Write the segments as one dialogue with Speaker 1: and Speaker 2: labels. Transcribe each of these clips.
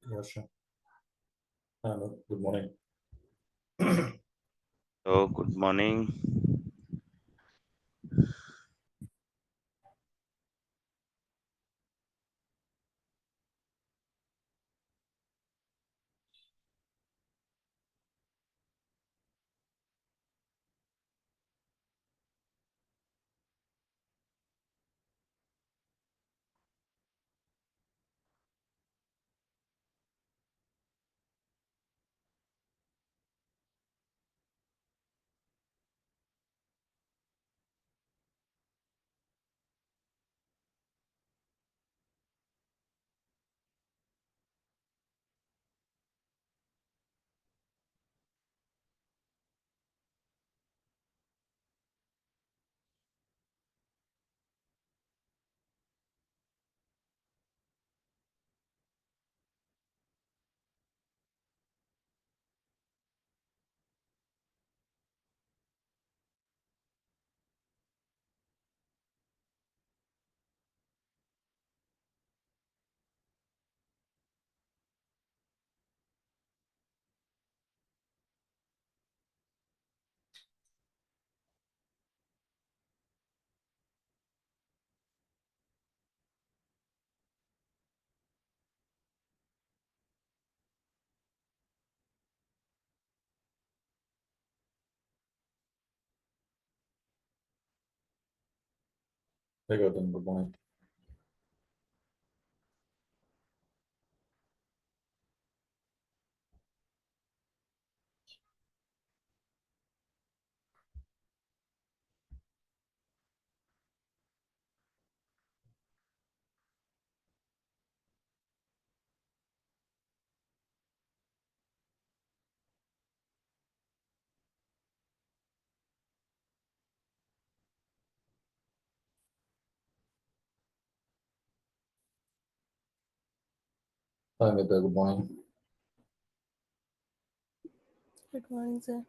Speaker 1: Yeah, sure. Good morning.
Speaker 2: Oh, good morning.
Speaker 1: Hey, Gautam, good morning. Hi, Mita, good morning.
Speaker 3: Good morning, sir.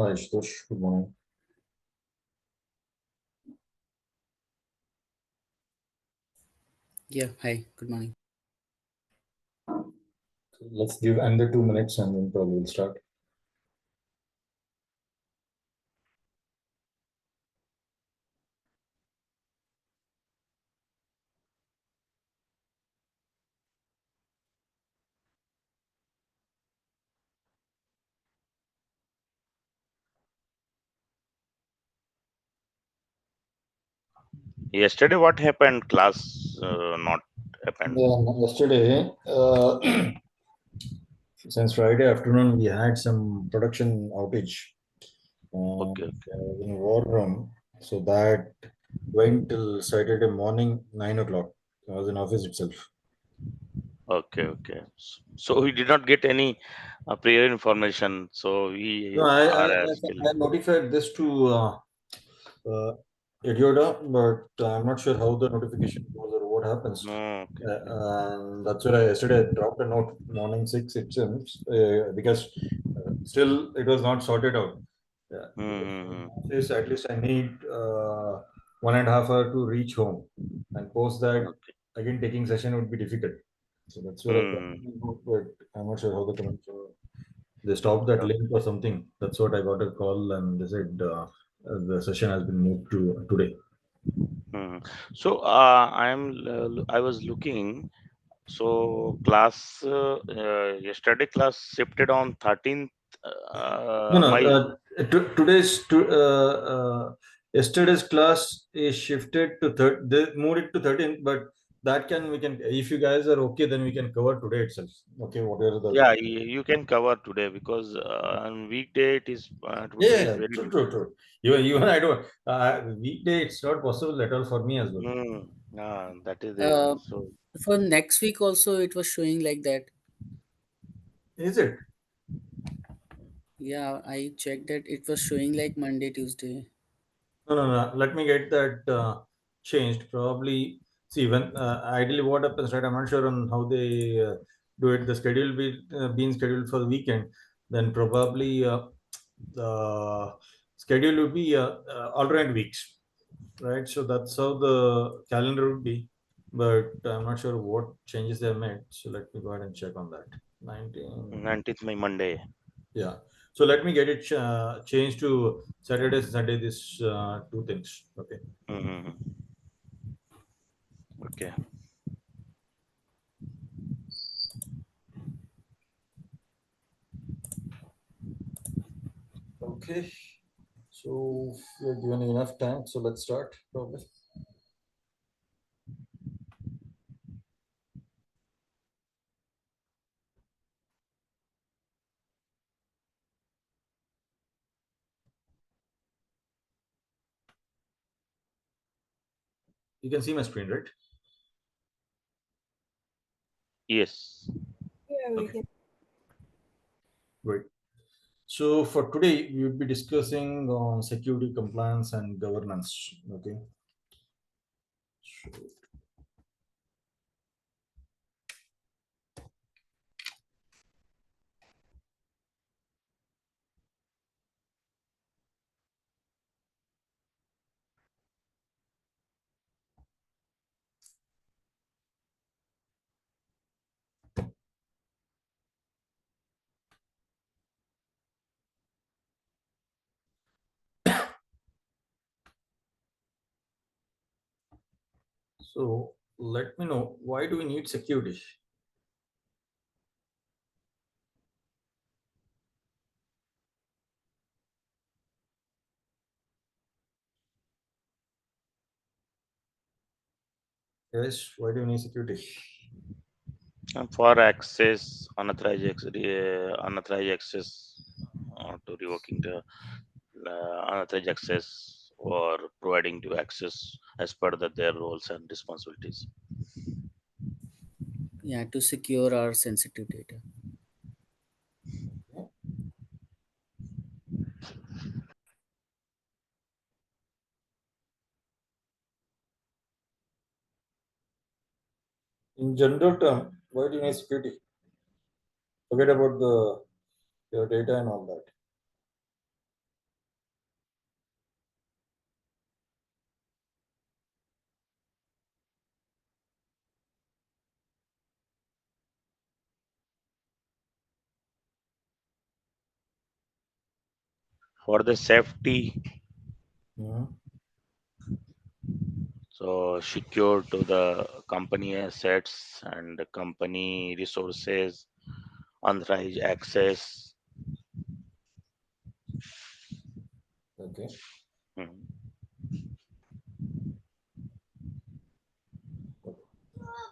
Speaker 1: Hi, Shitosh, good morning.
Speaker 4: Yeah, hi, good morning.
Speaker 1: So let's give under 2 minutes and then probably we'll start.
Speaker 2: Yesterday, what happened? Class not happened.
Speaker 1: Yeah, yesterday, since Friday afternoon, we had some production outage
Speaker 2: Okay, okay,
Speaker 1: in war room. So that went till Saturday morning, 9 o'clock. I was in office itself.
Speaker 2: okay. So we did not get any prior information. So
Speaker 1: No,
Speaker 2: we
Speaker 1: I, I,
Speaker 2: are
Speaker 1: I
Speaker 2: still.
Speaker 1: I notified this to uh, Idioda, but I'm not sure how the notification goes or what happens.
Speaker 2: No, okay.
Speaker 1: That's why yesterday I dropped a note morning 6 it seems because still it was not sorted out. Yeah.
Speaker 2: Hmm.
Speaker 1: Says at least I need 1.5 hour to reach home, and post that
Speaker 2: Okay.
Speaker 1: again taking session would be difficult. So that's what I thought.
Speaker 2: Hmm.
Speaker 1: But I'm not sure how the comments. They stopped that link or something. That's what I got a call, and they said the session has been moved to today.
Speaker 2: Hmm. So I was looking. So class yesterday class shifted on 13th.
Speaker 1: No, no.
Speaker 2: My
Speaker 1: Today's yesterday's class is shifted to third. They moved it to 13th, but that can we can if you guys are okay, then we can cover today itself. Okay, whatever the
Speaker 2: Yeah, you can cover today because on weekday it would be
Speaker 1: yeah,
Speaker 2: very
Speaker 1: true, true,
Speaker 2: difficult.
Speaker 1: true. Even I don't weekday. It's not possible at all for me as well.
Speaker 2: That is there.
Speaker 4: Uh,
Speaker 2: So
Speaker 4: for next week also it was showing like that.
Speaker 1: Is it?
Speaker 4: Yeah, I checked that it was showing like Monday, Tuesday.
Speaker 1: No, no, no. Let me get that changed. Probably see when ideally what happens, right? I'm not sure on how they do it. The schedule be being scheduled for the weekend, then probably the schedule would be alternate weeks, right? So that's how the calendar would be. But I'm not sure what changes they have made. So let me go ahead and check on that. 19.
Speaker 2: 19th May Monday.
Speaker 1: Yeah. So let me get it changed to Saturday, Sunday. These two things. Okay.
Speaker 2: Hmm. Okay.
Speaker 1: Okay. So we are given enough time. So let's start. Probably. You can see my screen, right?
Speaker 2: Yes.
Speaker 3: Yeah, we
Speaker 1: Okay.
Speaker 3: can.
Speaker 1: Great. So for today, we will be discussing on security, compliance, and governance. Okay. So let me know, why do we need security? Yes. Why do we need security?
Speaker 2: For access, unauthorized access to revoking the unauthorized access or providing to access as per their roles and responsibilities.
Speaker 4: Yeah, to secure our sensitive data.
Speaker 1: In general term, why do you need security? Forget about the your data and all that.
Speaker 2: For the safety,
Speaker 1: Mhm.
Speaker 2: so secure to the company assets and the company resources, unauthorized access.
Speaker 1: Okay.
Speaker 2: Mhm.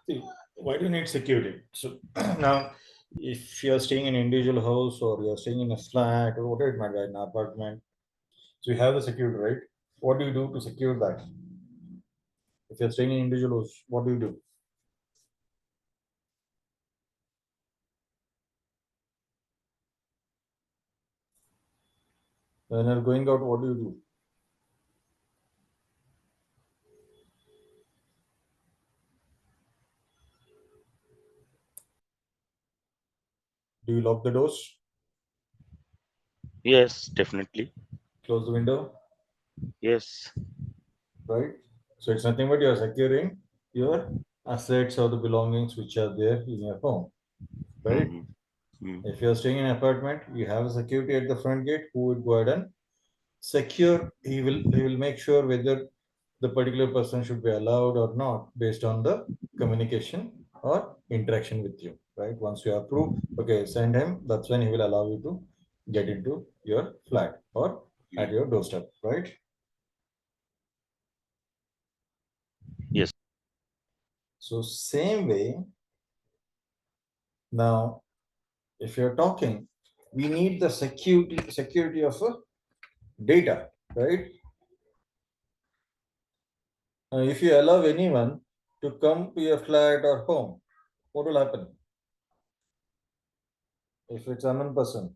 Speaker 1: See, why do you need security? So now, if you're staying in an individual house or you're staying in a flat or whatever it might be, an apartment, so you have the security, right? What do you do to secure that? If you're staying in individual house, what do you do? When you're going out, what do you do? Do you lock the doors?
Speaker 2: Yes, definitely.
Speaker 1: Close the window.
Speaker 2: Yes.
Speaker 1: Right? So it's nothing but you're securing your assets or the belongings which are there in your home. Right? If you're staying in an apartment, you have a security at the front gate who would go ahead and secure. He will make sure whether the particular person should be allowed or not based on the communication or interaction with you. Right? Once you approve, okay, send him. That's when he will allow you to get into your flat or at your doorstep. Right?
Speaker 2: Yes.
Speaker 1: So same way, now if you're talking, we need the security of a data, right? If you allow anyone to come to your flat or home, what will happen? If it's unknown person,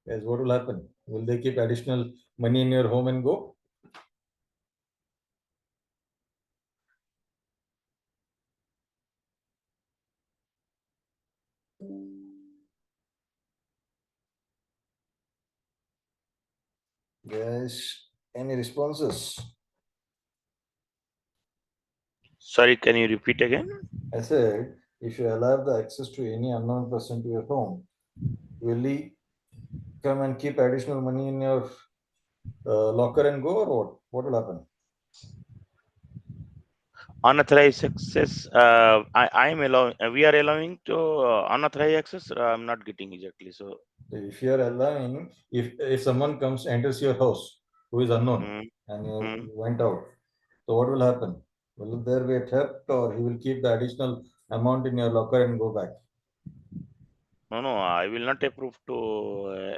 Speaker 1: yes, what will happen? Will they keep additional money in your home and go? Yes. Any responses?
Speaker 2: Sorry, can you repeat again?
Speaker 1: I said, if you allow the access to any unknown person to your home, will he come and keep additional money in your locker and go, or what? What will happen?
Speaker 2: Unauthorized access. I'm allowing. We are allowing to unauthorized access. I'm not getting exactly. So
Speaker 1: If you are allowing, if someone comes enters your house who is unknown and you went out, so what will happen? Will there be a theft, or he will keep the additional amount in your locker and go back?
Speaker 2: no, I will not approve to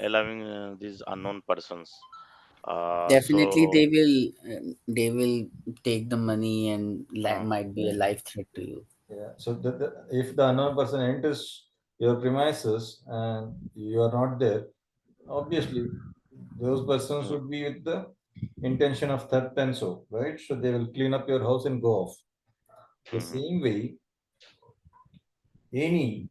Speaker 2: allowing these unknown persons.
Speaker 4: Definitely,
Speaker 2: So
Speaker 4: they will take the money and might be a life threat to you.
Speaker 1: Yeah. So if the unknown person enters your premises and you are not there, obviously those persons would be with the intention of theft and so, right? So they will clean up your house and go off. The same way, any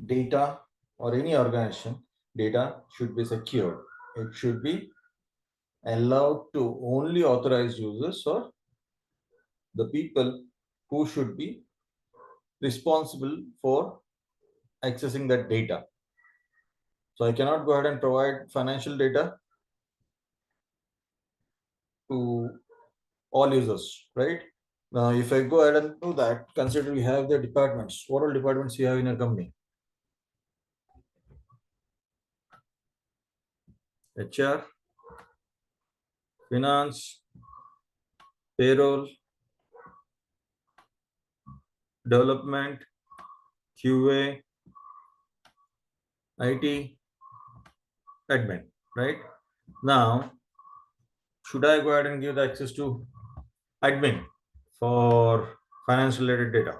Speaker 1: data or any organization data should be secured. It should be allowed to only authorized users or the people who should be responsible for accessing that data. So I cannot go ahead and provide financial data to all users, right? Now, if I go ahead and do that, consider we have the departments. What all departments you have in your company? HR, finance, payroll, development, QA, IT, admin, right? Now, should I go ahead and give the access to admin for finance related data?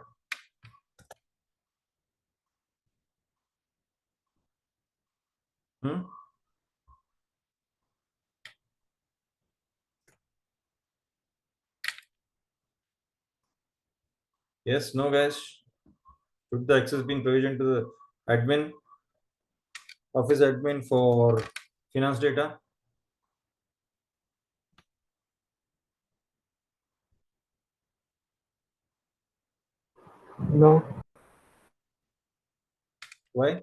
Speaker 1: Hmm? Yes, no, guys. Should the access be provisioned to the admin, office admin for finance data?
Speaker 5: No,
Speaker 1: Why?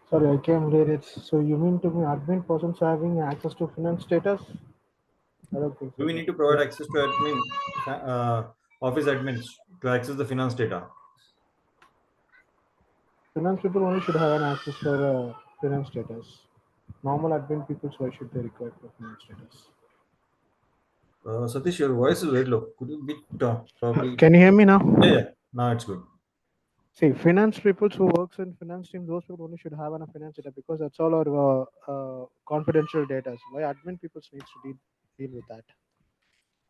Speaker 5: sorry, I came late. So you mean to me admin persons having access to finance status? I don't think so.
Speaker 1: Do we need to provide access to admin, office admins to access the finance data?
Speaker 5: Finance people only should have an access for finance status. Normal admin people, why should they require for finance status?
Speaker 1: Satish, your voice is very low. Could you bit probably?
Speaker 5: Can you hear me now?
Speaker 1: Yeah. Now it's good.
Speaker 5: See, finance people who works in finance team, those people only should have a finance data because that's all our confidential data. So why admin people needs to deal with that?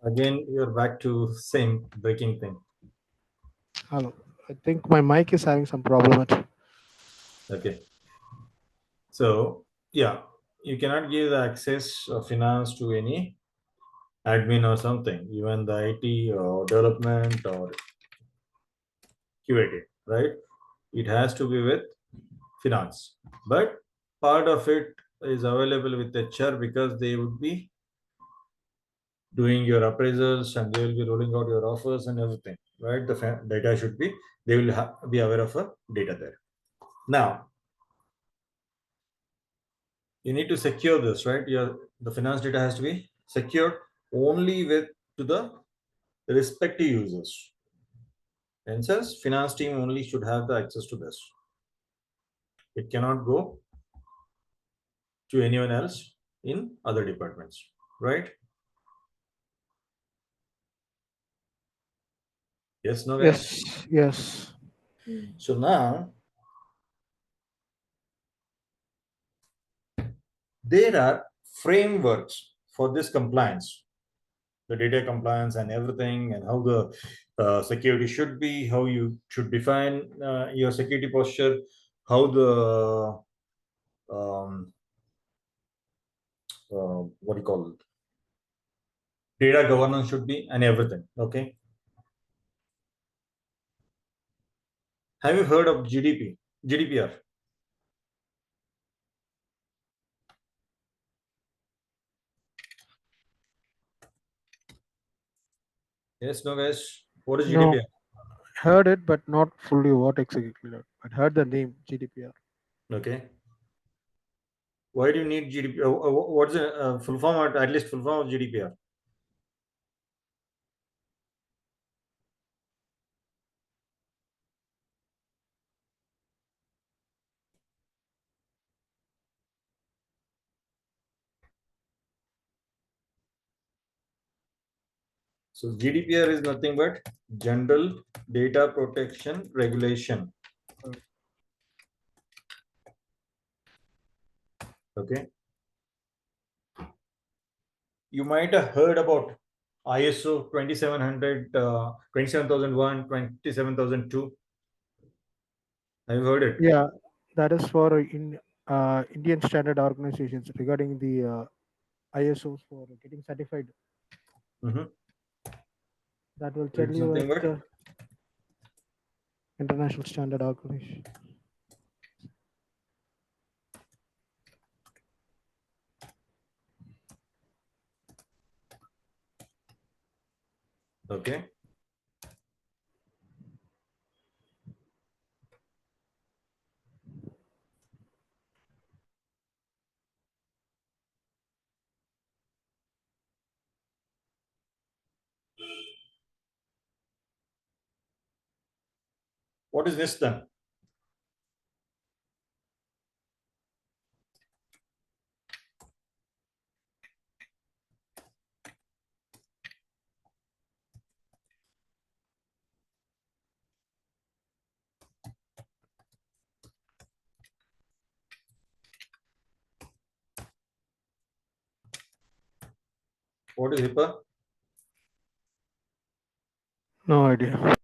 Speaker 1: Again, you're back to same breaking thing.
Speaker 5: Hello, I think my mic is having some problem.
Speaker 1: Okay. So yeah, you cannot give the access of finance to any admin or something, even the IT or development or QA, right? It has to be with finance, but part of it is available with HR because they would be doing your appraisals and they will be rolling out your offers and everything, right? The data should be, they will be aware of a data there. Now, you need to secure this, right? The finance data has to be secured only with to the respective users. And says finance team only should have the access to this. It cannot go to anyone else in other departments, right? Yes, no, guys?
Speaker 5: Yes, yes.
Speaker 1: So now there are frameworks for this compliance, the data compliance and everything, and how the security should be, how you should define your security posture, how the what do you call it, data governance should be, and everything. Okay. Have you heard of GDPR? Yes, no, guys. What is
Speaker 5: No,
Speaker 1: GDPR?
Speaker 5: heard it, but not fully what exactly. But heard the name GDPR.
Speaker 1: Okay. Why do you need GDPR? What's the full form, or at least full form of GDPR? So GDPR is nothing but General Data Protection Regulation. Okay. You might have heard about ISO 2700, 27001, 27002. Have you heard it?
Speaker 5: Yeah, that is for Indian standard organizations regarding the ISOs for getting certified.
Speaker 1: Mm-hmm.
Speaker 5: That will
Speaker 1: So
Speaker 5: tell
Speaker 1: it's
Speaker 5: you
Speaker 1: nothing
Speaker 5: it's
Speaker 1: but
Speaker 5: the international standard organization.
Speaker 1: okay. What is this then? What is HIPAA?
Speaker 5: No idea.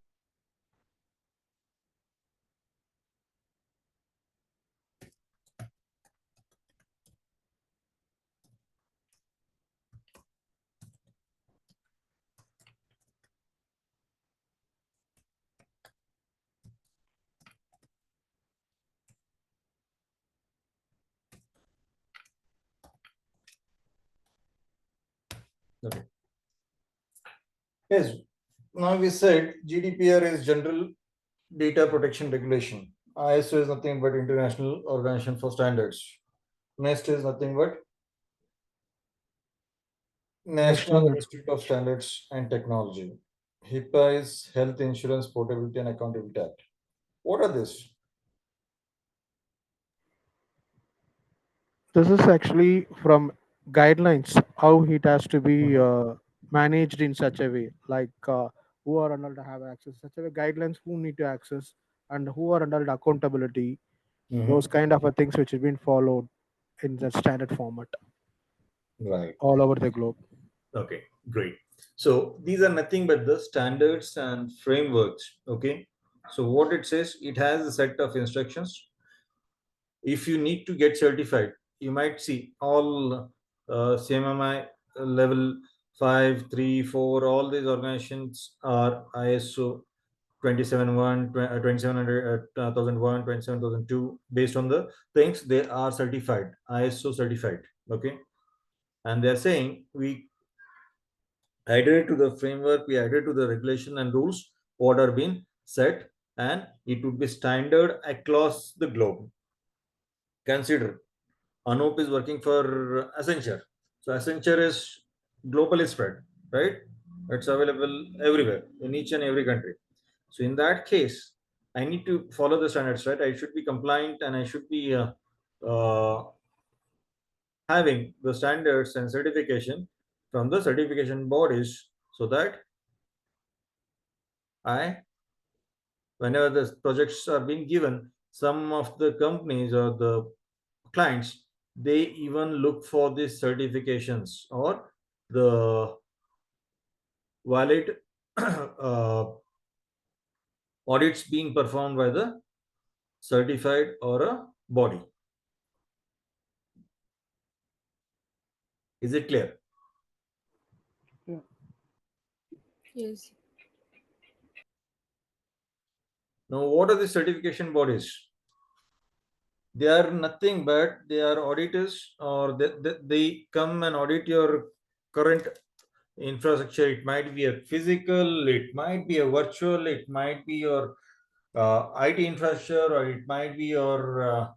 Speaker 1: Okay. Yes. Now we said GDPR is General Data Protection Regulation. ISO is nothing but International Organization for Standards. Next is nothing but National
Speaker 5: National.
Speaker 1: Institute of Standards and Technology. HIPAA is Health Insurance Portability and Accountability Act. What are these?
Speaker 5: This is actually from guidelines how it has to be managed in such a way, like who are allowed to have access, such a way guidelines who need to access and who are under accountability. Those
Speaker 1: Mm-hmm.
Speaker 5: kind of things which have been followed in the standard format
Speaker 1: Right.
Speaker 5: all over the globe.
Speaker 1: Okay, great. So these are nothing but the standards and frameworks. Okay. So what it says, it has a set of instructions. If you need to get certified, you might see all CMMI level 5, 3, 4, all these organizations are ISO 271, 2700, 1001, 27002. Based on the things, they are certified, ISO certified. Okay. And they're saying we adhere to the framework, we adhere to the regulation and rules what are being set, and it would be standard across the globe. Consider Anup is working for Accenture. So Accenture is globally spread, right? It's available everywhere in each and every country. So in that case, I need to follow the standards, right? I should be compliant and I should be uh, having the standards and certification from the certification bodies, so that whenever the projects are being given, some of the companies or the clients, they even look for these certifications or the valid audits being performed by the certified or a body. Is it clear?
Speaker 3: Yes.
Speaker 1: Now, what are the certification bodies? They are nothing but they are auditors, or they come and audit your current infrastructure. It might be a physical, it might be a virtual, it might be your IT infrastructure, or it might be your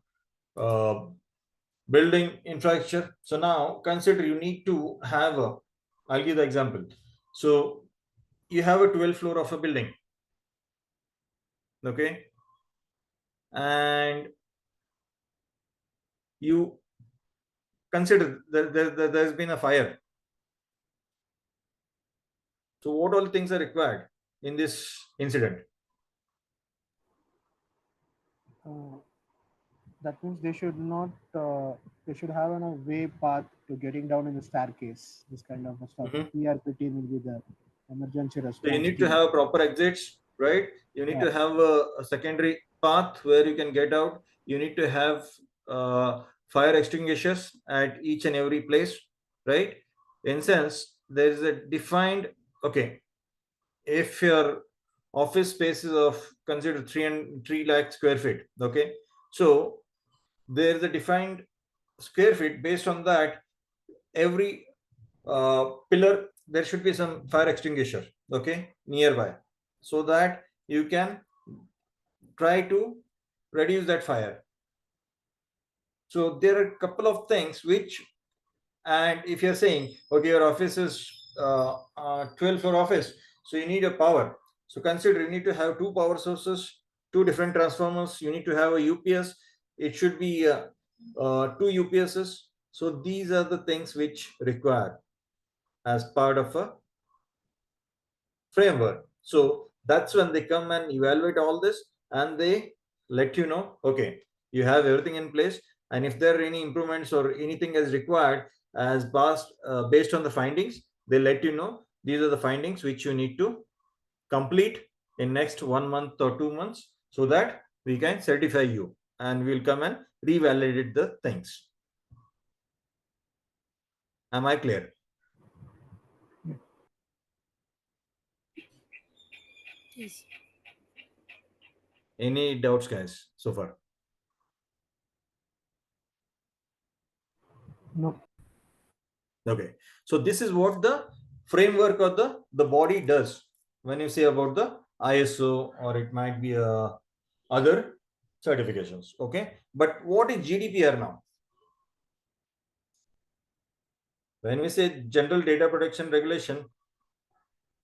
Speaker 1: building infrastructure. So now consider you need to have a, I'll give the example. So you have a 12th floor of a building, okay, and you consider there's been a fire. So what all things are required in this incident?
Speaker 5: Uh, that means they should not. They should have a way path to getting down in the staircase. This kind of stuff.
Speaker 1: Mhm.
Speaker 5: PRP team will be the emergency
Speaker 1: So
Speaker 5: response
Speaker 1: you need to
Speaker 5: team.
Speaker 1: have proper exits, right? You need
Speaker 5: Yeah.
Speaker 1: to have a secondary path where you can get out. You need to have fire extinguishers at each and every place, right? In sense, there is a defined, okay, if your office space is of consider 3 lakh square feet, okay, so there is a defined square feet. Based on that, every pillar there should be some fire extinguisher, okay, nearby, so that you can try to reduce that fire. So there are a couple of things which, and if you're saying okay, your office is 12 floor office, so you need a power. So consider you need to have two power sources, two different transformers, you need to have a UPS, it should be two UPSs. So these are the things which require as part of a framework. So that's when they come and evaluate all this, and they let you know, okay, you have everything in place, and if there are any improvements or anything is required as past based on the findings, they let you know these are the findings which you need to complete in next 1 month or 2 months, so that we can certify you and we'll come and revalidate the things. Am I clear?
Speaker 3: Yes.
Speaker 1: Any doubts, guys, so far?
Speaker 5: No.
Speaker 1: Okay, so this is what the framework or the body does when you say about the ISO, or it might be other certifications. Okay, but what is GDPR now? When we say General Data Protection Regulation,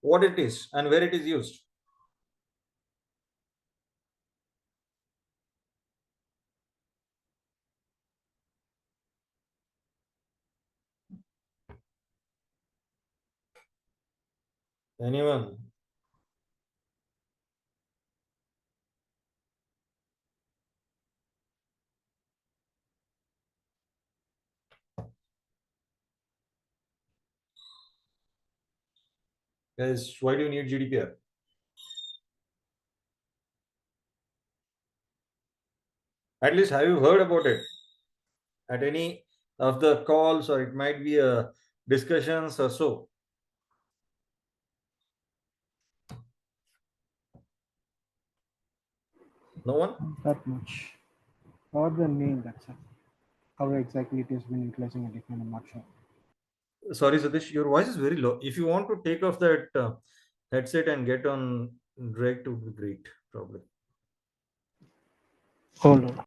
Speaker 1: what it is and where it is used? Anyone? Guys, why do you need GDPR? At least have you heard about it at any of the calls, or it might be a discussions or so? No one?
Speaker 5: Not that much. Or the name, that's it. How exactly it is been utilizing a different, I'm not sure.
Speaker 1: Sorry, Satish, your voice is very low. If you want to take off that headset and get on direct, would be great, probably.
Speaker 5: Hold on.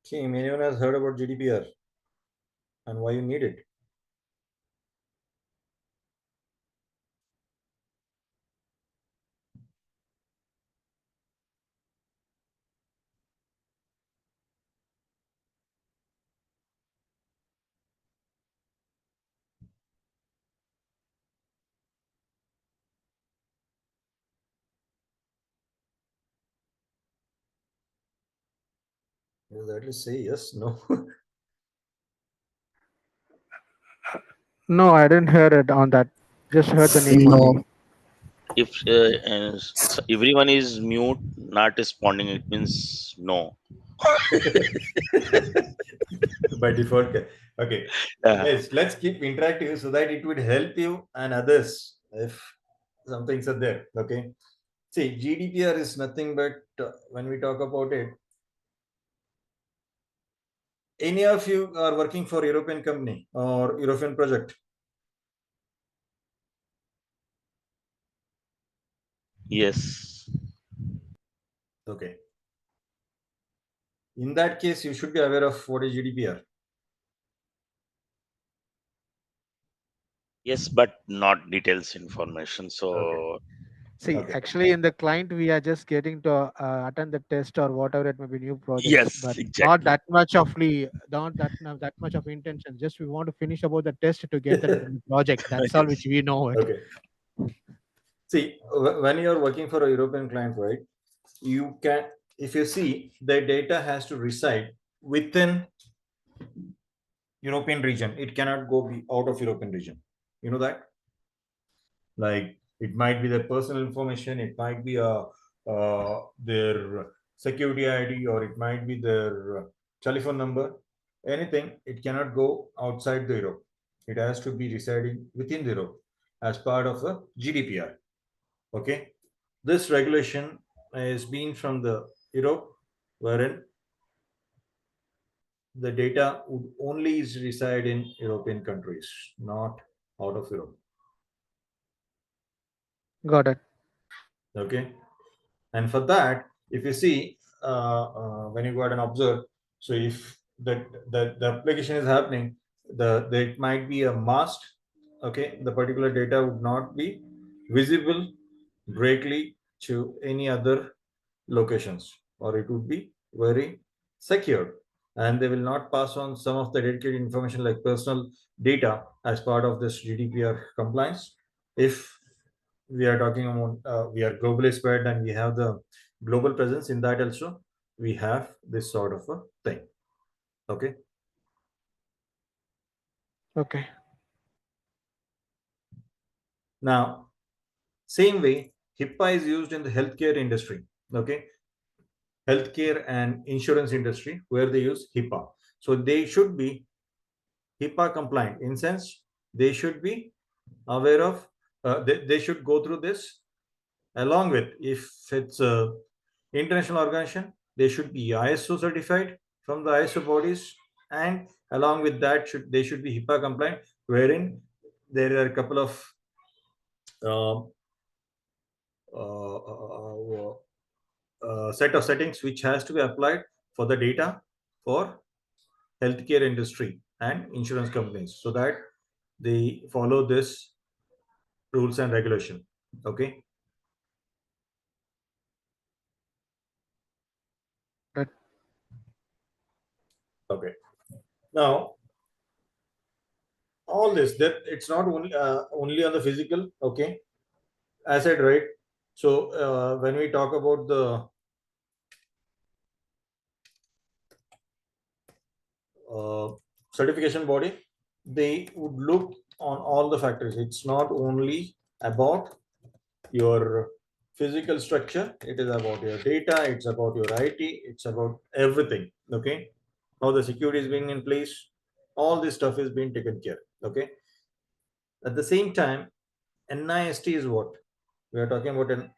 Speaker 1: See, anyone has heard about GDPR and why you need it? You at least say yes, no.
Speaker 5: No, I didn't hear it on that. Just heard the name only.
Speaker 4: No,
Speaker 2: If everyone is mute, not responding, it means no.
Speaker 1: By default. Okay.
Speaker 2: Yeah.
Speaker 1: Let's keep interactive so that it would help you and others if some things are there. Okay. See, GDPR is nothing but when we talk about it, any of you are working for European company or European project?
Speaker 2: Yes.
Speaker 1: Okay. In that case, you should be aware of what is GDPR.
Speaker 2: Yes, but not details information.
Speaker 1: Okay.
Speaker 2: So
Speaker 5: See,
Speaker 1: Okay.
Speaker 5: actually, in the client, we are just getting to attend the test or whatever it may be, new projects,
Speaker 2: yes,
Speaker 5: but not
Speaker 2: exactly.
Speaker 5: that much of that much of intention. Just we want to finish about the test to get that into the project. That's all which
Speaker 2: Yes.
Speaker 5: we know it.
Speaker 1: Okay. See, when you are working for a European client, right? You can, if you see, the data has to reside within European region. It cannot go be out of European region. You know that? Like it might be their personal information, it might be their security ID, or it might be their telephone number. Anything, it cannot go outside the Europe. It has to be residing within the Europe as part of the GDPR. Okay, this regulation is being from the Europe, wherein the data would only reside in European countries, not out of Europe.
Speaker 5: Got it.
Speaker 1: Okay, and for that, if you see, when you go ahead and observe, so if the application is happening, there might be a mast. Okay, the particular data would not be visible directly to any other locations, or it would be very secure, and they will not pass on some of the dedicated information like personal data as part of this GDPR compliance. If we are talking about we are globally spread and we have the global presence, in that also we have this sort of a thing. Okay.
Speaker 5: Okay.
Speaker 1: Now, same way, HIPAA is used in the healthcare industry. Okay, healthcare and insurance industry, where they use HIPAA. So they should be HIPAA compliant, in sense they should be aware of, they should go through this, along with, if it's a international organization, they should be ISO certified from the ISO bodies, and along with that they should be HIPAA compliant, wherein there are a couple of uh, set of settings which has to be applied for the data for healthcare industry and insurance companies, so that they follow this rules and regulation. Okay.
Speaker 5: Right.
Speaker 1: Okay. Now, all this, that it's not only on the physical. Okay, I said, right? So when we talk about the certification body, they would look on all the factors. It's not only about your physical structure, it is about your data, it's about your IT, it's about everything. Okay, how the security is being in place, all this stuff is being taken care. Okay, at the same time, NIST is what we are talking about.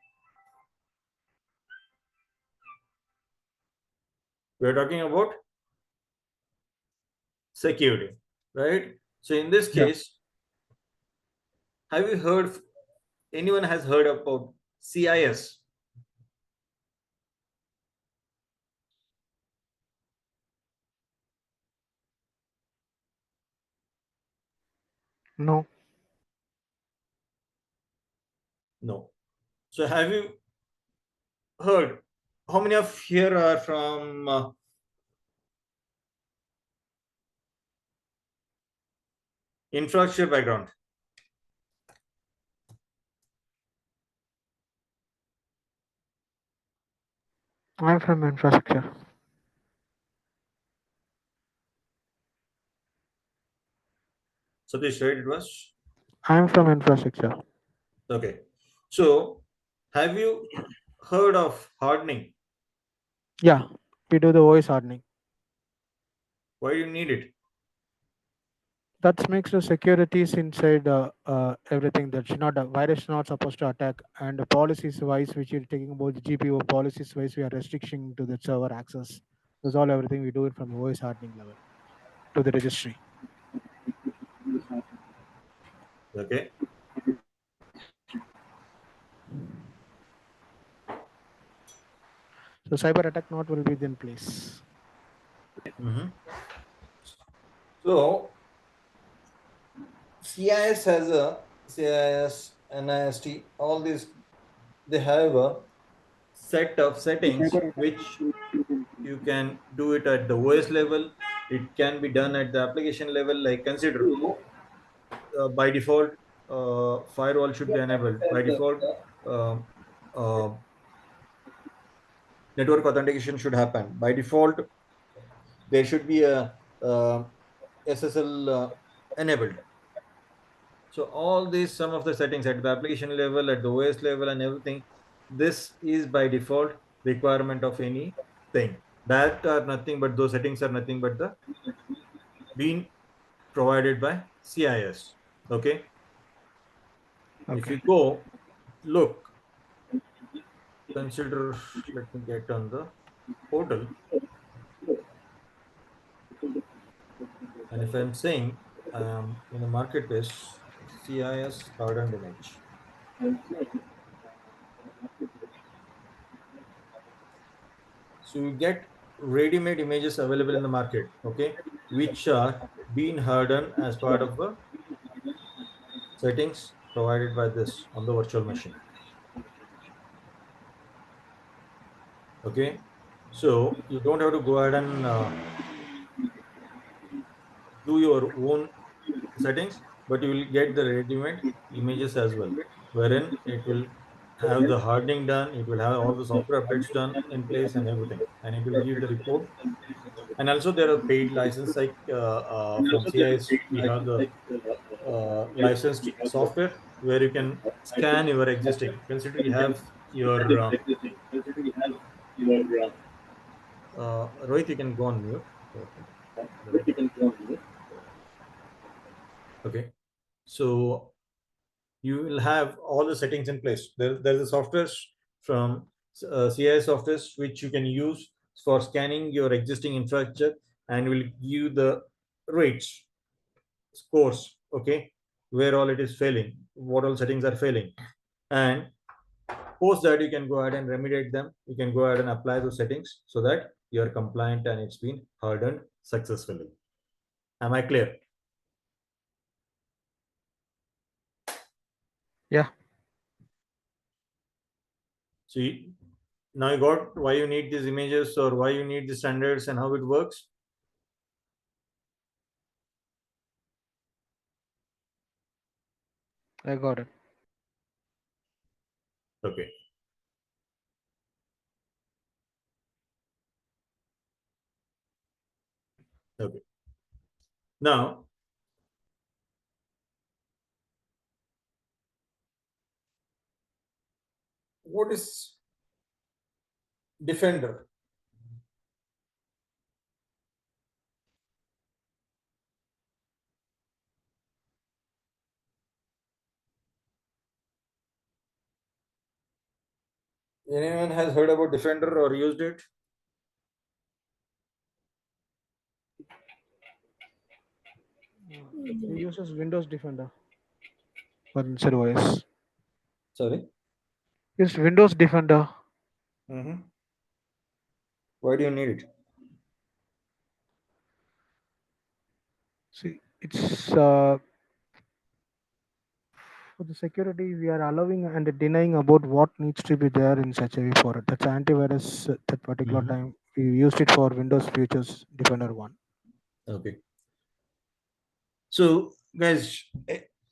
Speaker 1: We are talking about security, right? So in this
Speaker 5: Yeah.
Speaker 1: case, have you heard, anyone has heard about CIS?
Speaker 5: No.
Speaker 1: No. So have you heard, how many of here are from infrastructure background?
Speaker 5: I'm from infrastructure.
Speaker 1: Satish, right? It was
Speaker 5: I'm from infrastructure.
Speaker 1: okay. So have you heard of hardening?
Speaker 5: Yeah, we do the voice hardening.
Speaker 1: Why do you need it?
Speaker 5: That makes the securities inside everything that should not virus not supposed to attack, and the policies wise which you're taking about the GPO policies wise we are restriction to the server access. That's all everything we do it from the voice hardening level to the registry.
Speaker 1: Okay.
Speaker 5: So cyber attack not will be in place.
Speaker 1: Mm-hmm. So CIS has a CIS, NIST, all these, they have a set of settings which you can do it at the OS level. It can be done at the application level. Like consider by default, firewall should be enabled by default. um uh, Network authentication should happen by default. There should be a SSL enabled. So all these, some of the settings at the application level, at the OS level, and everything, this is by default requirement of any thing. That are nothing but those settings are nothing but the being provided by CIS. Okay. If
Speaker 5: Okay.
Speaker 1: you go look, consider, let me get on the portal, and if I'm saying in a marketplace, CIS hardened image. So you get ready-made images available in the market, okay, which are being hardened as part of the settings provided by this on the virtual machine. Okay, so you don't have to go ahead and do your own settings, but you will get the ready-made images as well, wherein it will have the hardening done, it will have all the software updates done in place and everything, and it will give the report. And also there are paid license, like from CIS we have the licensed software where you can scan your existing. Consider you have your Rohit, you can go on mute. Okay, so you will have all the settings in place. There's a software from CIS software which you can use for scanning your existing infrastructure and will give the rates, scores, okay, where all it is failing, what all settings are failing, and post that you can go ahead and remediate them. You can go ahead and apply those settings so that you are compliant and it's been hardened successfully. Am I clear?
Speaker 5: Yeah,
Speaker 1: So now you got why you need these images or why you need the standards and how it works.
Speaker 5: I got it.
Speaker 1: Okay. Okay. Now, what is Defender? Anyone has heard about Defender or used it?
Speaker 5: He uses Windows Defender for inside OS.
Speaker 1: Sorry.
Speaker 5: It's Windows Defender.
Speaker 1: Mm-hmm. Why do you need it?
Speaker 5: See, it's for the security we are allowing and denying about what needs to be there in such a way for it. That's antivirus that particular time. We used it for Windows Futures Defender 1.
Speaker 1: Okay. So, guys,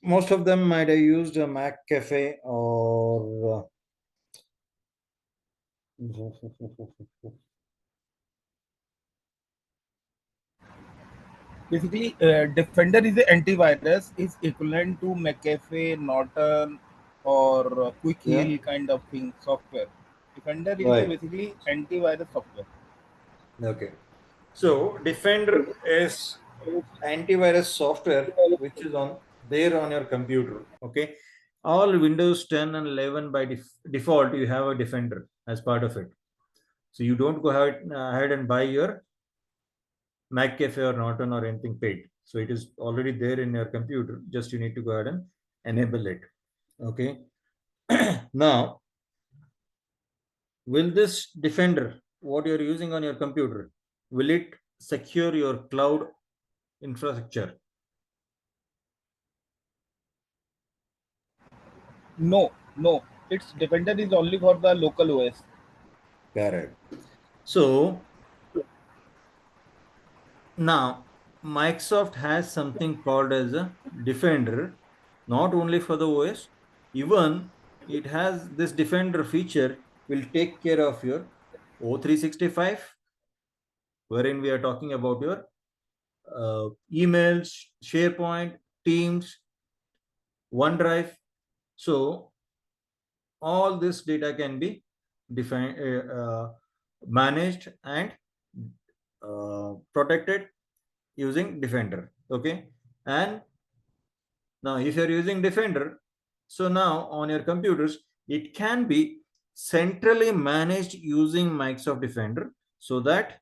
Speaker 1: most of them might have used a Mac Cafe or
Speaker 6: Basically, Defender is an antivirus, is equivalent to McAfee, Norton, or Quick Heal kind of thing software. Defender is
Speaker 1: Right.
Speaker 6: basically antivirus software.
Speaker 1: Okay. So Defender is antivirus software which is on there on your computer. Okay. All Windows 10 and 11 by default you have a Defender as part of it. So you don't go ahead and buy your Mac Cafe or Norton or anything paid. So it is already there in your computer. Just you need to go ahead and enable it. Okay. Now, will this Defender, what you're using on your computer, will it secure your cloud infrastructure?
Speaker 6: No, no. Its Defender is only for the local OS.
Speaker 1: Correct. So now Microsoft has something called as a Defender, not only for the OS, even it has this Defender feature will take care of your O365, wherein we are talking about your emails, SharePoint, Teams, OneDrive. So all this data can be defined, managed and protected using Defender. Okay. And now if you're using Defender, so now on your computers, it can be centrally managed using Microsoft Defender so that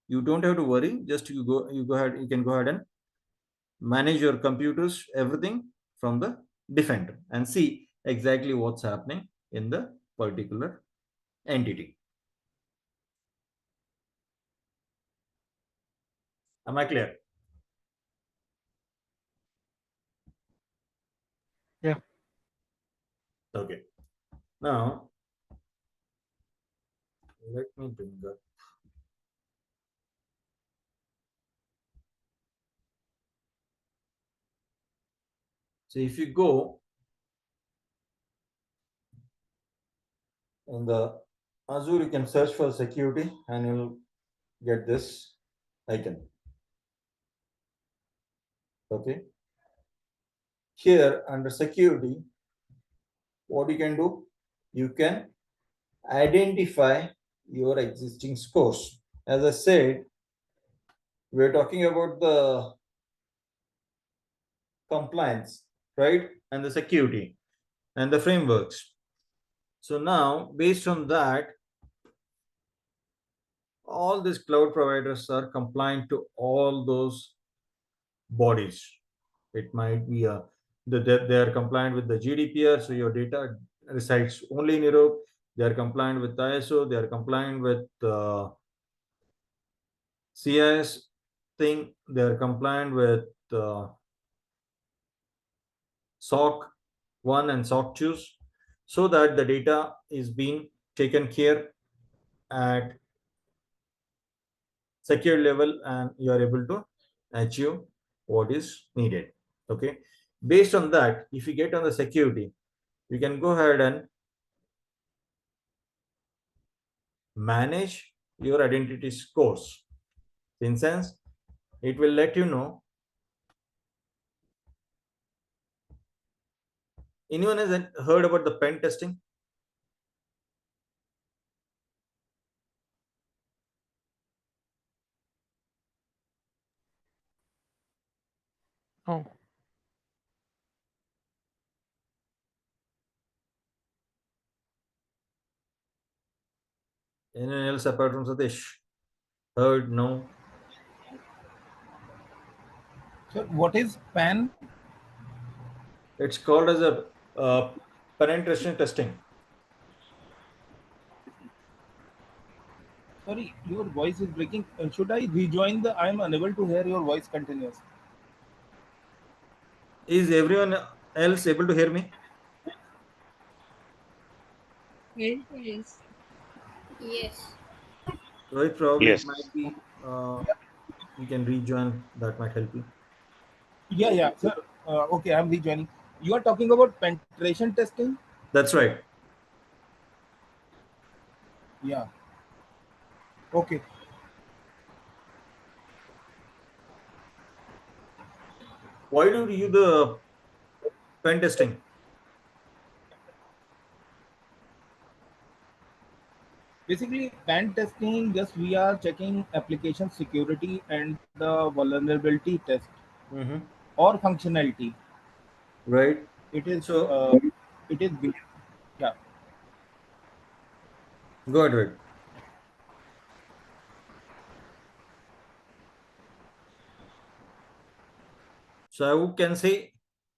Speaker 1: you don't have to worry. Just you go ahead, you can go ahead and manage your computers, everything from the Defender and see exactly what's happening in the particular entity. Am I clear?
Speaker 5: Yeah.
Speaker 1: Okay. Now, let me bring up. So if you go in the Azure, you can search for security and you'll get this icon. Okay. Here under security, what you can do, you can identify your existing scores. As I said, we're talking about the compliance, right? And the security and the frameworks. So now, based on that, all these cloud providers are compliant to all those bodies. It might be they are compliant with the GDPR, so your data resides only in Europe. They are compliant with ISO. They are compliant with CIS thing. They are compliant with SOC 1 and SOC 2, so that the data is being taken care at secure level and you are able to achieve what is needed. Okay. Based on that, if you get on the security, you can go ahead and manage your identity scores. In sense, it will let you know. Anyone has heard about the pen testing?
Speaker 5: Oh,
Speaker 1: Anyone else apart from Satish? Heard? No?
Speaker 6: So what is PAN?
Speaker 1: It's called as a penetration testing.
Speaker 6: Sorry, your voice is breaking. Should I rejoin the? I am unable to hear your voice continuously.
Speaker 1: Is everyone else able to hear me?
Speaker 3: Yes.
Speaker 7: Yes.
Speaker 1: Rohit, probably
Speaker 2: Yes.
Speaker 1: it might be. You can rejoin. That might help you.
Speaker 6: Yeah, sir. Okay, I'm rejoining. You are talking about penetration testing?
Speaker 1: That's right.
Speaker 6: Yeah. Okay.
Speaker 1: Why do you do the pen testing?
Speaker 6: Basically, pen testing, just we are checking application security and the vulnerability test
Speaker 1: Mm-hmm.
Speaker 6: or functionality.
Speaker 1: Right.
Speaker 6: It is
Speaker 1: So
Speaker 6: it is yeah.
Speaker 1: go ahead. Right. So I can say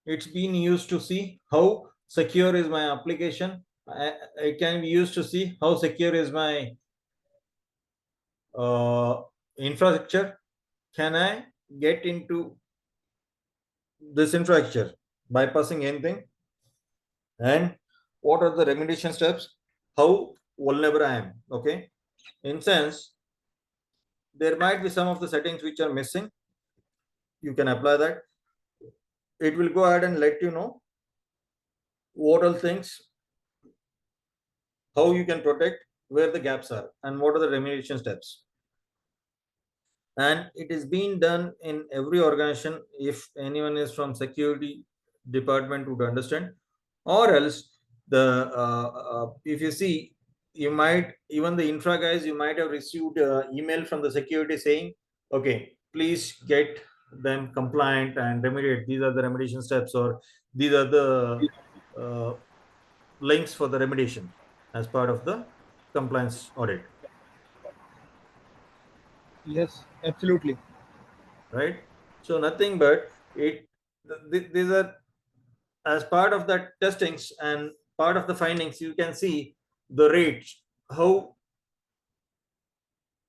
Speaker 1: it's been used to see how secure is my application. It can be used to see how secure is my infrastructure. Can I get into this infrastructure bypassing anything? And what are the remediation steps? How vulnerable I am? Okay. In sense, there might be some of the settings which are missing. You can apply that. It will go ahead and let you know what all things, how you can protect, where the gaps are, and what are the remediation steps. And it is being done in every organization. If anyone is from security department would understand, or else the if you see, you might, even the infra guys, you might have received email from the security saying, okay, please get them compliant and remediate. These are the remediation steps, or these are the uh, links for the remediation as part of the compliance audit,
Speaker 6: Yes, absolutely.
Speaker 1: right? So nothing but it. These are as part of that testings and part of the findings. You can see the rates, how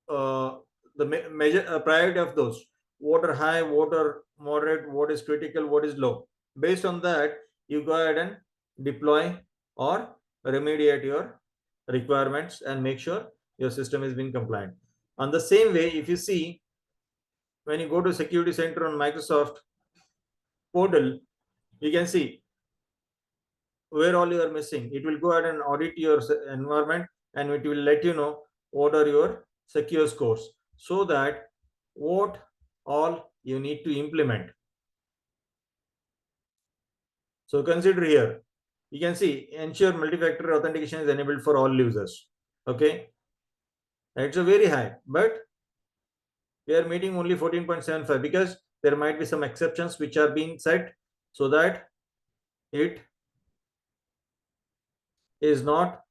Speaker 1: the measure priority of those. What are high, what are moderate, what is critical, what is low. Based on that, you go ahead and deploy or remediate your requirements and make sure your system is being compliant. On the same way, if you see, when you go to security center on Microsoft portal, you can see where all you are missing. It will go ahead and audit your environment, and it will let you know what are your secure scores, so that what all you need to implement. So consider here, you can see ensure multi-factor authentication is enabled for all users. Okay, it's a very high, but we are meeting only 14.75 because there might be some exceptions which are being set, so that it is not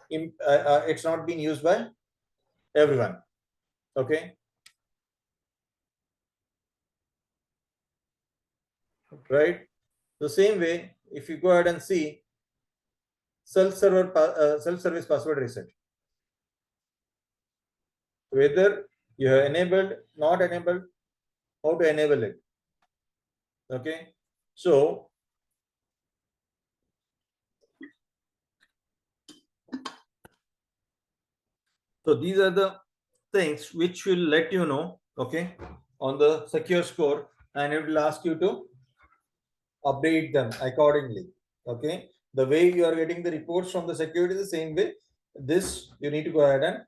Speaker 1: it's not being used by everyone. Okay, right? The same way, if you go ahead and see self-service password reset, whether you have enabled, not enabled, how to enable it. Okay, so these are the things which will let you know, okay, on the secure score, and it will ask you to update them accordingly. Okay, the way you are getting the reports from the security, the same way this you need to go ahead and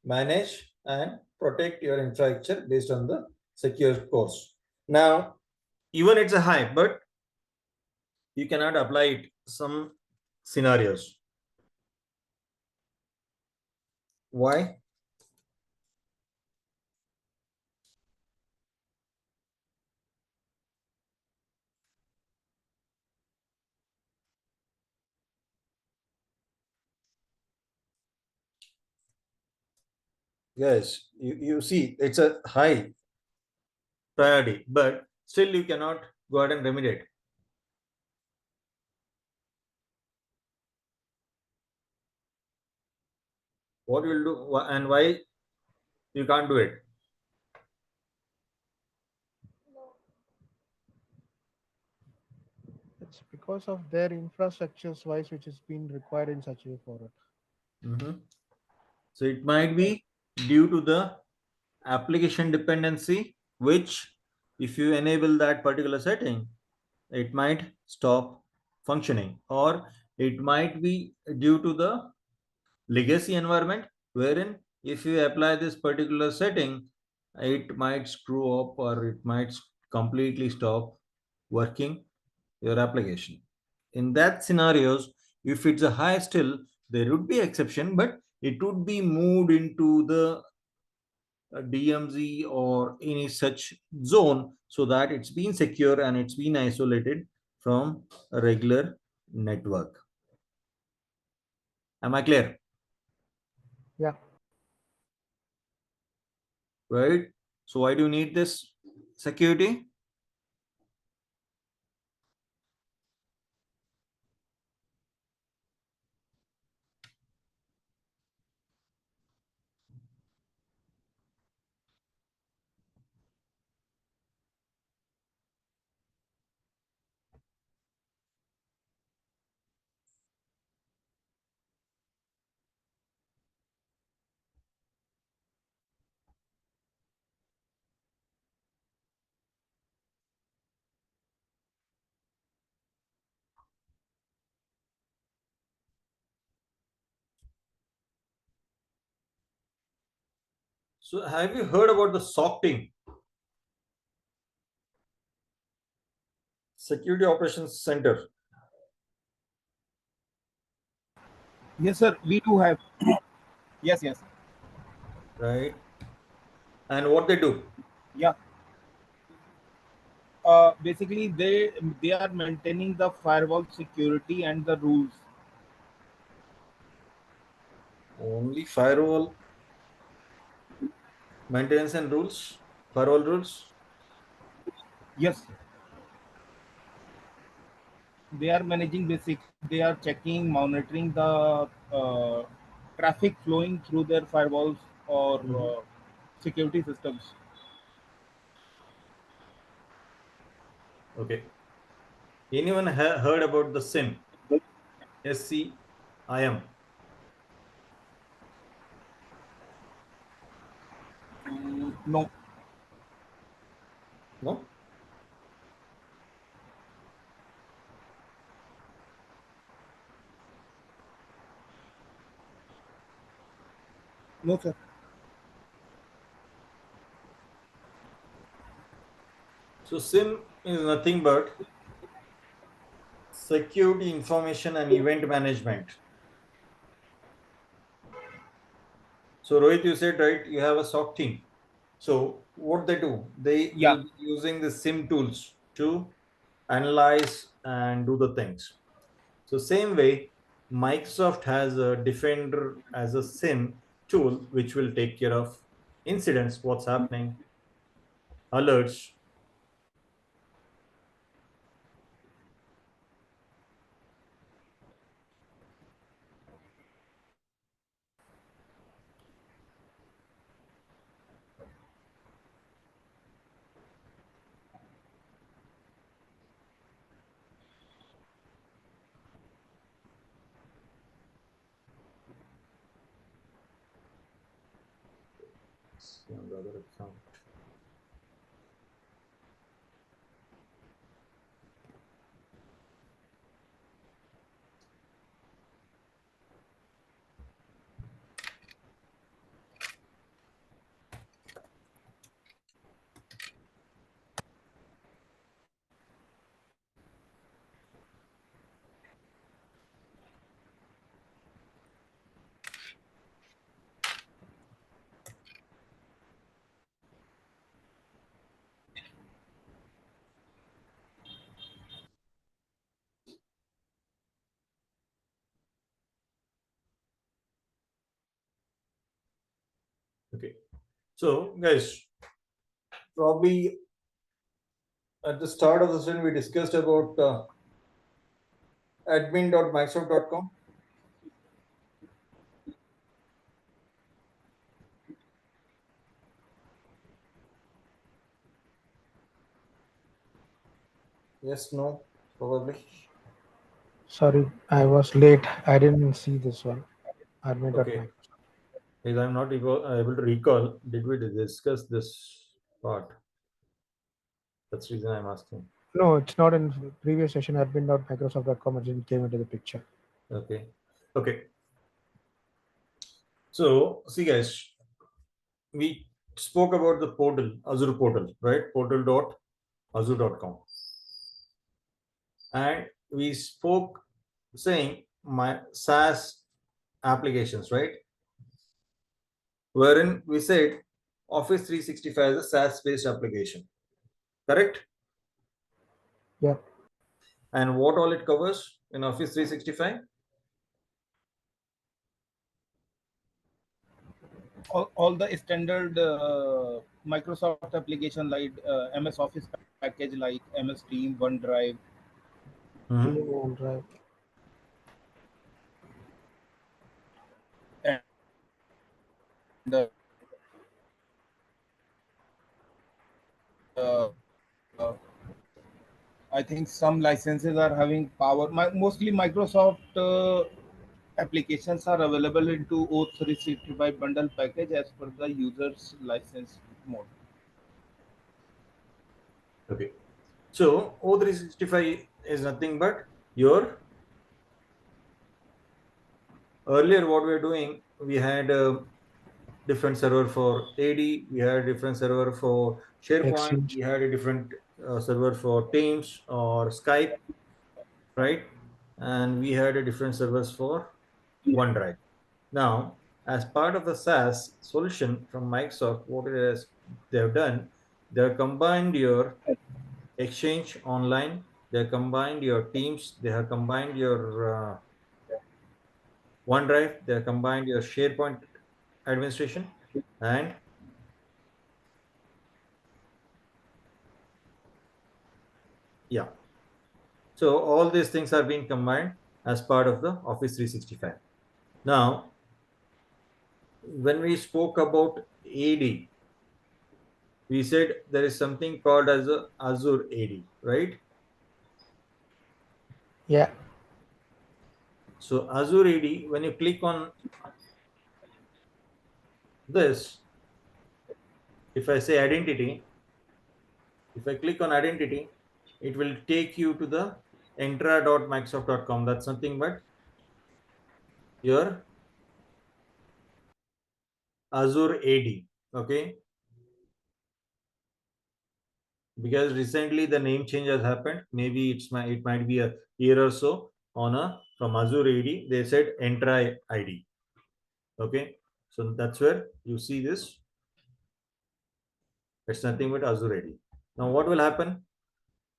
Speaker 1: manage and protect your infrastructure based on the secure course. Now, even it's a high, but you cannot apply it some scenarios. Why? Yes, you see, it's a high priority, but still you cannot go ahead and remediate. What you will do and why you can't do it?
Speaker 5: It's because of their infrastructures wise, which has been required in such a way for it.
Speaker 1: So it might be due to the application dependency, which if you enable that particular setting, it might stop functioning, or it might be due to the legacy environment, wherein if you apply this particular setting, it might screw up or it might completely stop working your application. In that scenarios, if it's a high still, there would be exception, but it would be moved into the DMZ or any such zone so that it's been secure and it's been isolated from a regular network. Am I clear?
Speaker 5: Yeah.
Speaker 1: Right? So why do you need this security? So have you heard about the SOC Security Operations Center?
Speaker 6: Yes, sir. We do have. Yes, yes.
Speaker 1: Right? And what they do?
Speaker 6: Yeah. Basically, they are maintaining the firewall security and the rules.
Speaker 1: Only firewall maintenance and rules, firewall rules.
Speaker 6: Yes, they are managing basic. They are checking, monitoring the traffic flowing through their firewalls or security systems.
Speaker 1: Okay. Anyone heard about the SIM? SCIM?
Speaker 6: No,
Speaker 1: No?
Speaker 6: no, sir.
Speaker 1: So SIM is nothing but security information and event management. So Rohit, you said right, you have a SOC team. So what they do, they
Speaker 6: Yeah,
Speaker 1: will be using the SIM tools to analyze and do the things. So same way, Microsoft has a Defender as a SIM tool which will take care of incidents, what's happening, alerts. See on the other account. Okay. So, guys, probably at the start of the session, we discussed about admin.microsoft.com. Yes, no, probably.
Speaker 5: Sorry, I was late. I didn't see this one. Admin.microsoft.
Speaker 1: Okay. If I'm not able to recall, did we discuss this part? That's the reason I'm asking.
Speaker 5: No, it's not in previous session. Admin.microsoft.com it came into the picture.
Speaker 1: Okay. Okay. So, see, guys, we spoke about the portal, Azure portal, right? Portal.azure.com. And we spoke saying my SaaS applications, right? Wherein we said Office 365 is a SaaS based application, correct?
Speaker 5: Yeah.
Speaker 1: And what all it covers in Office 365?
Speaker 6: All the standard Microsoft application like MS Office package like MS Team, OneDrive.
Speaker 5: OneDrive.
Speaker 6: And I think some licenses are having power. Mostly Microsoft applications are available into O365 bundle package as per the user's license mode.
Speaker 1: Okay. So O365 is nothing but your earlier what we were doing, we had a different server for AD, we had a different server for SharePoint,
Speaker 5: Exchange.
Speaker 1: we had a different server for Teams or Skype, right? And we had a different servers for OneDrive. Now, as part of the SaaS solution from Microsoft, what it is they have done, they have combined your Exchange Online, they have combined your Teams, they have combined your OneDrive, they have combined your SharePoint administration, and yeah. So all these things are being combined as part of the Office 365. Now, when we spoke about AD, we said there is something called as a Azure AD, right?
Speaker 5: Yeah.
Speaker 1: So Azure AD, when you click on this, if I say identity, if I click on identity, it will take you to the entra.microsoft.com. That's nothing but your Azure AD. Okay. Because recently the name change has happened. Maybe it might be a year or so on a from Azure AD. They said Entra ID. Okay. So that's where you see this. It's nothing but Azure AD. Now what will happen?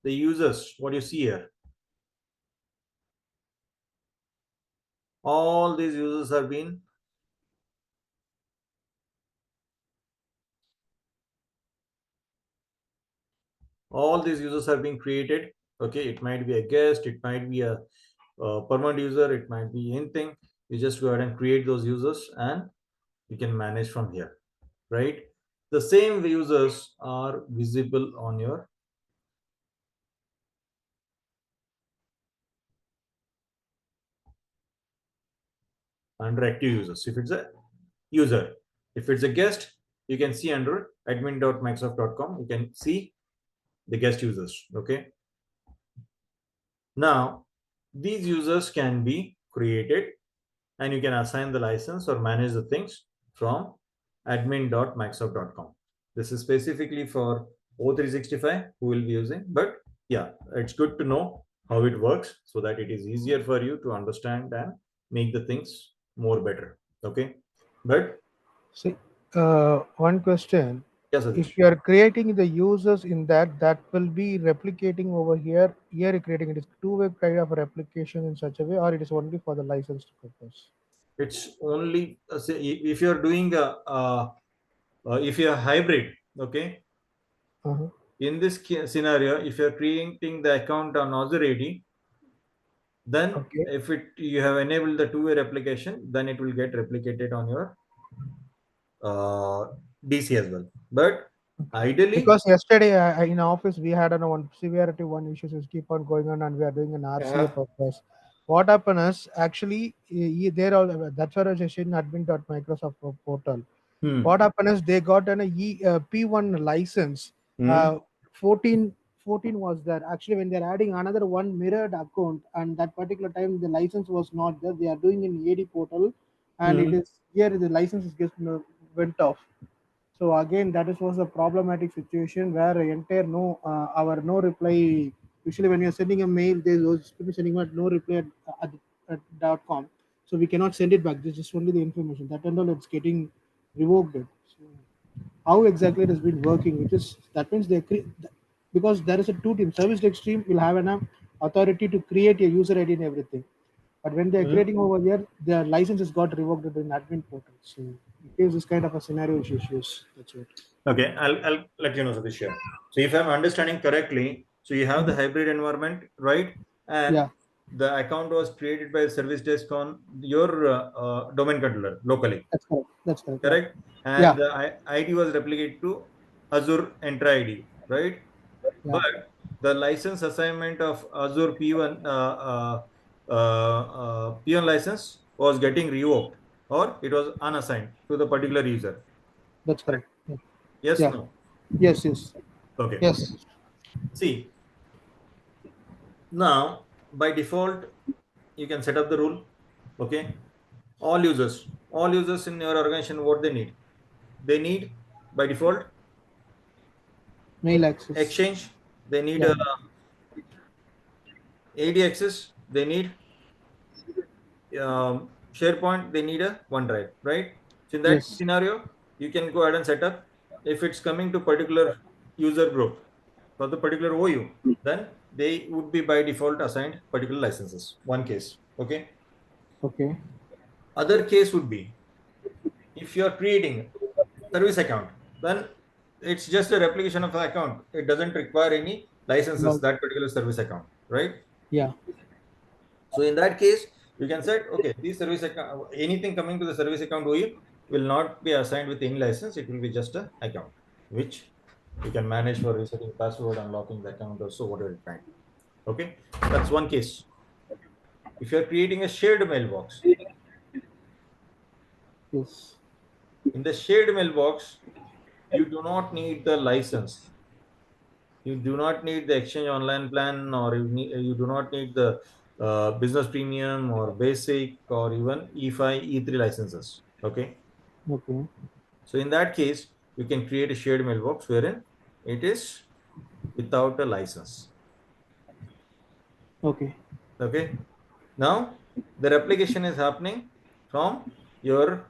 Speaker 1: The users, what you see here, all these users have been created. Okay, it might be a guest, it might be a permanent user, it might be anything. You just go ahead and create those users and you can manage from here, right? The same users are visible on your under active users. If it's a user, if it's a guest, you can see under admin.microsoft.com, you can see the guest users. Okay. Now, these users can be created and you can assign the license or manage the things from admin.microsoft.com. This is specifically for O365 who will be using, but yeah, it's good to know how it works so that it is easier for you to understand and make the things more better. Okay. But
Speaker 5: See, one question.
Speaker 1: yes,
Speaker 5: If
Speaker 1: Satish.
Speaker 5: you are creating the users in that will be replicating over here. Here, you're creating it is two-way kind of replication in such a way, or it is only for the licensed purpose.
Speaker 1: It's only say if you're doing a if you are hybrid, okay,
Speaker 5: Uh-huh.
Speaker 1: in this scenario, if you are creating the account on Azure AD, then
Speaker 5: Okay.
Speaker 1: if you have enabled the two-way replication, then it will get replicated on your DC as well. But ideally,
Speaker 5: Because yesterday in office we had one severity one issues is keep on going on, and we are doing an RCA purpose. What happened is actually there all that's what I was saying admin.microsoft portal.
Speaker 1: hmm,
Speaker 5: What happened is they got an P1 license.
Speaker 1: hmm,
Speaker 5: 14 14 was there. Actually, when they're adding another one mirrored account, and that particular time the license was not there, they are doing in AD portal, and it
Speaker 1: hmm,
Speaker 5: is here the license is just went off. So again, that is was a problematic situation where entire no our no reply. Usually, when you're sending a mail, there's those people sending out no reply at .com. So we cannot send it back. This is only the information that and all it's getting revoked. So how exactly it has been working, which is that means because there is a two team service desk team will have an authority to create a user ID and everything. But when they're
Speaker 1: hmm.
Speaker 5: creating over here, their licenses got revoked in admin portal. So it gives this kind of a scenario issues. That's it.
Speaker 1: Okay, I'll let you know, Satish here. So if I'm understanding correctly, so you have the hybrid environment, right? And
Speaker 5: Yeah,
Speaker 1: the account was created by the service desk on your domain controller locally,
Speaker 5: that's correct. That's correct. Yeah.
Speaker 1: correct? And
Speaker 5: Yeah.
Speaker 1: the ID was replicated to Azure Entra ID, right?
Speaker 5: Yeah.
Speaker 1: But the license assignment of Azure P1 license was getting revoked, or it was unassigned to the particular user.
Speaker 5: That's
Speaker 1: Correct?
Speaker 5: correct. Yeah.
Speaker 1: Yes,
Speaker 5: Yeah.
Speaker 1: no.
Speaker 5: Yes. Yes.
Speaker 1: Okay.
Speaker 5: Yes.
Speaker 1: See, now by default, you can set up the rule. Okay. All users in your organization, what they need? They need by default
Speaker 5: Mail access.
Speaker 1: Exchange. They need
Speaker 5: Yeah.
Speaker 1: AD access. They need SharePoint. They need a OneDrive, right? So in that
Speaker 5: Yes.
Speaker 1: scenario, you can go ahead and set up. If it's coming to particular user group for the particular OU, then they would be by default assigned particular licenses. One case. Okay.
Speaker 5: Okay.
Speaker 1: Other case would be if you are creating service account, then it's just a replication of the account. It doesn't require any licenses,
Speaker 5: Log.
Speaker 1: that particular service account, right?
Speaker 5: Yeah.
Speaker 1: So in that case, you can say, okay, this service account, anything coming to the service account OU will not be assigned with any license. It will be just a account, which you can manage for resetting password, unlocking the account, or so whatever you find. Okay, that's one case. If you're creating a shared mailbox,
Speaker 5: Yes.
Speaker 1: in the shared mailbox, you do not need the license. You do not need the exchange online plan, or you do not need the business premium or basic or even E5, E3 licenses. Okay.
Speaker 5: Okay.
Speaker 1: So in that case, you can create a shared mailbox wherein it is without a license.
Speaker 5: Okay.
Speaker 1: Okay. Now the replication is happening from your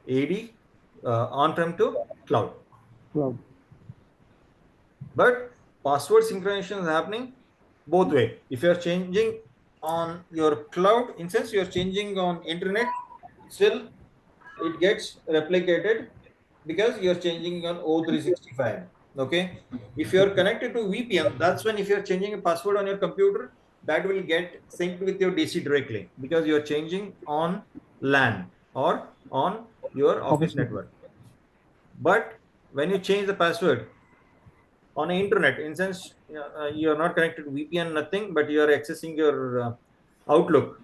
Speaker 1: AD on-prem to cloud.
Speaker 5: Cloud.
Speaker 1: But password synchronization is happening both way. If you're changing on your cloud instance, you're changing on internet, still it gets replicated because you're changing on O365. Okay. If you're connected to VPN, that's when if you're changing a password on your computer, that will get synced with your DC directly because you're changing on LAN or on your office
Speaker 5: Office.
Speaker 1: network. But when you change the password on the internet, in sense you're not connected to VPN, nothing, but you are accessing your Outlook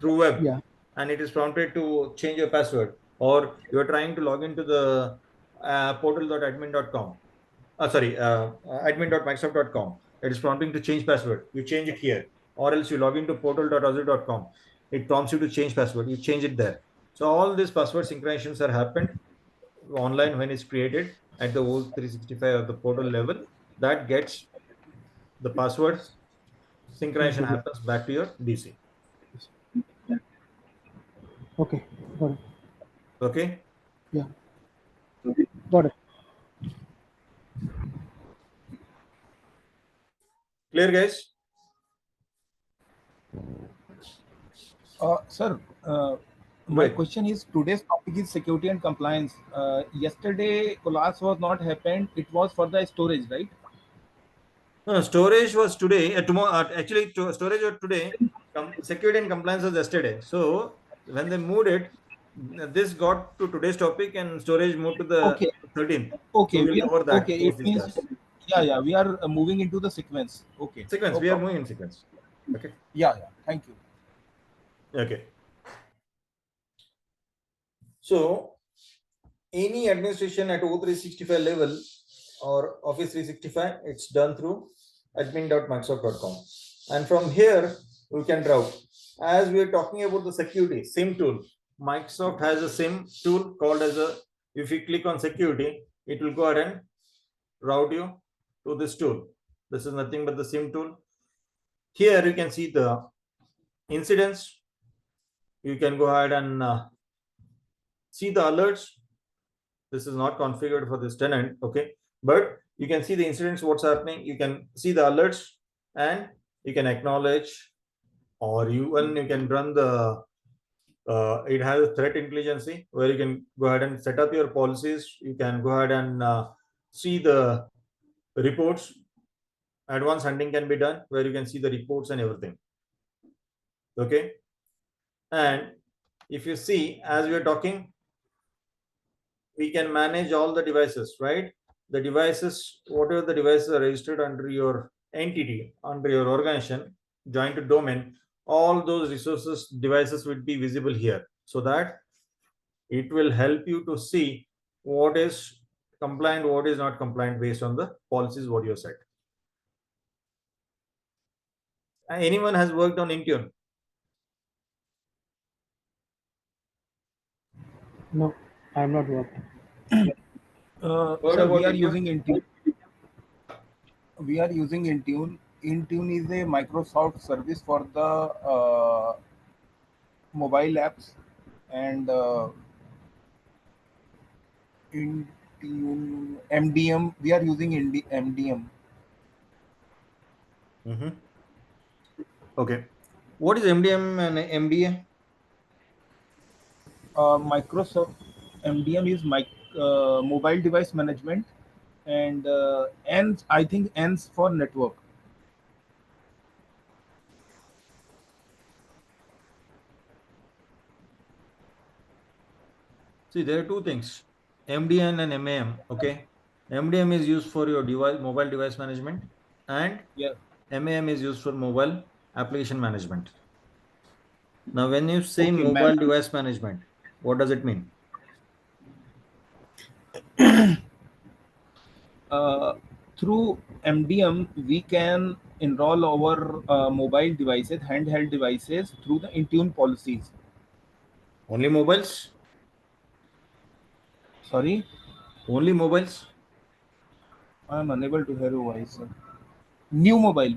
Speaker 1: through web,
Speaker 5: Yeah.
Speaker 1: and it is prompted to change your password, or you are trying to log into the portal.admin.com, admin.microsoft.com. It is prompting to change password. You change it here, or else you log into portal.azure.com. It prompts you to change password. You change it there. So all these password synchronizations are happened online when it's created at the old 365 or the portal level. That gets the password synchronization
Speaker 5: Integrate.
Speaker 1: happens back to your DC.
Speaker 5: Okay. Got it.
Speaker 1: Okay,
Speaker 5: Yeah. Got it.
Speaker 1: clear, guys?
Speaker 6: Sir, My
Speaker 1: Right.
Speaker 6: question is today's topic is security and compliance. Yesterday class was not happened. It was for the storage, right?
Speaker 1: No, storage was today. Tomorrow, actually, storage was today. Security and compliance was yesterday. So when they moved it, this got to today's topic, and storage moved to the
Speaker 6: Okay.
Speaker 1: 13th. So
Speaker 6: Okay.
Speaker 1: we'll cover that
Speaker 6: Okay.
Speaker 1: post
Speaker 6: It
Speaker 1: this
Speaker 6: means,
Speaker 1: class.
Speaker 6: yeah, yeah. We are moving into the sequence. Okay.
Speaker 1: Sequence.
Speaker 6: No
Speaker 1: We are
Speaker 6: problem.
Speaker 1: moving in sequence. Okay.
Speaker 6: Yeah, yeah. Thank you.
Speaker 1: Okay. So any administration at O365 level or Office 365, it's done through admin.microsoft.com. And from here, we can route. As we are talking about the security, SIM tool, Microsoft has a SIM tool called as a, if you click on security, it will go ahead and route you to this tool. This is nothing but the SIM tool. Here you can see the incidents. You can go ahead and see the alerts. This is not configured for this tenant, okay, but you can see the incidents, what's happening. You can see the alerts, and you can acknowledge, or you can run the it has a threat intelligence where you can go ahead and set up your policies. You can go ahead and see the reports. Advanced hunting can be done where you can see the reports and everything, okay. And if you see, as we are talking, we can manage all the devices, right? The devices, whatever the devices are registered under your entity, under your organization, joined to domain, all those resources, devices will be visible here, so that it will help you to see what is compliant, what is not compliant based on the policies what you set. Anyone has worked on Intune?
Speaker 5: No, I'm not working.
Speaker 1: What
Speaker 6: Sir,
Speaker 1: about
Speaker 6: we are
Speaker 1: Intune?
Speaker 6: using Intune. We are using Intune. Intune is a Microsoft service for the mobile apps, and Intune MDM. We are using MDM.
Speaker 1: Okay. What is MDM and MDA?
Speaker 6: Microsoft MDM is mobile device management, and N, I think N's for network.
Speaker 1: See, there are two things, MDN and MAM. Okay, MDM is used for your device, mobile device management, and
Speaker 6: Yeah.
Speaker 1: MAM is used for mobile application management. Now, when you say
Speaker 6: Okay, ma'am.
Speaker 1: mobile device management, what does it mean?
Speaker 6: Through MDM, we can enroll our mobile devices, handheld devices, through the Intune policies.
Speaker 1: Only mobiles?
Speaker 6: Sorry,
Speaker 1: Only mobiles?
Speaker 6: I am unable to hear your voice, sir. New mobile.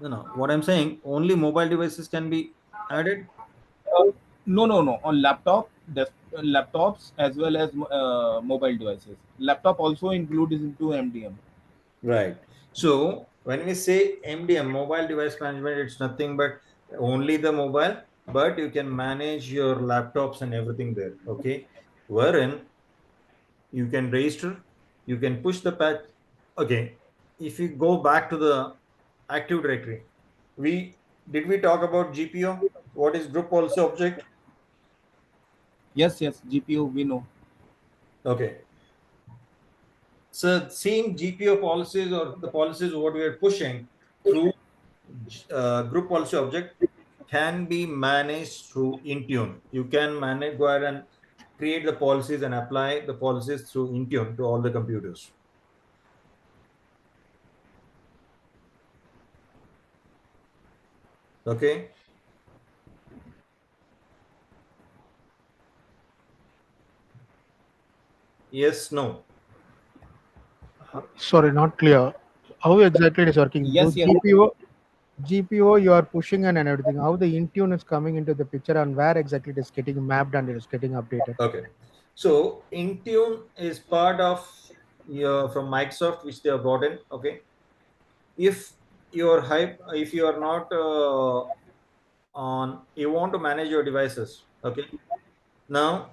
Speaker 1: No, no. What I'm saying, only mobile devices can be added.
Speaker 6: No, no, no. On laptops as well as mobile devices. Laptop also included into MDM.
Speaker 1: Right. So when we say MDM, mobile device management, it's nothing but only the mobile, but you can manage your laptops and everything there. Okay. Wherein you can register, you can push the patch. Okay. If you go back to the Active Directory, we talk about GPO? What is group policy object?
Speaker 6: Yes, yes. GPU, we know.
Speaker 1: Okay. So same GPO policies or the policies what we are pushing through group policy object can be managed through Intune. You can manage, go ahead and create the policies and apply the policies through Intune to all the computers. Okay. Yes, no.
Speaker 5: Sorry, not clear. How exactly it is working?
Speaker 6: Yes,
Speaker 5: Those
Speaker 6: yes.
Speaker 5: GPO, you are pushing and everything. How the Intune is coming into the picture and where exactly it is getting mapped and it is getting updated.
Speaker 1: Okay. So Intune is part of your from Microsoft, which they have brought in. Okay. If if you are not on, you want to manage your devices. Okay. Now,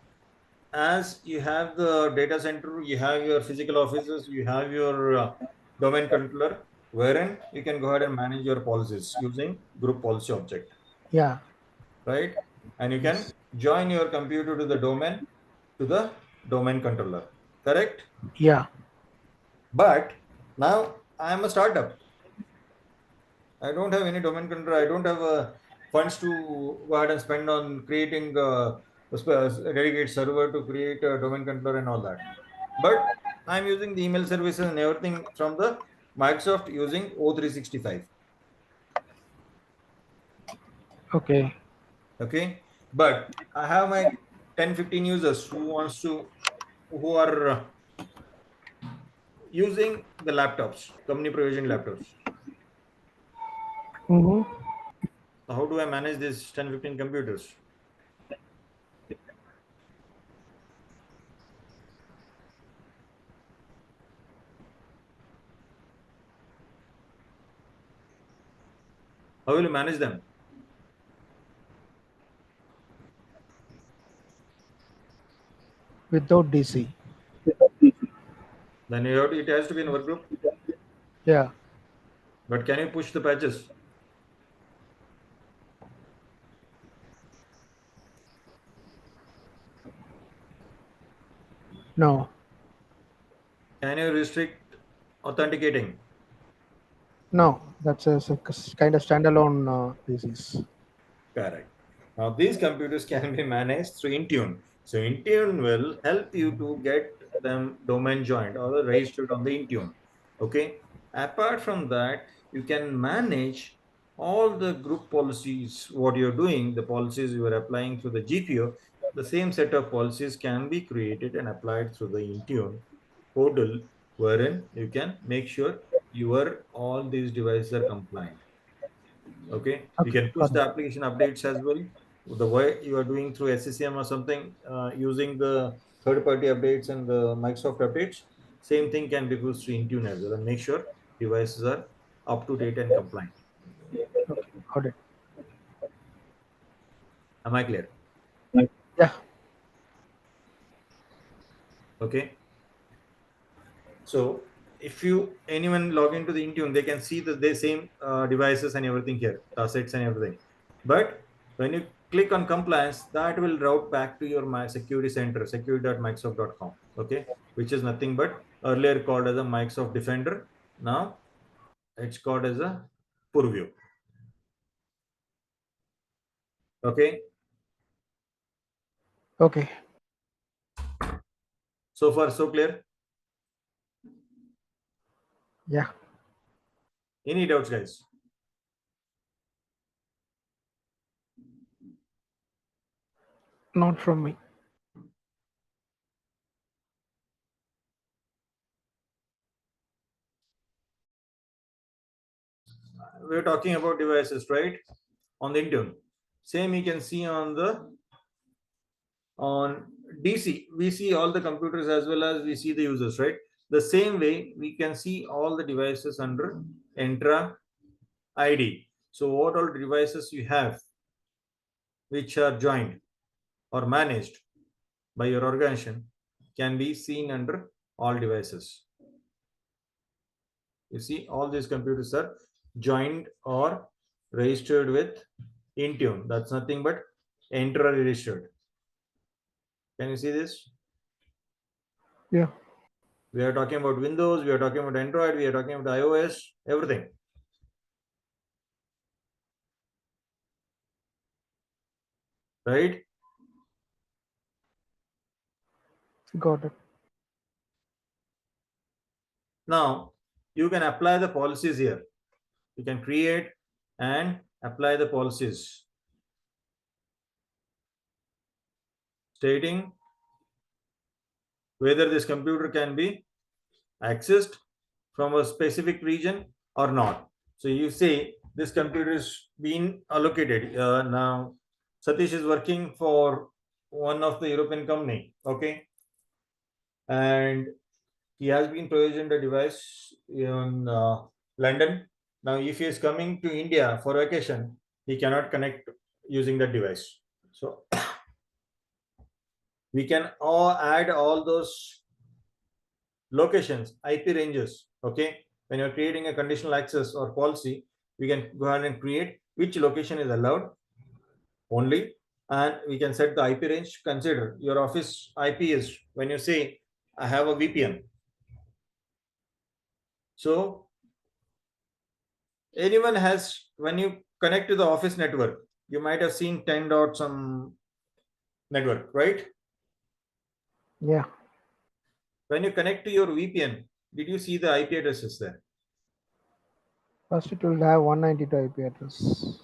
Speaker 1: as you have the data center, you have your physical offices, you have your domain controller, wherein you can go ahead and manage your policies using group policy object,
Speaker 5: Yeah.
Speaker 1: right? And you can
Speaker 5: Yes.
Speaker 1: join your computer to the domain controller, correct?
Speaker 5: Yeah.
Speaker 1: But now I am a startup. I don't have any domain controller. I don't have funds to go ahead and spend on creating a dedicated server to create a domain controller and all that. But I'm using the email services and everything from the Microsoft using O365.
Speaker 5: Okay.
Speaker 1: Okay, but I have my 10-15 users who are using the laptops, company provision laptops.
Speaker 5: Mm-hmm.
Speaker 1: So how do I manage these 10-15 computers? How will you manage them?
Speaker 5: Without DC.
Speaker 1: Then it has to be in a work group.
Speaker 5: Yeah.
Speaker 1: But can you push the patches?
Speaker 5: No.
Speaker 1: Can you restrict authenticating?
Speaker 5: No. That's a kind of standalone DCs.
Speaker 1: Correct. Now these computers can be managed through Intune. So Intune will help you to get them domain joined or registered on the Intune. Okay. Apart from that, you can manage all the group policies, what you're doing, the policies you are applying through the GPO. The same set of policies can be created and applied through the Intune portal, wherein you can make sure your all these devices are compliant. Okay, you
Speaker 5: Okay.
Speaker 1: can push
Speaker 5: Got
Speaker 1: the
Speaker 5: it.
Speaker 1: application updates as well. The way you are doing through SCCM or something, using the third-party updates and the Microsoft updates, same thing can be pushed to Intune as well, and make sure devices are up to date and compliant.
Speaker 5: Okay. Got it.
Speaker 1: Am I clear?
Speaker 5: Yeah.
Speaker 1: Okay. So if you anyone log into the Intune, they can see the same devices and everything here, assets and everything. But when you click on compliance, that will route back to your my security center, security.microsoft.com. Okay, which is nothing but earlier called as a Microsoft Defender. Now it's called as a Purview. Okay,
Speaker 5: Okay.
Speaker 1: so far so clear.
Speaker 5: Yeah.
Speaker 1: Any doubts, guys?
Speaker 5: Not from me.
Speaker 1: We're talking about devices, right? On the Intune. Same you can see on the on DC, we see all the computers as well as we see the users, right? The same way we can see all the devices under Entra ID. So what all devices you have which are joined or managed by your organization can be seen under all devices. You see all these computers are joined or registered with Intune. That's nothing but Entra registered. Can you see this?
Speaker 5: Yeah.
Speaker 1: We are talking about Windows, we are talking about Android, we are talking about iOS, everything. Right?
Speaker 5: Got it.
Speaker 1: Now, you can apply the policies here. You can create and apply the policies stating whether this computer can be accessed from a specific region or not. So you say this computer is being allocated. Now, Satish is working for one of the European company. Okay. And he has been provisioned a device in London. Now, if he is coming to India for vacation, he cannot connect using that device. So, We can add all those locations, IP ranges. Okay, when you're creating a conditional access or policy, we can go ahead and create which location is allowed only, and we can set the IP range. Consider your office IP is, when you say I have a VPN, so anyone has, when you connect to the office network, you might have seen 10 dot some network, right?
Speaker 5: Yeah.
Speaker 1: When you connect to your VPN, did you see the IP addresses there?
Speaker 5: First, it will have 192 IP address.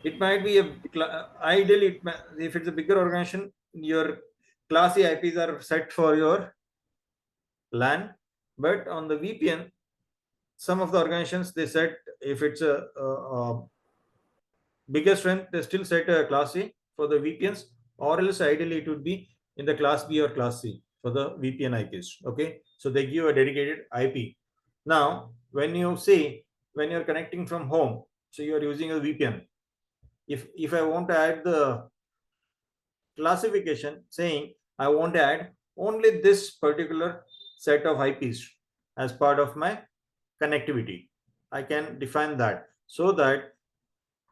Speaker 1: It might be ideally, if it's a bigger organization, your classy IPs are set for your LAN, but on the VPN, some of the organizations, they set, if it's a bigger strength, they still set a class A for the VPNs, or else ideally it would be in the class B or class C for the VPN IPs. Okay, so they give a dedicated IP. Now, when you say, when you're connecting from home, so you're using a VPN, if I want to add the classification saying I want to add only this particular set of IPs as part of my connectivity, I can define that, so that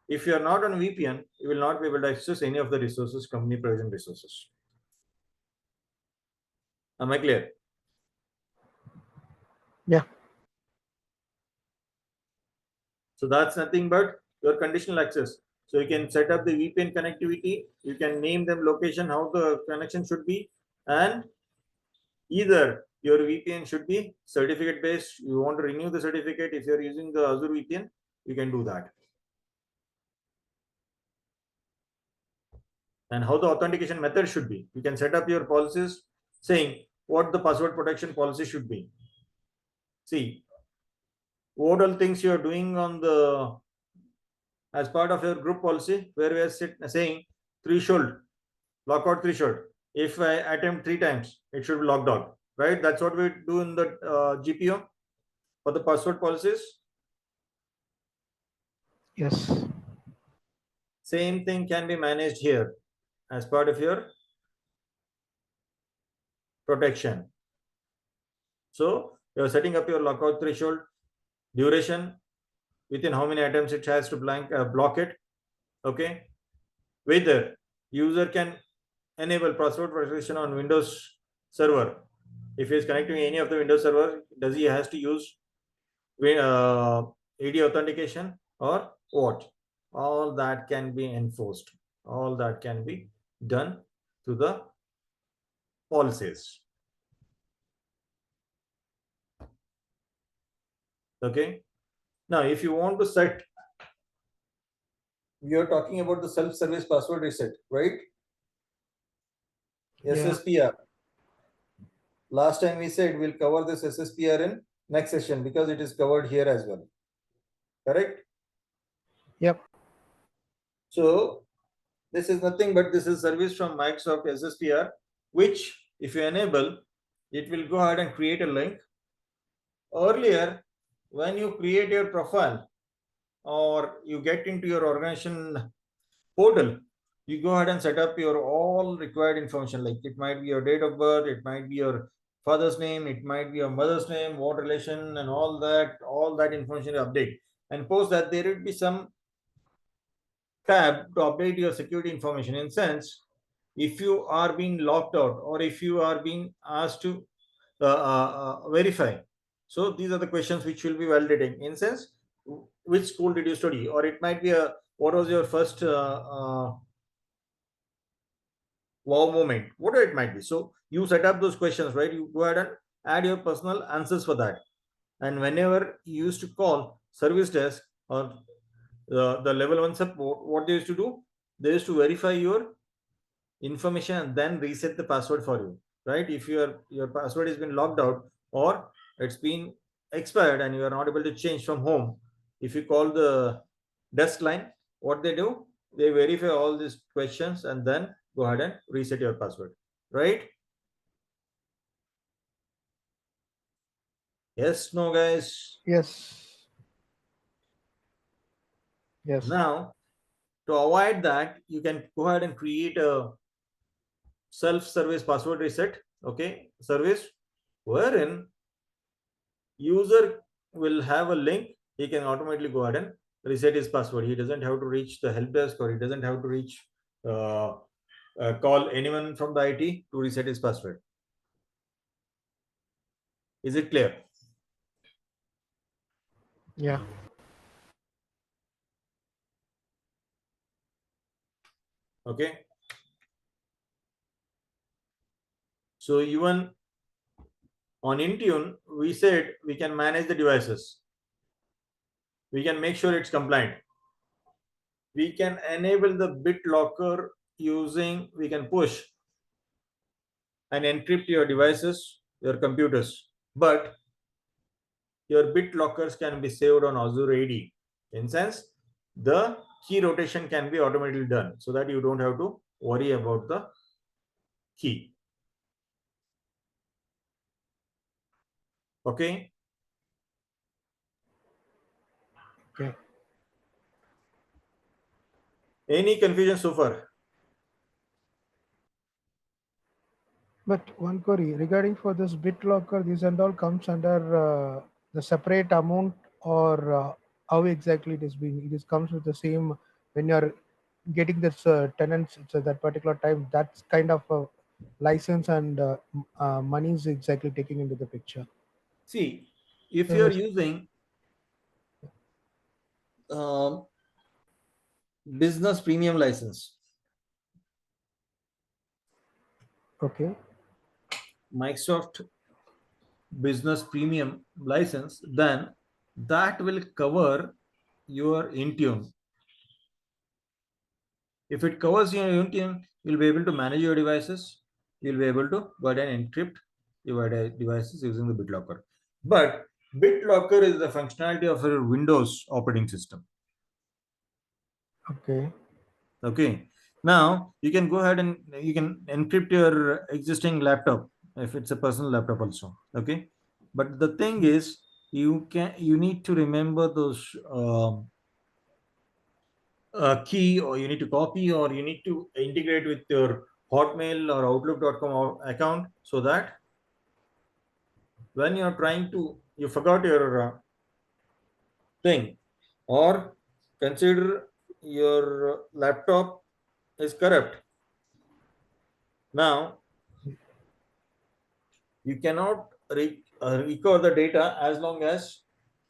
Speaker 1: if you are not on VPN, you will not be able to access any of the resources, company provision resources. Am I clear?
Speaker 5: Yeah.
Speaker 1: So that's nothing but your conditional access. So you can set up the VPN connectivity, you can name them location, how the connection should be, and either your VPN should be certificate based, you want to renew the certificate. If you're using the Azure VPN, you can do that. And how the authentication method should be, you can set up your policies saying what the password protection policy should be. See, what all things you are doing on the, as part of your group policy, where we are saying threshold, lockout threshold. If I attempt 3 times, it should be locked out, right? That's what we do in the GPO for the password policies.
Speaker 5: Yes.
Speaker 1: Same thing can be managed here as part of your protection. So you're setting up your lockout threshold, duration, within how many attempts it has to block it. Okay, whether user can enable password protection on Windows server. If he is connecting any of the Windows server, does he has to use AD authentication or what? All that can be enforced. All that can be done through the policies. Okay. Now, if you want to set, we are talking about the self-service password reset, right?
Speaker 5: Yeah.
Speaker 1: SSPR. Last time we said we'll cover this SSPR in next session because it is covered here as well. Correct?
Speaker 5: Yep.
Speaker 1: So this is nothing but this is service from Microsoft SSPR, which if you enable, it will go ahead and create a link. Earlier, when you create your profile or you get into your organization portal, you go ahead and set up your all required information, like it might be your date of birth, it might be your father's name, it might be your mother's name, what relation, and all that information you update. And post that, there will be some tab to update your security information. In sense, if you are being locked out or if you are being asked to verify, so these are the questions which will be validating. In sense, which school did you study, or it might be a, what was your first wow moment, whatever it might be. So you set up those questions, right? You go ahead and add your personal answers for that. And whenever you used to call service desk or the level 1 support, what they used to do, they used to verify your information and then reset the password for you, right? If your password has been locked out or it's been expired and you are not able to change from home, if you call the desk line, what they do, they verify all these questions and then go ahead and reset your password, right? Yes, no, guys?
Speaker 5: Yes. Yes.
Speaker 1: Now To avoid that, you can go ahead and create a self-service password reset, okay, service, wherein user will have a link. He can automatically go ahead and reset his password. He doesn't have to reach the help desk, or he doesn't have to reach call anyone from the IT to reset his password. Is it clear?
Speaker 5: Yeah.
Speaker 1: Okay. So even on Intune, we said we can manage the devices. We can make sure it's compliant. We can enable the BitLocker using, we can push and encrypt your devices, your computers. But your BitLockers can be saved on Azure AD. In sense, the key rotation can be automatically done so that you don't have to worry about the key. Okay.
Speaker 5: Okay.
Speaker 1: Any confusion so far?
Speaker 5: But one query regarding for this BitLocker, this and all comes under the separate amount, or how exactly it is being? It is comes with the same when you're getting this tenants at that particular time. That's kind of a license and money is exactly taking into the picture.
Speaker 1: See, if
Speaker 5: So
Speaker 1: you're
Speaker 5: this-
Speaker 1: using business premium license,
Speaker 5: okay,
Speaker 1: Microsoft business premium license, then that will cover your Intune. If it covers your Intune, you'll be able to manage your devices. You'll be able to go ahead and encrypt your devices using the BitLocker. But BitLocker is the functionality of your Windows operating system.
Speaker 5: okay,
Speaker 1: Okay. Now you can go ahead and you can encrypt your existing laptop if it's a personal laptop also. Okay. But the thing is, you need to remember those key, or you need to copy, or you need to integrate with your Hotmail or Outlook.com account, so that when you're trying to, you forgot your thing, or consider your laptop is corrupt. Now you cannot recover the data as long as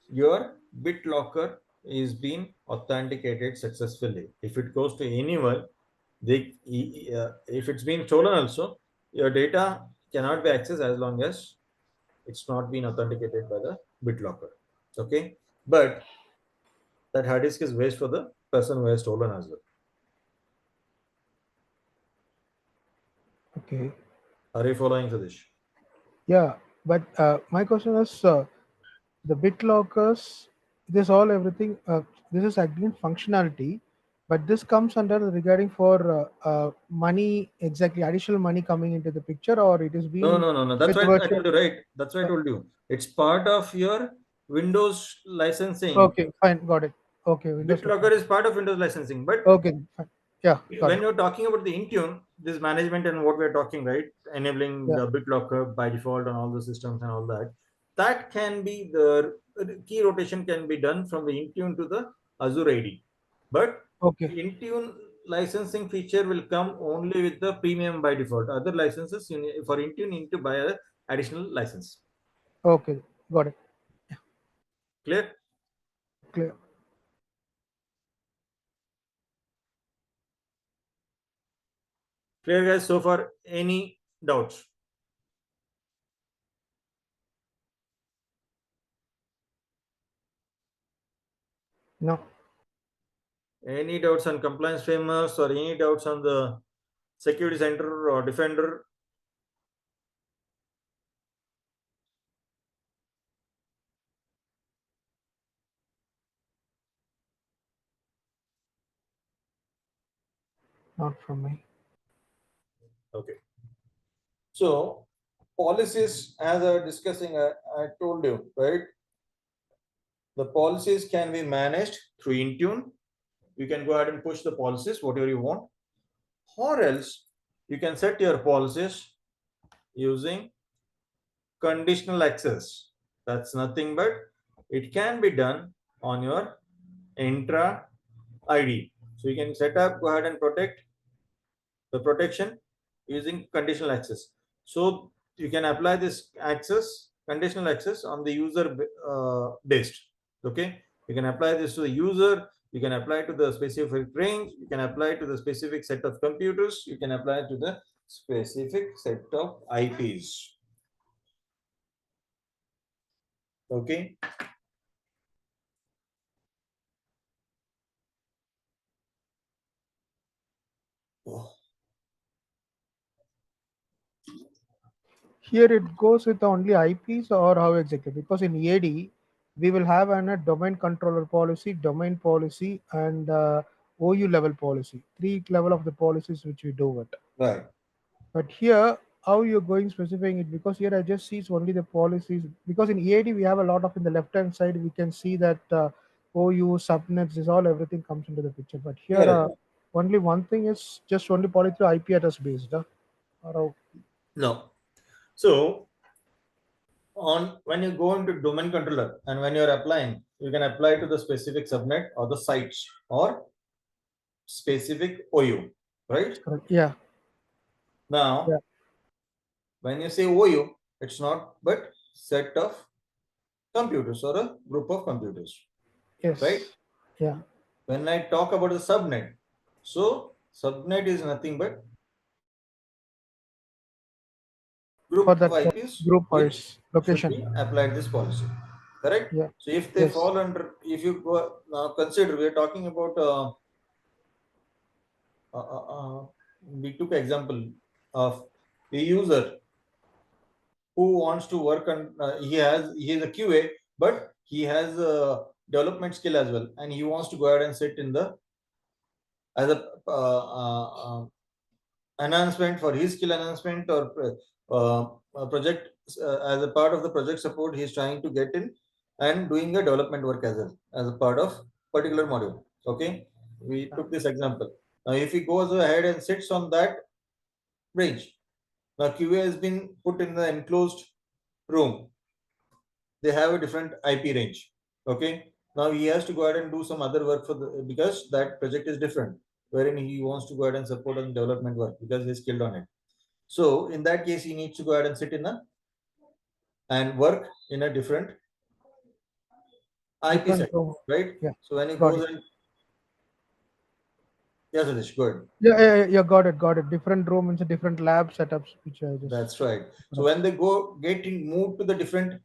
Speaker 1: your BitLocker is being authenticated successfully. If it goes to anyone, if it's been stolen also, your data cannot be accessed as long as it's not been authenticated by the BitLocker. Okay, but that hard disk is waste for the person who has stolen as well.
Speaker 5: okay.
Speaker 1: Are you following, Sadish?
Speaker 5: Yeah, but my question is the BitLockers. This all everything. This is again functionality, but this comes under regarding for money, exactly additional money coming into the picture, or it is
Speaker 1: No,
Speaker 5: being
Speaker 1: no, no, no. That's
Speaker 5: with
Speaker 1: why I
Speaker 5: virtual.
Speaker 1: told you, right? That's why I told you. It's part of your Windows licensing.
Speaker 5: Okay, fine, got it. Okay, Windows.
Speaker 1: BitLocker is part of Windows licensing, but
Speaker 5: Okay, fine. Yeah, got
Speaker 1: when
Speaker 5: it.
Speaker 1: you're talking about the Intune, this management and what we're talking, right? Enabling
Speaker 5: Yeah.
Speaker 1: the BitLocker by default on all the systems and all that. That can be the key rotation can be done from the Intune to the Azure AD. But
Speaker 5: Okay,
Speaker 1: Intune licensing feature will come only with the premium by default. Other licenses for Intune you need to buy an additional license.
Speaker 5: okay, got it.
Speaker 1: Clear?
Speaker 5: Clear.
Speaker 1: Clear, guys? So far, any doubts?
Speaker 5: No.
Speaker 1: Any doubts on compliance frameworks, or any doubts on the security center or defender?
Speaker 5: Not from me.
Speaker 1: Okay. So policies, as I was discussing, I told you, right? The policies can be managed through Intune. you can go ahead and push the policies, whatever you want. Or else you can set your policies using conditional access. That's nothing but it can be done on your intra ID. So you can set up, go ahead and protect the protection using conditional access. So you can apply this access, conditional access on the user based. Okay, you can apply this to the user, you can apply to the specific range, you can apply to the specific set of computers, you can apply to the specific set of IPs. Okay. Oh.
Speaker 5: Here it goes with only IPs or how exactly? Because in AD, we will have a domain controller policy, domain policy, and OU level policy. 3 level of the policies which we do it.
Speaker 1: Right.
Speaker 5: But here, how you're going specifying it? Because here I just see it's only the policies. Because in EAD we have a lot of, in the left hand side we can see that OU subnets is all, everything comes into the picture. But here only one thing is just only policy IP address based. Or
Speaker 1: No. So on when you go into domain controller and when you're applying, you can apply to the specific subnet or the sites or specific OU, right?
Speaker 5: correct. Yeah.
Speaker 1: Now,
Speaker 5: Yeah.
Speaker 1: when you say OU, it's not but set of computers or a group of computers.
Speaker 5: Yes.
Speaker 1: Right?
Speaker 5: Yeah.
Speaker 1: When I talk about the subnet, so subnet is nothing but group
Speaker 5: For that
Speaker 1: of IPs
Speaker 5: group
Speaker 1: which
Speaker 5: wise location.
Speaker 1: should be applied this policy. Correct?
Speaker 5: Yeah.
Speaker 1: So if they
Speaker 5: Yes.
Speaker 1: fall under, if you go now consider, we are talking about we took example of a user who wants to work on he is a QA, but he has a development skill as well, and he wants to go ahead and sit in the as a enhancement for his skill enhancement or project as a part of the project support. He's trying to get in and doing a development work as well as a part of particular module. Okay, we took this example. Now, if he goes ahead and sits on that range, now QA has been put in the enclosed room. They have a different IP range. Okay, now he has to go ahead and do some other work for the because that project is different, wherein he wants to go ahead and support on development work because he's skilled on it. So in that case, he needs to go ahead and sit in a and work in a different IP
Speaker 5: Different
Speaker 1: set,
Speaker 5: room.
Speaker 1: right?
Speaker 5: Yeah.
Speaker 1: So when he
Speaker 5: Got
Speaker 1: goes
Speaker 5: it.
Speaker 1: and yes, Satish, go ahead.
Speaker 5: Yeah, got it. Different room into different lab setups, which I just.
Speaker 1: That's right. So when they go getting moved to the different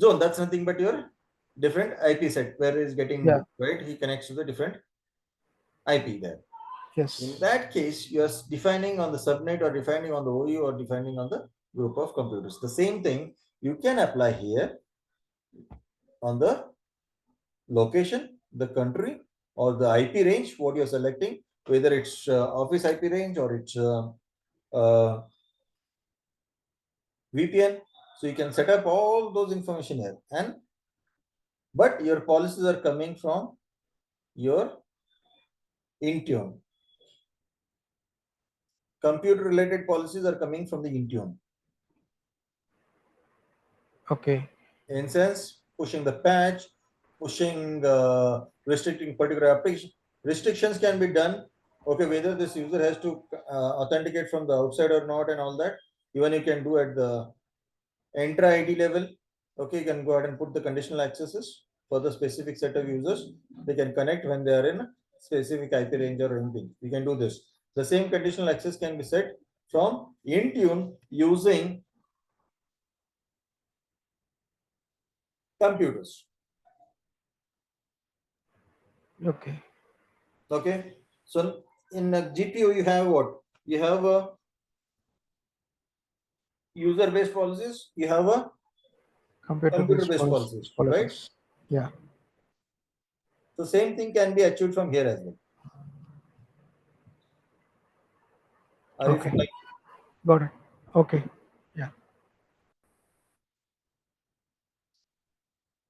Speaker 1: zone, that's nothing but your different IP set where he's getting moved, right? He connects to the different IP there.
Speaker 5: Yes.
Speaker 1: In that case, you're defining on the subnet or defining on the OU or defining on the group of computers. The same thing you can apply here on the location, the country, or the IP range, what you're selecting, whether it's office IP range or it's VPN. So you can set up all those information here. But your policies are coming from your Intune. Computer related policies are coming from the Intune.
Speaker 5: Okay.
Speaker 1: In sense, pushing the patch, pushing, restricting particular application. Restrictions can be done. Okay, whether this user has to authenticate from the outside or not, and all that. Even you can do at the intra ID level. Okay, you can go ahead and put the conditional accesses for the specific set of users. They can connect when they are in specific IP range or anything. You can do this. The same conditional access can be set from Intune using computers.
Speaker 5: Okay.
Speaker 1: Okay. So in a GPU, you have what? You have a user-based policies. You have a computer-based policies, right?
Speaker 5: Yeah.
Speaker 1: The same thing can be achieved from here as well. Are you following?
Speaker 5: Got it. Okay. Yeah.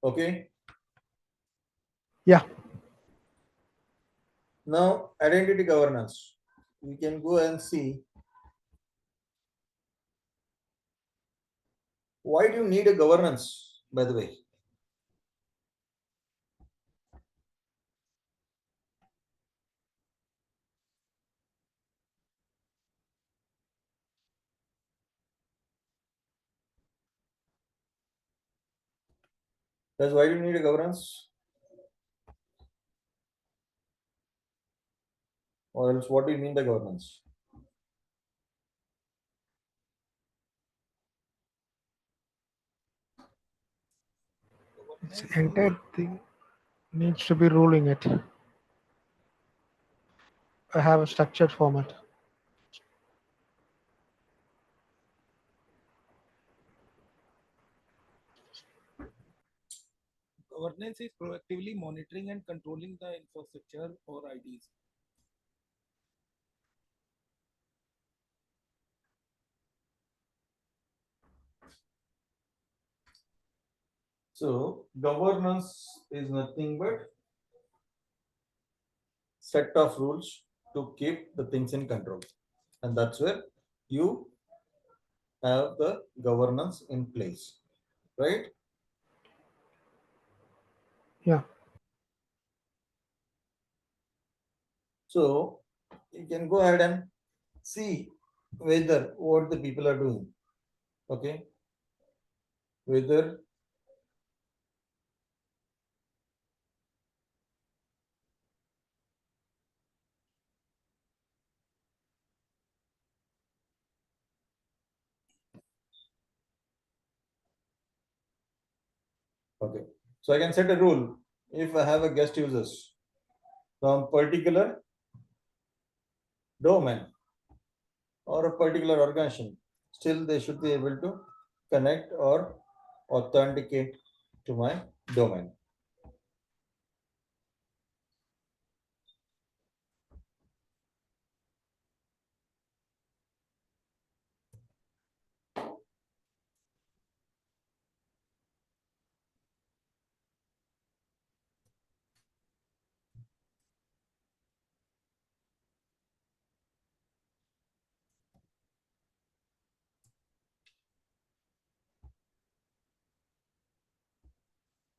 Speaker 1: Okay.
Speaker 5: Yeah.
Speaker 1: Now, identity governance. We can go and see why do you need a governance, by the way? That's why do you need a governance? Or else what do you mean by governance?
Speaker 5: It's entire thing needs to be ruling it. I have a structured format.
Speaker 6: Governance is proactively monitoring and controlling the infrastructure or IDs.
Speaker 1: So governance is nothing but set of rules to keep the things in control, and that's where you have the governance in place, right?
Speaker 5: Yeah.
Speaker 1: So you can go ahead and see whether what the people are doing, okay? Whether okay, so I can set a rule if I have a guest users from particular domain or a particular organization, still they should be able to connect or authenticate to my domain.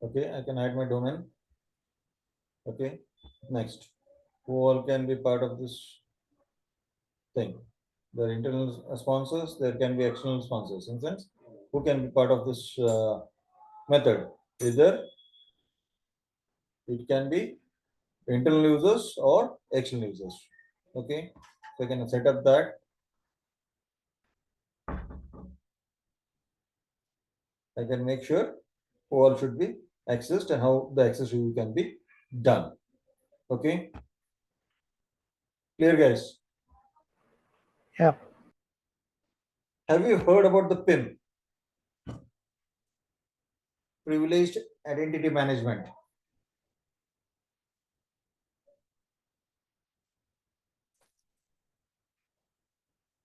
Speaker 1: Okay, I can add my domain. Okay, next, who all can be part of this thing? There are internal sponsors, there can be external sponsors. In sense, who can be part of this method? Either it can be internal users or external users. Okay, so I can set up that. I can make sure who all should be accessed and how the access review can be done. Okay, clear, guys?
Speaker 5: Yeah.
Speaker 1: Have you heard about the PIM? Privileged Identity Management.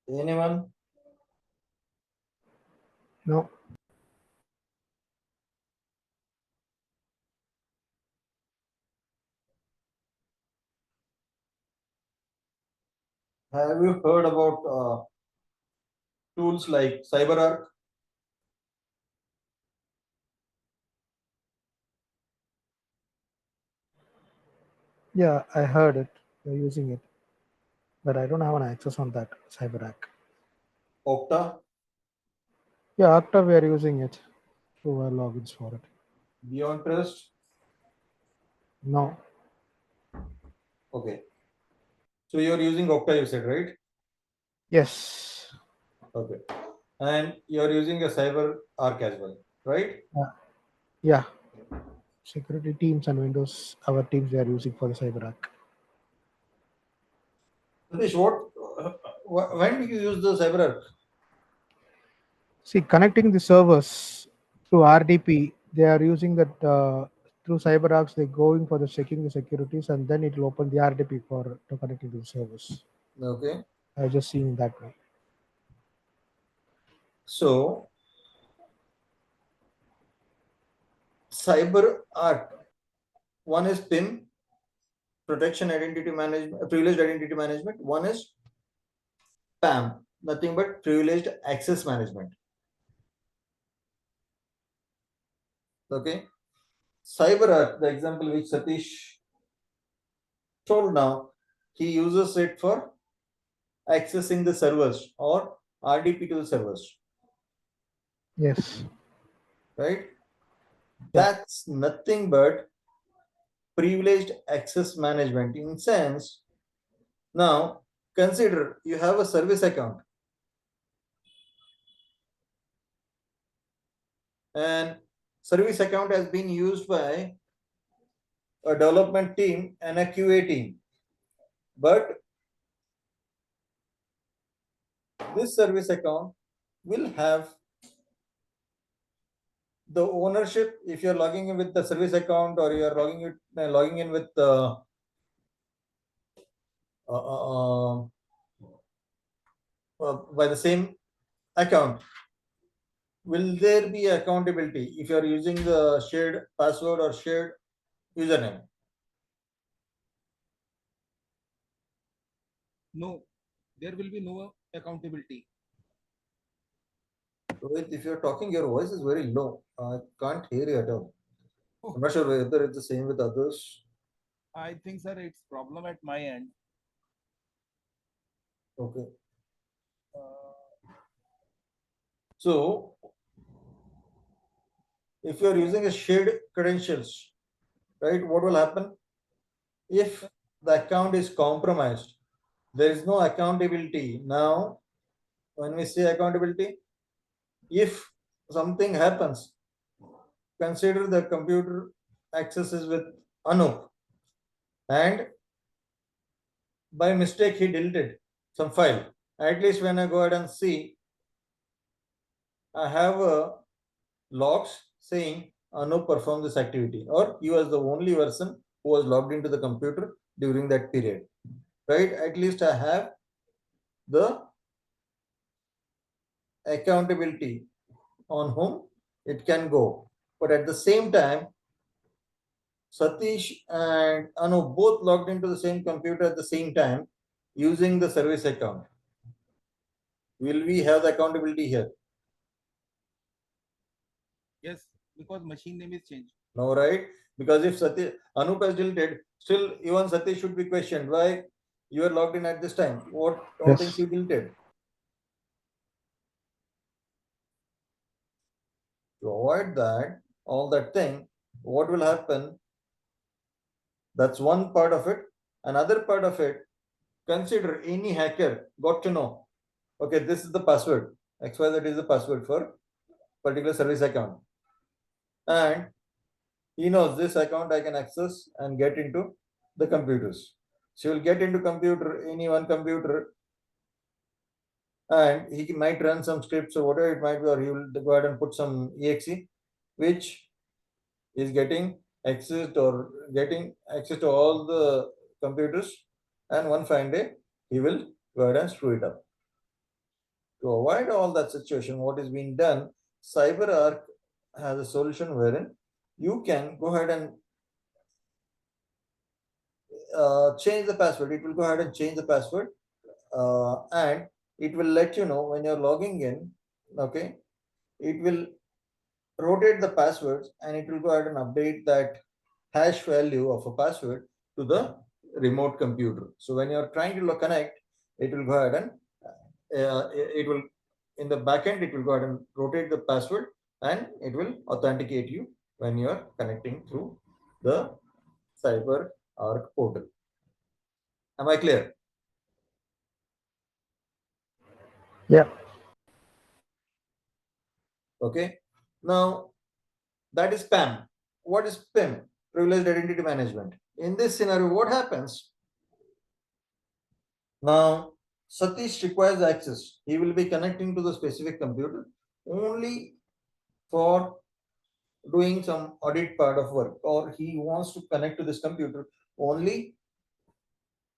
Speaker 1: Anyone?
Speaker 5: No.
Speaker 1: Have you heard about tools like CyberArk?
Speaker 5: Yeah, I heard it. They're using it, but I don't have an access on that CyberArk.
Speaker 1: Okta?
Speaker 5: Yeah, after we are using it through our logins for it.
Speaker 1: Beyond Trust?
Speaker 5: No.
Speaker 1: Okay. So you're using Okta, you said, right?
Speaker 5: Yes.
Speaker 1: Okay. And you're using a CyberArk as well, right?
Speaker 5: Yeah. Security teams and Windows, our teams they are using for the CyberArk.
Speaker 1: Satish, when do you use the CyberArk?
Speaker 5: See, connecting the servers through RDP, they are using that through CyberArks. They're going for the checking the securities, and then it will open the RDP for to connecting to the servers.
Speaker 1: Okay.
Speaker 5: I just seen that way.
Speaker 1: So CyberArk, one is PIM protection identity management, privileged identity management. One is PAM, nothing but privileged access management. Okay. CyberArk, the example which Satish told now, he uses it for accessing the servers or RDP to the servers.
Speaker 5: Yes.
Speaker 1: Right? That's nothing but privileged access management in sense. Now consider you have a service account and service account has been used by a development team and a QA team, but this service account will have the ownership. If you're logging in with the service account or you're logging in with the by the same account, will there be accountability if you're using the shared password or shared username?
Speaker 6: No, there will be no accountability.
Speaker 1: Rohit, if you're talking, your voice is very low. I can't hear you at all. I'm not sure whether it's the same with others.
Speaker 6: I think, sir, it's problem at my end.
Speaker 1: Okay. So, if you're using a shared credentials, right, what will happen? If the account is compromised, there is no accountability. Now, when we say accountability, if something happens, consider the computer accesses with Anup and by mistake he deleted some file. At least when I go ahead and see, I have logs saying Anup performed this activity, or he was the only person who was logged into the computer during that period, right? At least I have the accountability on whom it can go. But at the same time, Satish and Anu both logged into the same computer at the same time using the service account. Will we have the accountability here?
Speaker 6: Yes, because machine name is changed.
Speaker 1: No, right? Because if Anup has deleted, still even Satish should be questioned. Why you are logged in at this time? What all things you deleted? To avoid that, all that thing, what will happen? That's one part of it. Another part of it, consider any hacker got to know, okay, this is the password. XYZ is the password for particular service account. And he knows this account I can access and get into the computers. So you'll get into computer, any one computer, and he might run some scripts or whatever it might be, or he will go ahead and put some exe, which is getting access to all the computers, and one fine day he will go ahead and screw it up. To avoid all that situation, what is being done, CyberArk has a solution wherein you can go ahead and change the password. It will go ahead and change the password, and it will let you know when you're logging in. Okay, it will rotate the passwords and it will go ahead and update that hash value of a password to the remote computer. So when you're trying to connect, it will go ahead and it will, in the backend, it will go ahead and rotate the password and it will authenticate you when you're connecting through the CyberArk portal. Am I clear?
Speaker 5: Yeah.
Speaker 1: Okay. Now that is PAM. What is PIM? Privileged Identity Management. In this scenario, what happens? Now, Satish requires access. He will be connecting to the specific computer only for doing some audit part of work, or he wants to connect to this computer only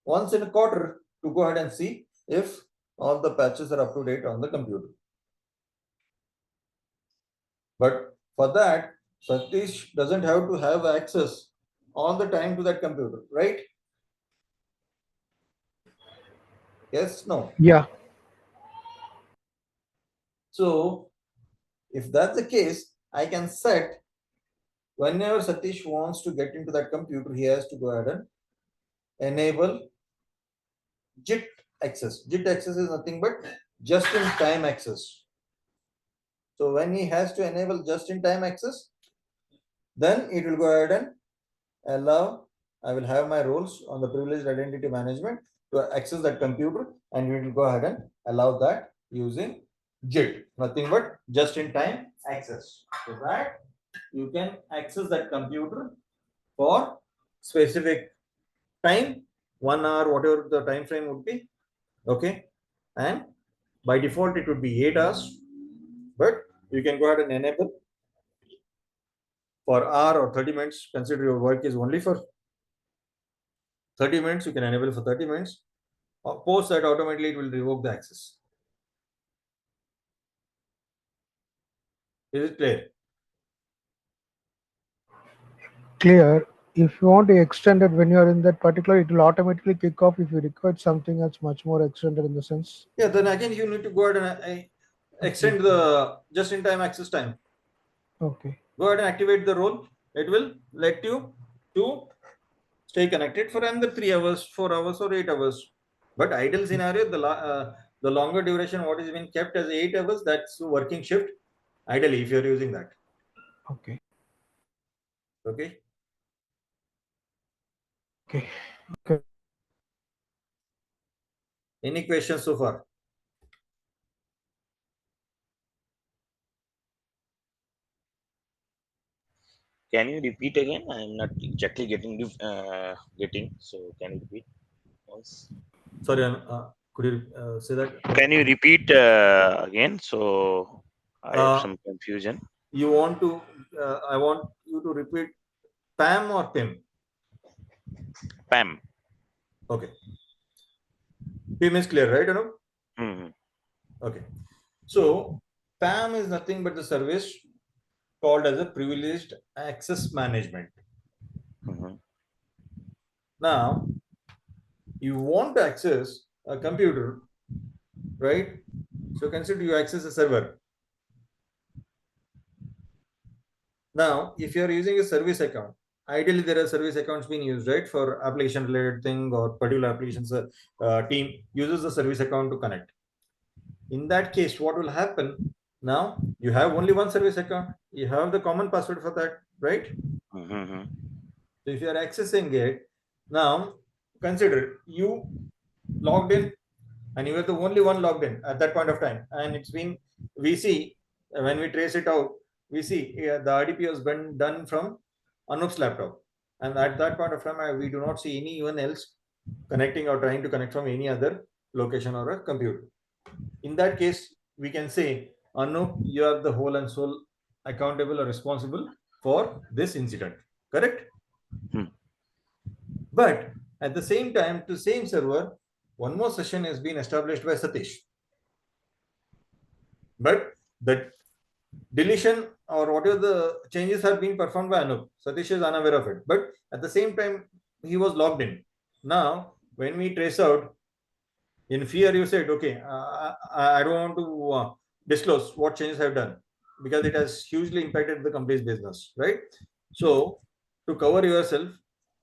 Speaker 1: once in a quarter to go ahead and see if all the patches are up to date on the computer. But for that, Satish doesn't have to have access all the time to that computer, right? Yes, no.
Speaker 5: Yeah.
Speaker 1: So if that's the case, I can set whenever Satish wants to get into that computer, he has to go ahead and enable JIT access. JIT access is nothing but just in time access. So when he has to enable just in time access, then it will go ahead and allow, I will have my roles on the privileged identity management to access that computer, and we will go ahead and allow that using JIT, nothing but just in time access. So that you can access that computer for specific time, 1 hour, whatever the time frame would be. Okay. And by default, it would be 8 hours, but you can go ahead and enable for hour or 30 minutes. Consider your work is only for 30 minutes. You can enable for 30 minutes. Post that, automatically it will revoke the access. Is it clear?
Speaker 5: Clear. If you want to extend it when you are in that particular, it will automatically kick off if you require something that's much more extended in the sense.
Speaker 1: Yeah, then again you need to go ahead and extend the just in time access time.
Speaker 5: Okay.
Speaker 1: Go ahead and activate the role. It will let you to stay connected for another 3 hours, 4 hours, or 8 hours. But ideal scenario, the longer duration, what is being kept as 8 hours, that's working shift. Ideally, if you're using that.
Speaker 5: Okay.
Speaker 1: Okay.
Speaker 5: Okay. Okay.
Speaker 1: Any questions so far?
Speaker 2: Can you repeat again? I'm not exactly getting. So can you repeat once?
Speaker 1: Sorry, could you say that?
Speaker 2: Can you repeat again? So I have some confusion.
Speaker 1: You want to? I want you to repeat PAM or PIM.
Speaker 2: PAM.
Speaker 1: Okay. PIM is clear, right, Anup?
Speaker 2: Mm-hmm.
Speaker 1: Okay. So PAM is nothing but the service called as a privileged access management.
Speaker 2: Mm-hmm.
Speaker 1: Now, you want to access a computer, right? So consider you access a server. Now, if you are using a service account, ideally there are service accounts being used, right, for application related thing or particular applications team uses the service account to connect. In that case, what will happen? Now you have only one service account. You have the common password for that, right?
Speaker 2: Mm-hmm.
Speaker 1: So if you are accessing it, now consider you logged in and you are the only one logged in at that point of time. And it's been, we see when we trace it out, we see the RDP has been done from Anup's laptop. And at that point of time, we do not see anyone else connecting or trying to connect from any other location or a computer. In that case, we can say, Anup, you are the whole and sole accountable or responsible for this incident. Correct? But at the same time, to same server, one more session has been established by Satish. But the deletion or whatever the changes have been performed by Anup. Satish is unaware of it. But at the same time, he was logged in. Now, when we trace out, in fear, you said, okay, I don't want to disclose what changes I've done because it has hugely impacted the company's business, right? So, to cover yourself,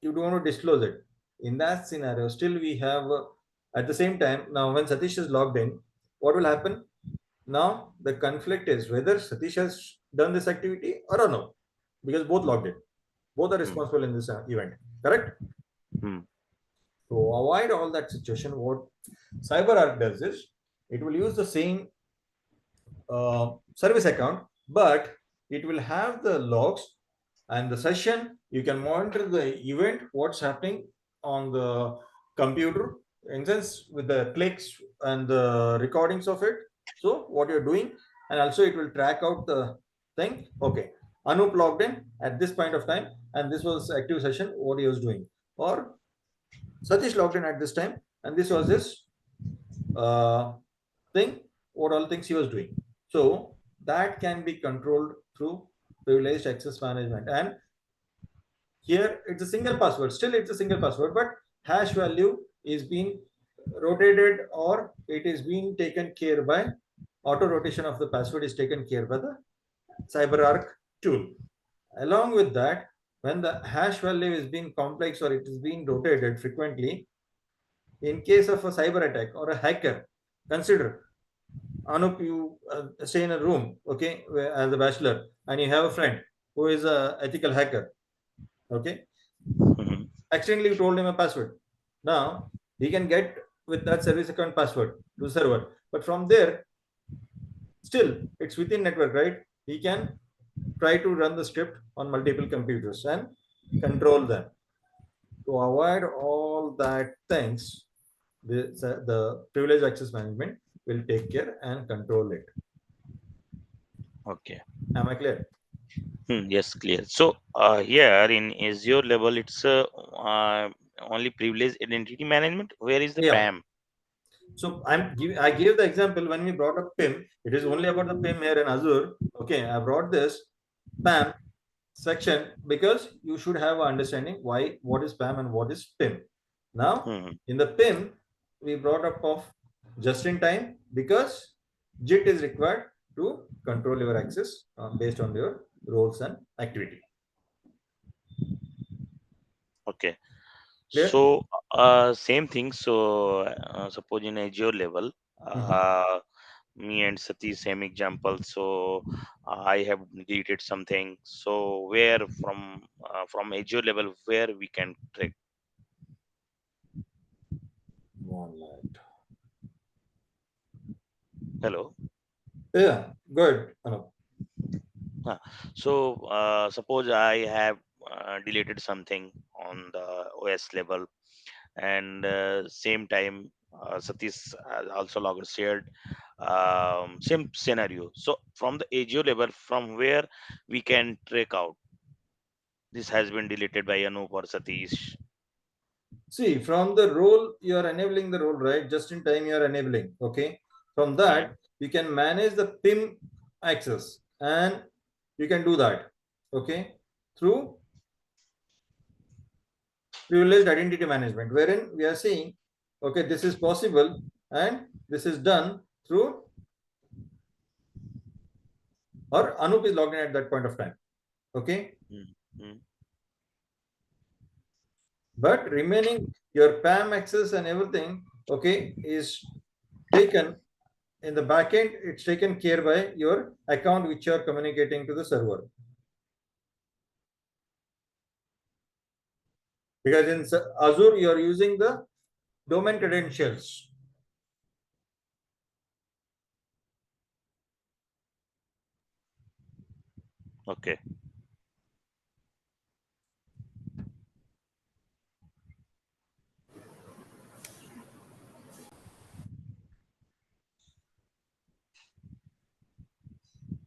Speaker 1: you don't want to disclose it. In that scenario, still we have, at the same time, now when Satish is logged in, what will happen? Now, the conflict is whether Satish has done this activity or no, because both logged in. Both are responsible in this event, correct? To avoid all that situation, what CyberArk does is it will use the same service account, but it will have the logs and the session. You can monitor the event, what's happening on the computer, in sense with the clicks and the recordings of it. So what you're doing, and also it will track out the thing. Okay, Anup logged in at this point of time, and this was active session. What he was doing, or Satish logged in at this time, and this was his thing, what all things he was doing. So that can be controlled through privileged access management. And here it's a single password. Still, it's a single password, but hash value is being rotated or it is being taken care by auto rotation of the password is taken care by the CyberArk tool. Along with that, when the hash value is being complex or it is being rotated frequently, in case of a cyber attack or a hacker, consider Anup, you stay in a room, okay, as a bachelor, and you have a friend who is a ethical hacker, okay.
Speaker 2: Mhm.
Speaker 1: Accidentally, you told him a password. Now he can get with that service account password to server, but from there, still it's within network, right? He can try to run the script on multiple computers and control them. To avoid all that things, the privilege access management will take care and control it.
Speaker 2: Okay.
Speaker 1: Am I clear?
Speaker 2: Yes, clear. So here in Azure level, it's only privileged identity management. Where is the
Speaker 1: Yeah.
Speaker 2: PAM?
Speaker 1: So I gave the example when we brought up PIM. It is only about the PIM here in Azure. Okay, I brought this PAM section because you should have an understanding why what is PAM and what is PIM. Now
Speaker 2: Mhm.
Speaker 1: in the PIM we brought up of just in time because JIT is required to control your access based on your roles and activity.
Speaker 2: Okay.
Speaker 1: Clear?
Speaker 2: So same thing. So suppose in Azure level,
Speaker 1: Mhm.
Speaker 2: me and Satish same example. So I have deleted something. So where from Azure level where we can track?
Speaker 1: One minute.
Speaker 2: Hello.
Speaker 1: Yeah, good.
Speaker 2: Uh, so suppose I have deleted something on the OS level, and same time Satish also logged shared same scenario. So from the Azure level, from where we can track out this has been deleted by Anup or Satish.
Speaker 1: See, from the role, you are enabling the role, right? Just in time, you are enabling. Okay. From
Speaker 2: Hmm.
Speaker 1: that, you can manage the PIM access and you can do that. Okay. Through privileged identity management, wherein we are saying, okay, this is possible and this is done through or Anup is logged in at that point of time. Okay.
Speaker 2: Hmm. Hmm.
Speaker 1: But remaining your PAM access and everything, okay, is taken in the backend, it's taken care by your account which you are communicating to the server. Because in Azure, you are using the domain credentials.
Speaker 2: Okay.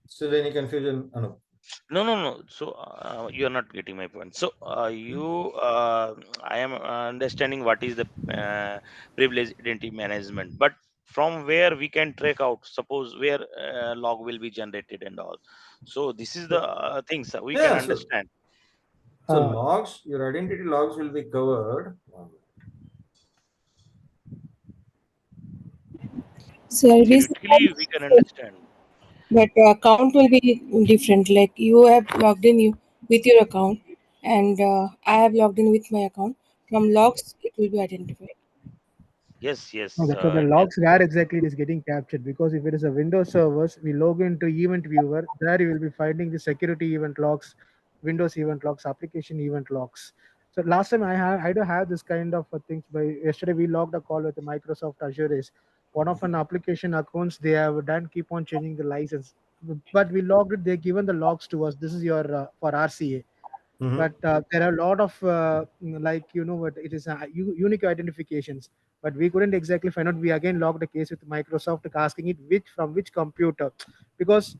Speaker 1: Still any confusion, Anup?
Speaker 2: No, no, no. So you are not getting my point. So I am understanding what is the privilege identity management, but from where we can track out, suppose where log will be generated and all. So this is the things that we can
Speaker 1: Yeah, so
Speaker 2: understand.
Speaker 1: so
Speaker 5: Uh,
Speaker 1: logs, your identity logs will be covered.
Speaker 3: Service
Speaker 2: Theoretically, we can understand.
Speaker 3: but account will be different. Like you have logged in you with your account, and I have logged in with my account. From logs, it will be identified.
Speaker 2: Yes,
Speaker 5: No,
Speaker 2: yes,
Speaker 5: that's what the
Speaker 2: yes.
Speaker 5: logs where exactly it is getting captured. Because if it is a Windows servers, we log into event viewer. There you will be finding the security event logs, Windows event logs, application event logs. So last time I do have this kind of things. By yesterday we logged a call with the Microsoft Azure. Is one of an application accounts they have done keep on changing the license, but we logged it. They given the logs to us. This is your for RCA,
Speaker 1: Mhm.
Speaker 5: but there are a lot of like what it is unique identifications, but we couldn't exactly find out. We again logged a case with Microsoft asking it which from which computer, because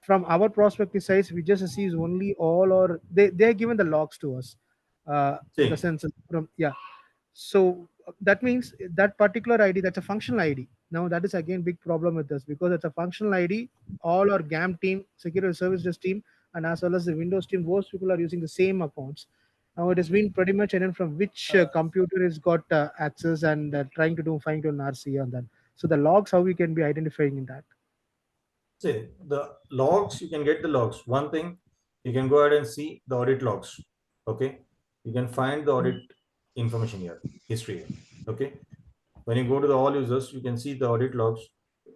Speaker 5: from our prospective sites we just see is only all, or they're given the logs to us, in the
Speaker 1: See,
Speaker 5: sense of from, yeah. So that means that particular ID, that's a functional ID. Now that is again big problem with us, because it's a functional ID. All our GAM team, security services team, and as well as the Windows team, most people are using the same accounts. Now it has been pretty much hidden from which computer has got access and trying to do find an RC on that. So the logs, how we can be identifying in that.
Speaker 1: See, the logs, you can get the logs. One thing, you can go ahead and see the audit logs. Okay. You can find the audit information here, history here. Okay. When you go to the all users, you can see the audit logs,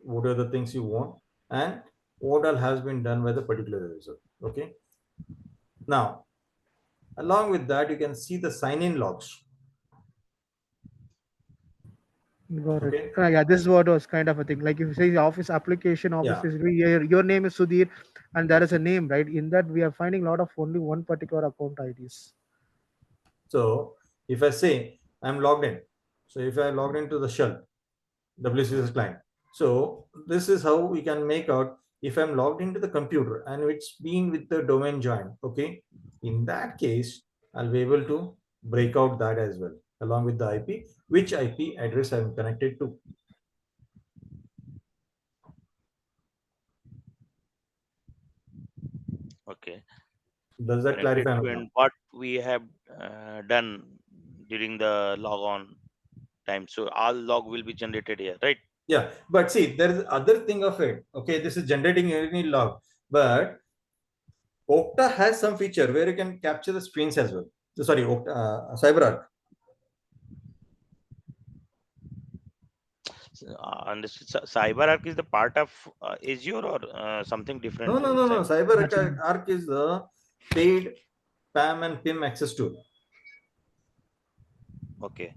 Speaker 1: what are the things you want, and what all has been done by the particular user. Okay. Now, along with that, you can see the sign-in logs.
Speaker 5: Got it.
Speaker 1: Okay.
Speaker 5: Yeah, this is what was kind of a thing. Like if you say the office application, office
Speaker 1: Yeah.
Speaker 5: history, your name is Sudhir, and there is a name, right? In that, we are finding a lot of only one particular account IDs.
Speaker 1: So if I say I'm logged in, so if I logged into the shell, WCS client, so this is how we can make out if I'm logged into the computer and it's being with the domain joined. Okay, in that case, I'll be able to break out that as well along with the IP, which IP address I'm connected to.
Speaker 2: Okay.
Speaker 1: Does that
Speaker 2: Connected
Speaker 1: clarify?
Speaker 2: to, and what we have done during the log on time. So all log will be generated here, right?
Speaker 1: Yeah, but see, there is other thing of it. Okay, this is generating any log, but Okta has some feature where you can capture the screens as well. So, sorry, Okta, CyberArk.
Speaker 2: And this CyberArk is the part of Azure or something different?
Speaker 1: No.
Speaker 2: Cyber.
Speaker 1: CyberArk is the paid PAM and PIM access tool.
Speaker 2: Okay.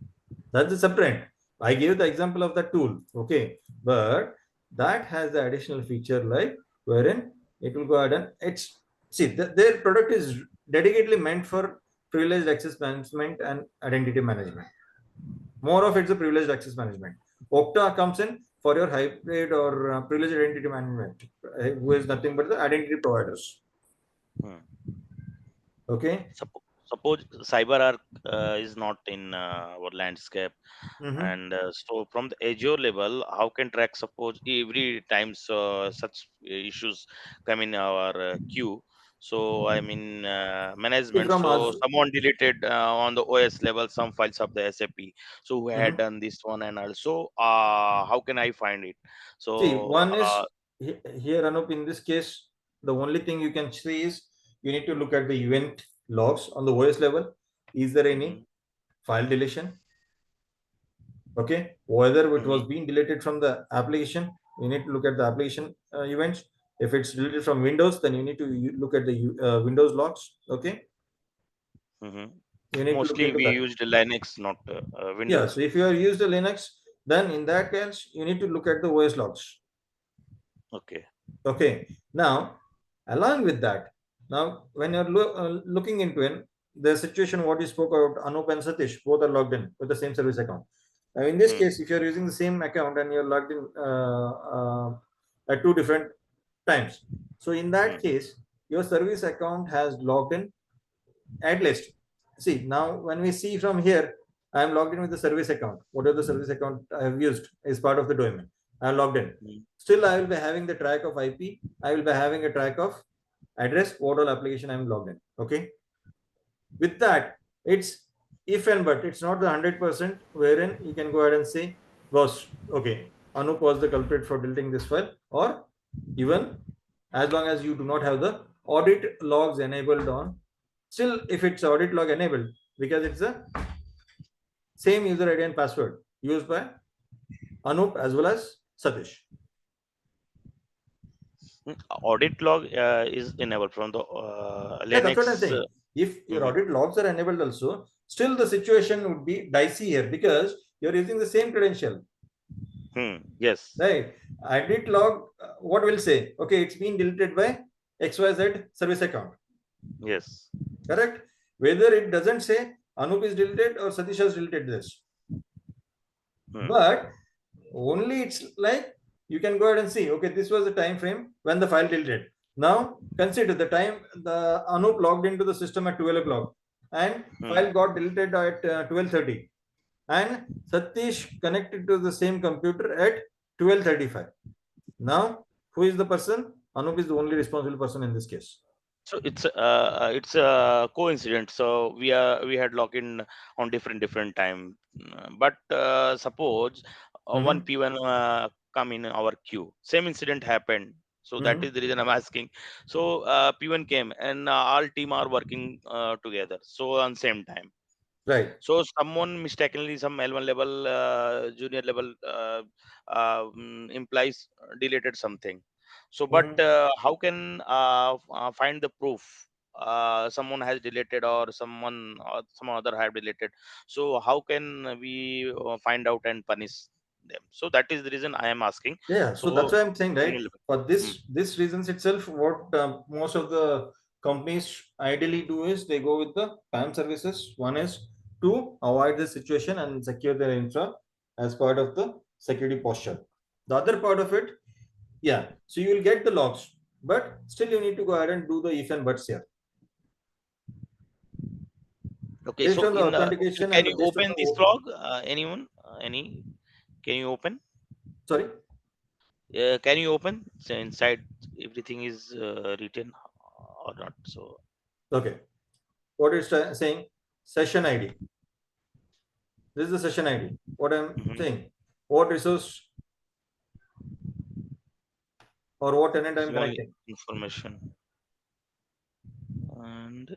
Speaker 1: That's a separate. I gave the example of the tool. Okay, but that has the additional feature like wherein it will go ahead and it's see their product is dedicatedly meant for privileged access management and identity management. More of it's a privileged access management. Okta comes in for your hybrid or privileged identity management, who is nothing but the identity providers.
Speaker 2: Hmm.
Speaker 1: Okay.
Speaker 2: Suppose CyberArk is not in our landscape,
Speaker 1: Mm-hmm.
Speaker 2: and so from the Azure level, how can track suppose every time such issues come in our queue? So I mean management.
Speaker 1: From
Speaker 2: So
Speaker 1: Azure.
Speaker 2: someone deleted on the OS level some files of the SAP. So who had
Speaker 1: Mm-hmm.
Speaker 2: done this one, and also how can I find it?
Speaker 1: See,
Speaker 2: So
Speaker 1: one is here, Anup, in this case, the only thing you can see is you need to look at the event logs on the OS level. Is there any file deletion? Okay, whether it was being deleted from the application, you need to look at the application events. If it's deleted from Windows, then you need to look at the Windows logs. Okay, you need to look
Speaker 2: mostly
Speaker 1: into
Speaker 2: we
Speaker 1: that.
Speaker 2: used Linux, not
Speaker 1: Yeah,
Speaker 2: Windows.
Speaker 1: so if you are used the Linux, then in that case, you need to look at the OS logs.
Speaker 2: Okay.
Speaker 1: Okay, now along with that, now when you're looking into it, the situation what you spoke about, Anup and Satish, both are logged in with the same service account. Now, in this case, if you're using the same account and you're logged in at two different times, so in that case, your service account has logged in at least. See, now when we see from here, I am logged in with the service account. Whatever the service account I have used is part of the domain. I am logged in. Still, I will be having the track of IP. I will be having a track of address, what all application I am logged in. Okay. With that, it's if and but it's not the 100% wherein you can go ahead and say, was okay, Anup was the culprit for deleting this file, or even as long as you do not have the audit logs enabled on. Still, if it's audit log enabled, because it's the same user ID and password used by Anup as well as Satish.
Speaker 2: Audit log is enabled from the
Speaker 1: Yeah, that's what I'm
Speaker 2: Linux.
Speaker 1: saying. If your audit logs are enabled also, still the situation would be dicey here because you're using the same credential.
Speaker 2: Yes.
Speaker 1: Right. Audit log, what will say? Okay, it's been deleted by XYZ service account.
Speaker 2: Yes.
Speaker 1: Correct? Whether it doesn't say Anup is deleted or Satish has deleted this. But only it's like you can go ahead and see, okay, this was the time frame when the file deleted. Now consider the time the Anup logged into the system at 12 o'clock and file got deleted at 12:30 and Satish connected to the same computer at 12:35. Now, who is the person? Anup is the only responsible person in this case.
Speaker 2: So it's a coincidence. So we had login on different time. But suppose one
Speaker 1: Mm-hmm.
Speaker 2: P1 come in our queue. Same incident happened. So that
Speaker 1: Mm-hmm.
Speaker 2: is the reason I'm asking. So P1 came and all team are working together. So on same time.
Speaker 1: Right.
Speaker 2: So someone mistakenly, some L1 level, junior level implies deleted something. So, but
Speaker 1: Mm-hmm.
Speaker 2: how can find the proof? Someone has deleted or someone or some other have deleted. So how can we find out and punish them? So that is the reason I am asking.
Speaker 1: Yeah, so that's
Speaker 2: So
Speaker 1: why I'm saying, right?
Speaker 2: junior level.
Speaker 1: For
Speaker 2: Hmm.
Speaker 1: this reasons itself, what most of the companies ideally do is they go with the PAM services. One is to avoid this situation and secure their infra as part of the security posture. The other part of it, yeah, so you will get the logs, but still you need to go ahead and do the if and buts here
Speaker 2: Okay,
Speaker 1: based
Speaker 2: so
Speaker 1: on the
Speaker 2: in
Speaker 1: authentication
Speaker 2: can
Speaker 1: and
Speaker 2: you
Speaker 1: based on
Speaker 2: open this
Speaker 1: the
Speaker 2: log? Anyone? Any? Can you open?
Speaker 1: sorry.
Speaker 2: Can you open? So inside everything is written or not? So
Speaker 1: Okay, what is saying? Session ID. This is the session ID. What I'm
Speaker 2: mhm.
Speaker 1: saying, what resource or what tenant
Speaker 2: This
Speaker 1: I'm
Speaker 2: is only
Speaker 1: connecting.
Speaker 2: information and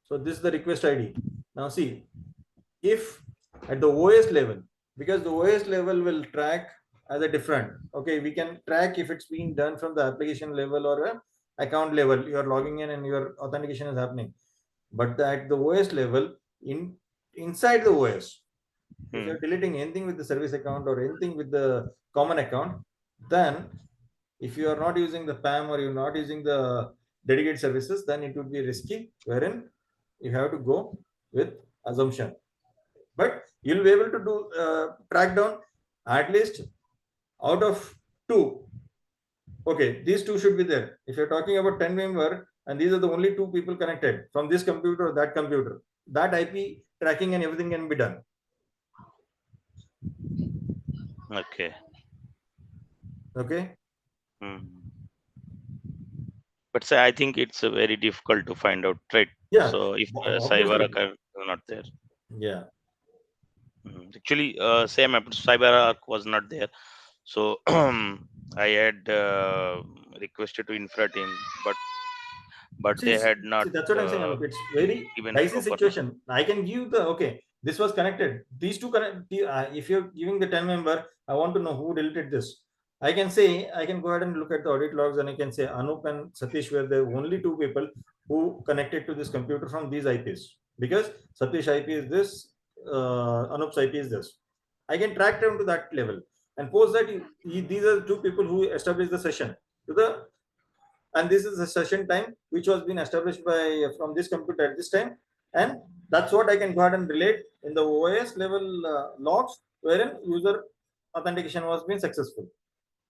Speaker 1: So this is the request ID. Now see, if at the OS level, because the OS level will track as a different, okay, we can track if it's being done from the application level or a account level. You are logging in and your authentication is happening. But at the OS level, inside the OS, if
Speaker 2: hmm,
Speaker 1: you're deleting anything with the service account or anything with the common account, then if you are not using the PAM or you're not using the dedicated services, then it would be risky, wherein you have to go with assumption. But you'll be able to do track down at least out of two. Okay, these two should be there. If you're talking about 10 member and these are the only two people connected from this computer or that computer, that IP tracking and everything can be done.
Speaker 2: okay.
Speaker 1: Okay.
Speaker 2: Hmm. But say I think it's very difficult to find out, right?
Speaker 1: Yeah,
Speaker 2: So if cyber
Speaker 1: obviously.
Speaker 2: are not there,
Speaker 1: Yeah.
Speaker 2: actually, same happened. CyberArk was not there, so I had requested to infra team, but they had not
Speaker 1: See, that's what I'm saying.
Speaker 2: uh,
Speaker 1: It's very
Speaker 2: given
Speaker 1: dicey
Speaker 2: proper.
Speaker 1: situation. I can give the okay. This was connected. These two connect. If you're giving the 10 member, I want to know who deleted this. I can say I can go ahead and look at the audit logs and I can say Anup and Satish were the only two people who connected to this computer from these IPs because Satish IP is this, Anup's IP is this. I can track them to that level and post that these are the two people who established the session to the and this is the session time which was been established by from this computer at this time and that's what I can go ahead and relate in the OS level logs wherein user authentication was being successful.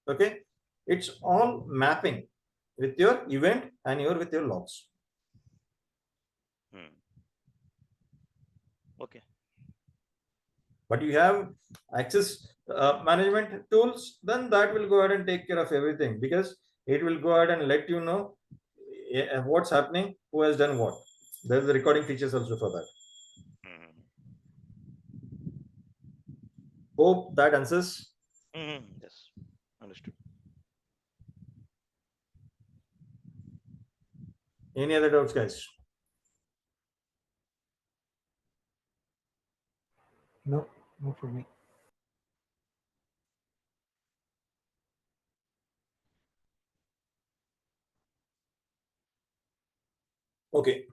Speaker 1: Okay, it's all mapping with your event and your with your logs.
Speaker 2: Hmm. Okay.
Speaker 1: But you have access management tools, then that will go ahead and take care of everything because it will go ahead and let you know what's happening, who has done what. There's the recording features also for that.
Speaker 2: Hmm.
Speaker 1: Hope that answers.
Speaker 2: Yes, understood.
Speaker 1: Any other doubts, guys?
Speaker 5: No, no for me.
Speaker 1: Okay.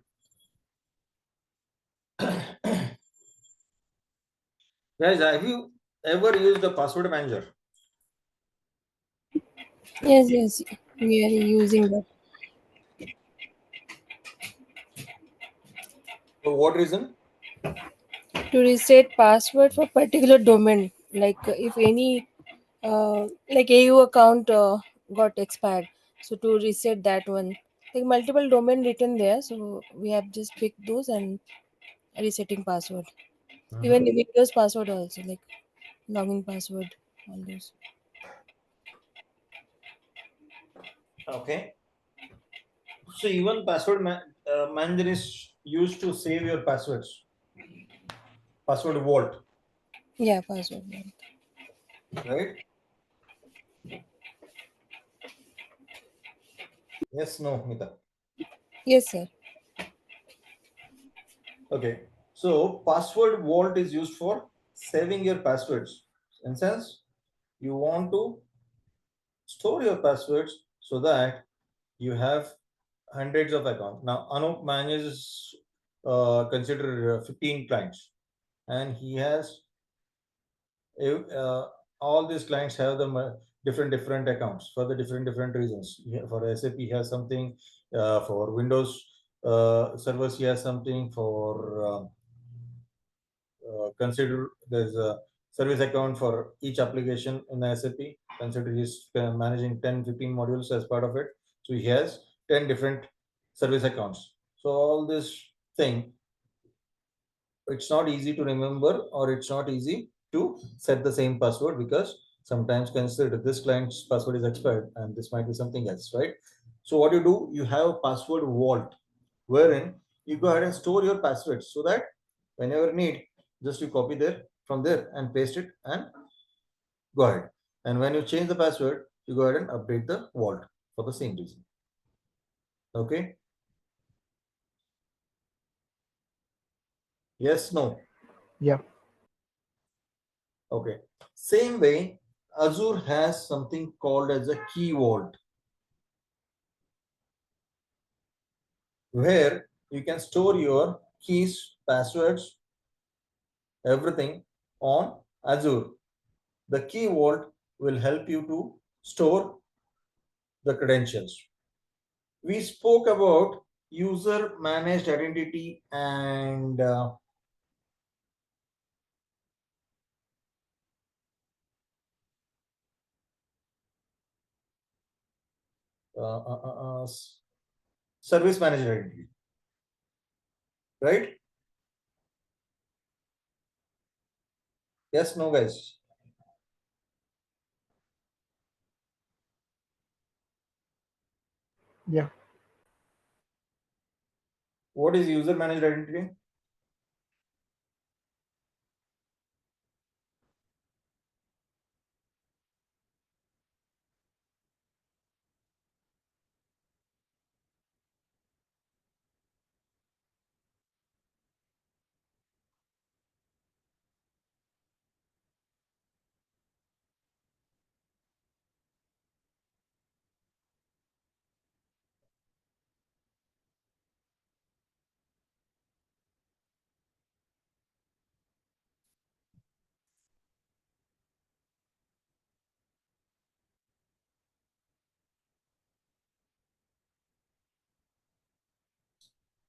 Speaker 1: Guys, have you ever used the password manager?
Speaker 3: Yes, yes, we are using that.
Speaker 1: For what reason?
Speaker 3: To reset password for particular domain, like if any like AU account got expired, so to reset that one, like multiple domain written there, so we have just picked those and resetting password. Even the Windows password also, like login password, all those.
Speaker 1: Okay. So even password manager is used to save your passwords. Password vault.
Speaker 3: Yeah, password.
Speaker 1: Right? Yes, no, Mita.
Speaker 3: Yes, sir.
Speaker 1: Okay. So password vault is used for saving your passwords. In sense, you want to store your passwords so that you have hundreds of accounts. Now, Anup manages consider 15 clients, and he has uh, all these clients have them different accounts for the different reasons. For SAP, he has something. For Windows servers, he has something. For consider there's a service account for each application in SAP. Consider he's managing 10-15 modules as part of it. So he has 10 different service accounts. So all this thing, it's not easy to remember, or it's not easy to set the same password, because sometimes consider this client's password is expired and this might be something else, right? So what you do, you have a password vault wherein you go ahead and store your passwords so that whenever need, just you copy there from there and paste it and go ahead. And when you change the password, you go ahead and update the vault for the same reason. Okay. Yes, no.
Speaker 5: Yeah.
Speaker 1: Okay. Same way, Azure has something called as a key vault, where you can store your keys, passwords, everything on Azure. The key vault will help you to store the credentials. We spoke about user managed identity and uh, uh, uh, uh, service managed identity, right? Yes, no, guys.
Speaker 5: Yeah.
Speaker 1: What is user managed identity?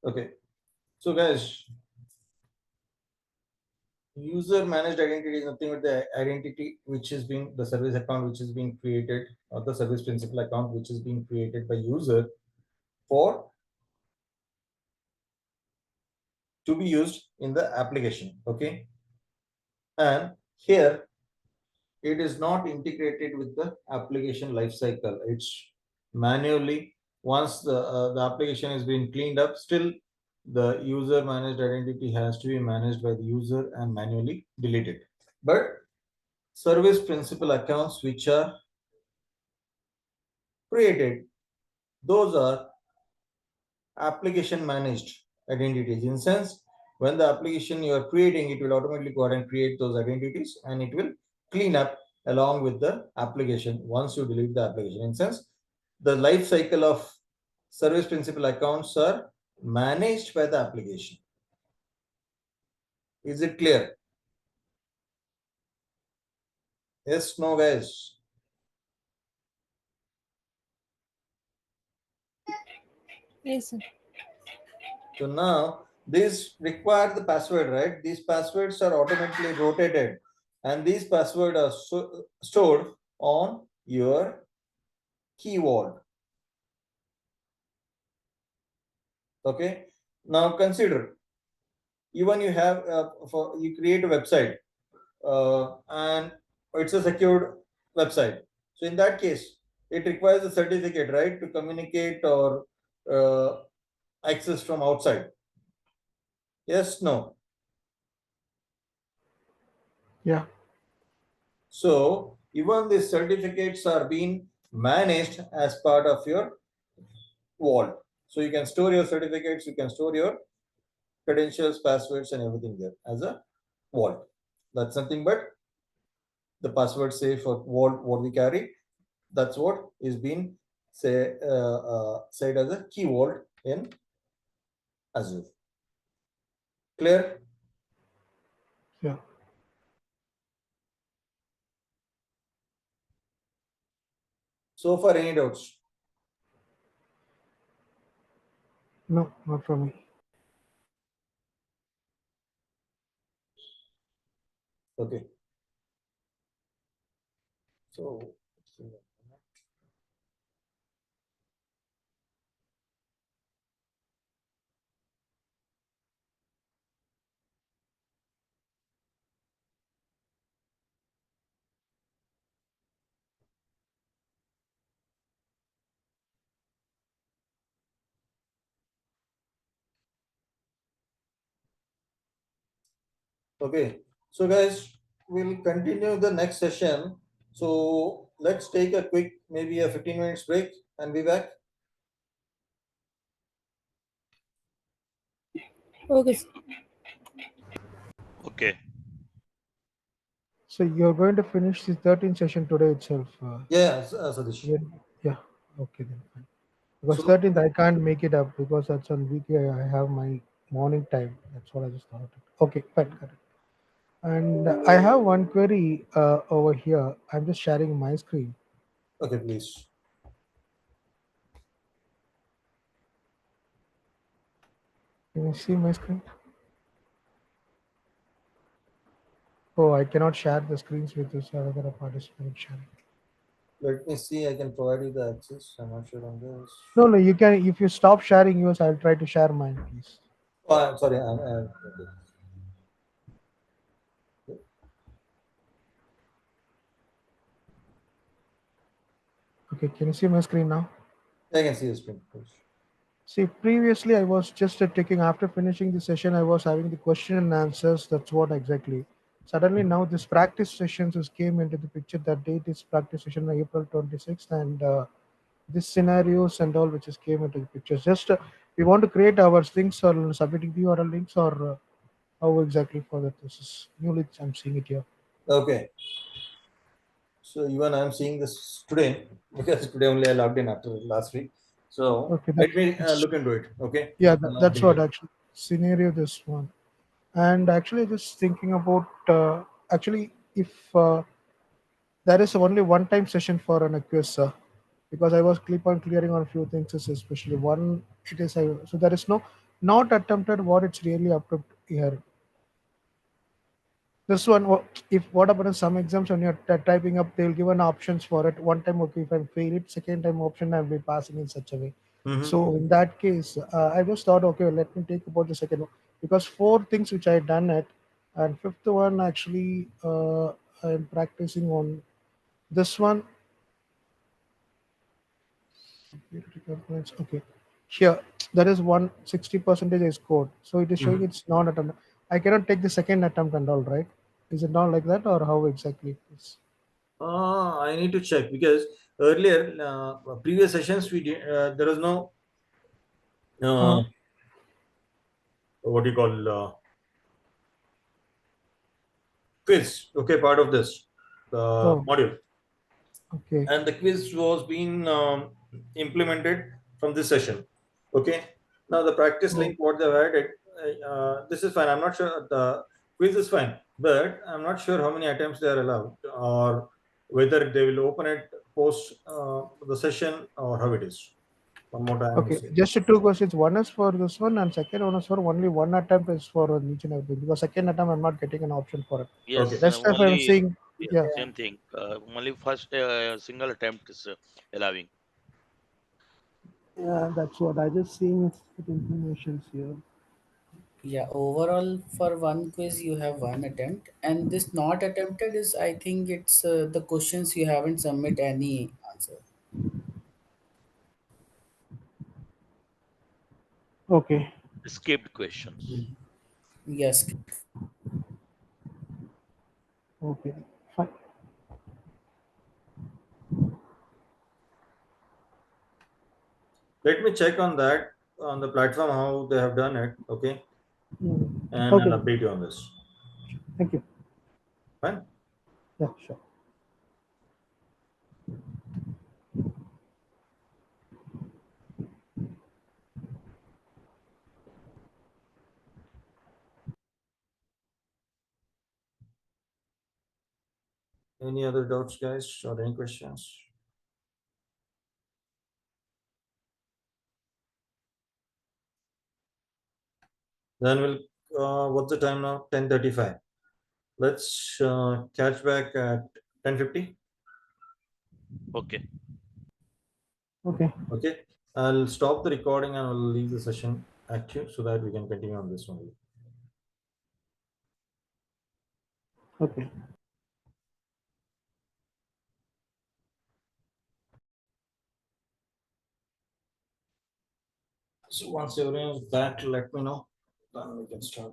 Speaker 1: Okay. So, guys, user managed identity is nothing but the identity which is being the service account which is being created, or the service principal account which is being created by user for to be used in the application. Okay. And here it is not integrated with the application lifecycle. It's manually, once the application is being cleaned up, still the user managed identity has to be managed by the user and manually deleted. But service principal accounts which are created, those are application managed identities. In sense, when the application you are creating, it will automatically go ahead and create those identities, and it will clean up along with the application once you delete the application. In sense, the life cycle of service principal accounts are managed by the application. Is it clear? Yes, no, guys.
Speaker 3: Yes, sir.
Speaker 1: So now these require the password, right? These passwords are automatically rotated, and these passwords are stored on your key vault. Okay. Now consider, even you have you create a website and it's a secured website. So in that case, it requires a certificate, right, to communicate or uh, access from outside? Yes, no.
Speaker 5: Yeah.
Speaker 1: So even these certificates are being managed as part of your vault. So you can store your certificates, you can store your credentials, passwords, and everything there as a vault. That's nothing but the password safe for vault what we carry. That's what is being said as a key vault in Azure. Clear?
Speaker 5: Yeah.
Speaker 1: So far, any doubts?
Speaker 5: No, not for me.
Speaker 1: Okay. So okay. So guys, we'll continue the next session. So let's take a quick, maybe a 15 minutes break and be back.
Speaker 3: Okay.
Speaker 2: Okay.
Speaker 5: So you're going to finish the 13th session today itself.
Speaker 1: Yeah, Sadish.
Speaker 5: Yeah. Yeah. Okay then. Fine. Because
Speaker 1: So
Speaker 5: 13th I can't make it up because that's on weekday. I have my morning time. That's what I just thought. Okay, fine, got it. And I have one query over here. I'm just sharing my screen.
Speaker 1: okay, please.
Speaker 5: Can you see my screen? Oh, I cannot share the screens with this other participant sharing.
Speaker 1: Let me see. I can provide you the access. I'm not sure on this.
Speaker 5: No, no, you can. If you stop sharing yours, I'll try to share mine, please.
Speaker 1: Oh, I'm sorry. Okay.
Speaker 5: Okay, can you see my screen now?
Speaker 1: I can see the screen. Please.
Speaker 5: See, previously I was just taking after finishing the session, I was having the question and answers. That's what exactly. Suddenly now this practice sessions just came into the picture. That date is practice session April 26th, and this scenarios and all which just came into the picture. Just we want to create our things or submitting the URL links or how exactly for that. This is newly I'm seeing it here.
Speaker 1: Okay. So even I'm seeing this today because today only I logged in after last week. So
Speaker 5: Okay,
Speaker 1: let me
Speaker 5: that's
Speaker 1: look into it. Okay.
Speaker 5: yeah, that's what
Speaker 1: Detail.
Speaker 5: actually scenario this one. And actually, just thinking about actually if there is only one time session for an quiz, because I was keep on clearing on a few things, especially one it is so there is no not attempted what it's really up to here. This one, if what about some exams when you're typing up, they'll give an options for it. One time, okay, if I fail it, second time option, I'll be passing in such a way.
Speaker 1: Mm-hmm.
Speaker 5: So in that case, I just thought, okay, let me take about the second one because four things which I done it, and fifth one actually I'm practicing on this one. Okay, here that is 160% is code, so it is showing it's non-attempt. I cannot take the second attempt and all, right? Is it not like that, or how exactly it is?
Speaker 1: I need to check because earlier, previous sessions, we did, there was no
Speaker 5: Uh,
Speaker 1: what do you call quiz. Okay, part of this
Speaker 5: oh,
Speaker 1: module,
Speaker 5: okay.
Speaker 1: and the quiz was being implemented from this session. Okay. Now the practice
Speaker 5: Oh,
Speaker 1: link what they've added. This is fine. I'm not sure the quiz is fine, but I'm not sure how many attempts they are allowed or whether they will open it post the session or how it is. One more time, I'll
Speaker 5: okay.
Speaker 1: say.
Speaker 5: Just two questions. One is for this one, and second one is for only one attempt is for each and everything. Because second attempt, I'm not getting an option for it.
Speaker 1: Okay.
Speaker 2: Yes,
Speaker 5: Rest of I'm
Speaker 2: only
Speaker 5: seeing, yeah.
Speaker 2: same thing. Only first single attempt is allowing.
Speaker 5: Yeah, that's what I just seeing it with informations here.
Speaker 4: Yeah, overall for one quiz you have one attempt, and this not attempted is I think it's the questions you haven't submit any answer.
Speaker 5: Okay.
Speaker 2: skipped questions.
Speaker 4: Yes.
Speaker 5: Okay. Fine.
Speaker 1: Let me check on that on the platform how they have done it. Okay, and
Speaker 5: Okay.
Speaker 1: I'll update you on this.
Speaker 5: Thank you.
Speaker 1: Fine.
Speaker 5: Yeah, sure.
Speaker 1: Any other doubts, guys, or any questions? Then we'll. What's the time now? 10:35. Let's catch back at 10:50.
Speaker 2: Okay.
Speaker 5: Okay.
Speaker 1: Okay. I'll stop the recording and I'll leave the session active so that we can continue on this only.
Speaker 5: Okay.
Speaker 1: So once everyone is back, let me know. Then we can start.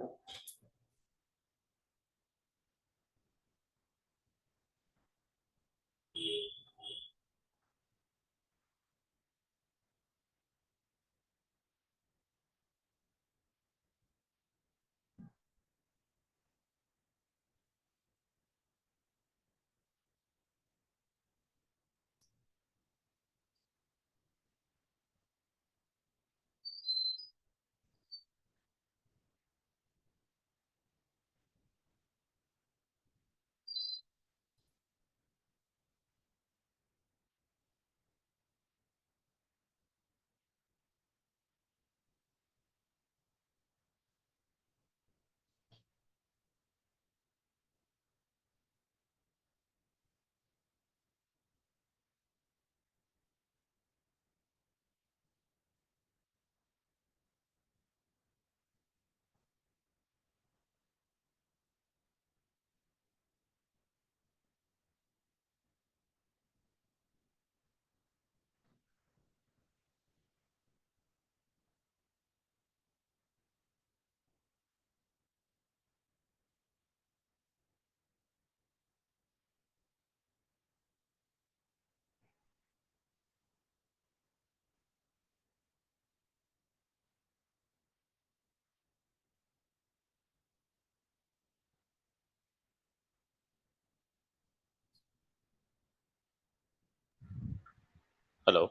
Speaker 2: Hello.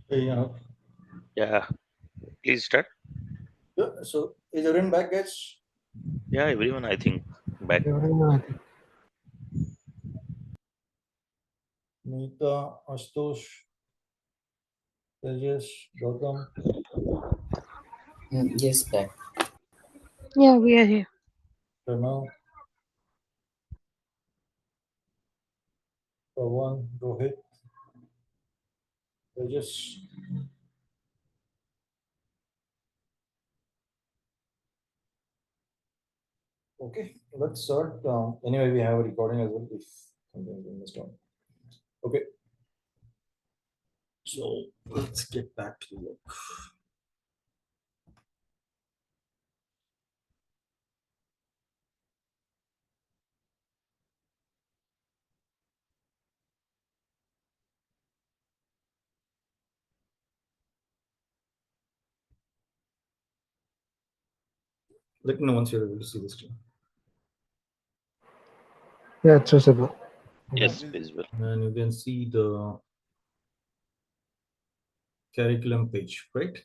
Speaker 1: Yeah.
Speaker 2: Yeah. Please start.
Speaker 1: Yeah. So is everyone back, guys?
Speaker 2: Yeah, everyone, I think, back.
Speaker 5: I think.
Speaker 1: Nita, Astosh, Tejas, Gautam,
Speaker 4: Yes, back.
Speaker 3: Yeah, we are here.
Speaker 1: Pranav, Pawan, Rohit, Tejas. Okay, let's start. Anyway, we have a recording as well if something is missed on. Okay, so let's get back to the work. Let me know once you're able to see the screen.
Speaker 5: Yeah, it's visible.
Speaker 2: Yes, visible.
Speaker 1: And you can see the curriculum page, right?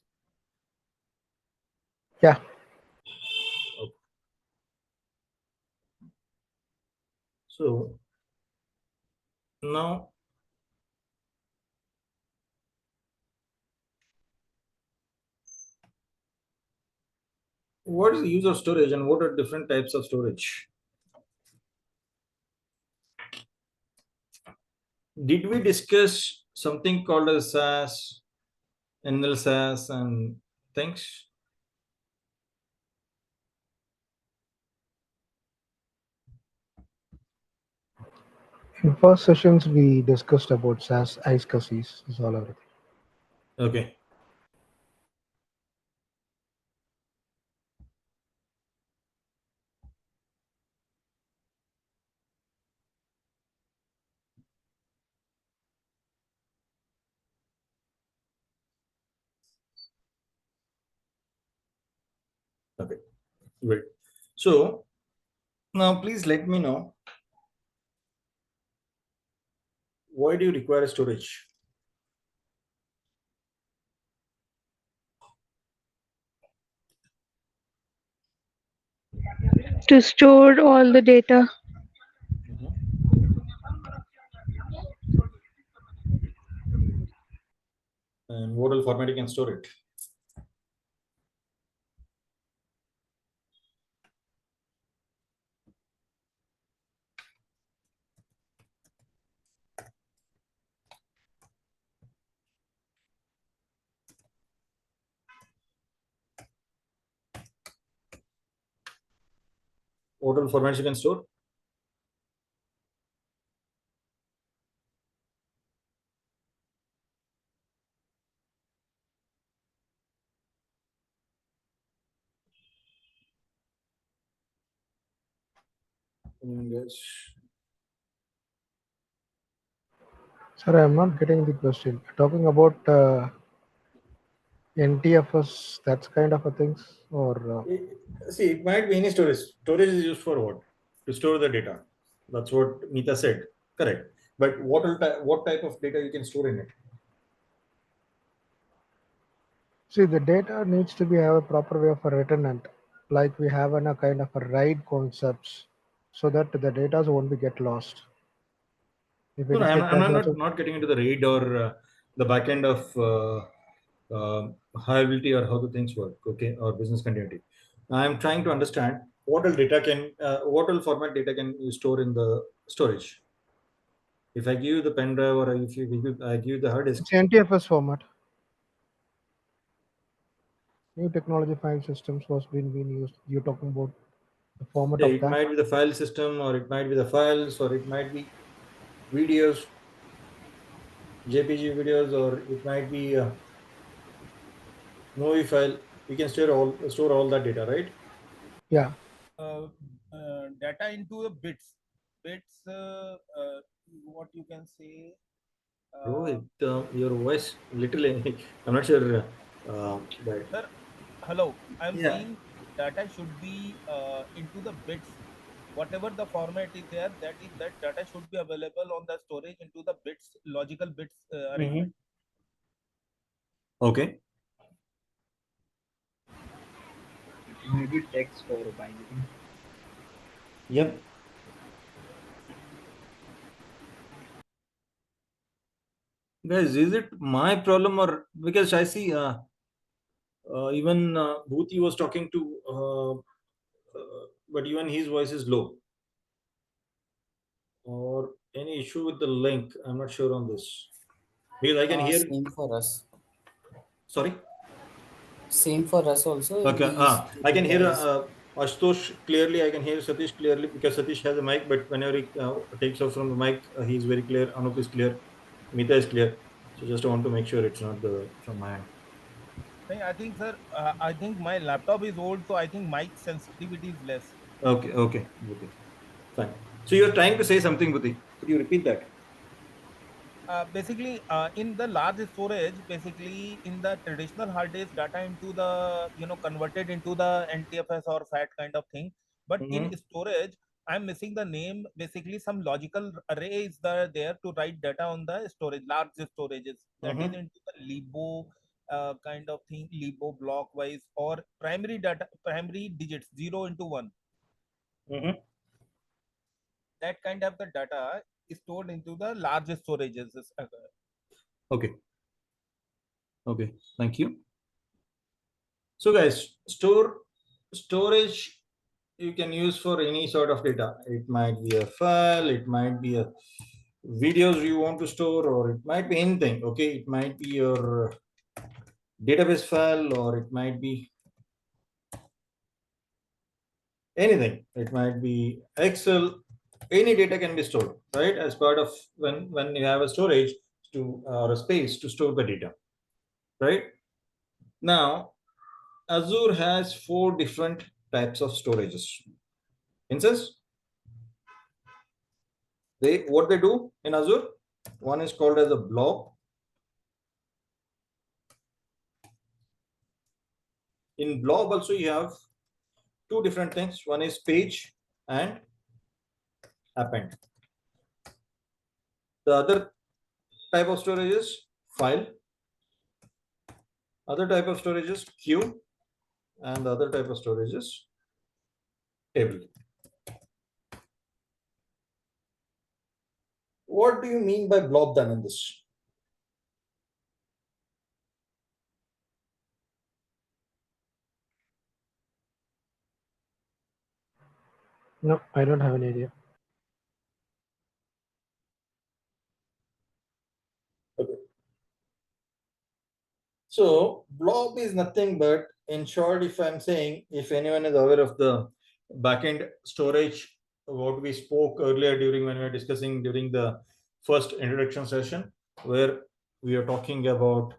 Speaker 5: Yeah.
Speaker 1: Okay. So now what is the use of storage and what are different types of storage? Did we discuss something called as SAS, NL SAS, and things?
Speaker 5: In first sessions, we discussed about SAS, ice cassis, is all everything.
Speaker 1: Okay. Okay, great. So now please let me know, why do you require a storage?
Speaker 8: To store all the data.
Speaker 1: And what all format you can store it? What all formats you can store? Yes.
Speaker 5: Sorry, I'm not getting the question. Talking about NTFS, that's kind of a things, or
Speaker 1: See, it might be any storage. Storage is used for what? To store the data. That's what Nita said. Correct. But what type of data you can store in it?
Speaker 5: see, the data needs to be have a proper way of a retenant, like we have in a kind of a RAID concepts, so that the data won't be get lost. If
Speaker 1: No,
Speaker 5: it
Speaker 1: no,
Speaker 5: is
Speaker 1: I'm,
Speaker 5: get
Speaker 1: not- I'm
Speaker 5: lost,
Speaker 1: not,
Speaker 5: also,
Speaker 1: not not getting into the RAID or the backend of hireability or how the things work, okay, or business continuity. I'm trying to understand what all format data can you store in the storage. If I give you the pen drive or if I give you the hard disk,
Speaker 5: it's NTFS format. New technology file systems was being used. You're talking about the format
Speaker 1: yeah,
Speaker 5: of
Speaker 1: it
Speaker 5: that.
Speaker 1: might be the file system or it might be the files or it might be videos, JPG videos, or it might be a movie file. You can store all that data, right?
Speaker 5: Yeah.
Speaker 6: Data into the bits, what you can say,
Speaker 1: Rohit, your voice literally, I'm not sure that.
Speaker 6: sir. Hello, I'm
Speaker 1: Yeah.
Speaker 6: saying data should be into the bits. Whatever the format is there, that data should be available on the storage into the bits, logical bits
Speaker 1: Mm-hmm.
Speaker 6: arrangement.
Speaker 1: Okay.
Speaker 9: Maybe text or binary.
Speaker 1: Yep. Guys, is it my problem or because I see even Bhuti was talking to, but even his voice is low. Or any issue with the link? I'm not sure on this because I can hear.
Speaker 4: Same for us.
Speaker 1: Sorry.
Speaker 4: Same for us also.
Speaker 1: Okay.
Speaker 4: These two
Speaker 1: I can hear
Speaker 4: guys.
Speaker 1: Ashutosh clearly. I can hear Satish clearly because Satish has a mic, but whenever he takes off from the mic, he's very clear. Anup is clear. Mita is clear. So just want to make sure it's not the from my end.
Speaker 6: I think, sir, I think my laptop is old, so I think mic sensitivity is less.
Speaker 1: Okay. Okay. Bhuti. Fine. So you're trying to say something, Bhuti. Could you repeat that?
Speaker 6: Basically, in the large storage, basically in the traditional hard disk, data into the, converted into the NTFS or FAT kind of thing. But in
Speaker 1: Mm-hmm.
Speaker 6: storage, I'm missing the name. Basically, some logical array is there to write data on the storage, large storages. That is
Speaker 1: Mm-hmm.
Speaker 6: into the Libo kind of thing, Libo block wise, or primary data, primary digits, 0 into 1.
Speaker 1: Mm-hmm.
Speaker 6: That kind of the data is stored into the large storages.
Speaker 1: Okay. Okay. Thank you. So guys, storage you can use for any sort of data. It might be a file, it might be a videos you want to store, or it might be anything. Okay, it might be your database file, or it might be anything. It might be Excel. Any data can be stored, right? As part of when you have a storage to or a space to store the data, right? Now, Azure has 4 different types of storages. Instance, what they do in Azure, one is called as a blob. In blob also you have two different things. One is page and append. The other type of storage is file. Other type of storage is queue, and the other type of storage is table. What do you mean by blob then in this?
Speaker 5: No, I don't have any idea.
Speaker 1: Okay. So blob is nothing but, in short, if I'm saying, if anyone is aware of the backend storage, what we spoke earlier during when we were discussing during the first introduction session, where we are talking about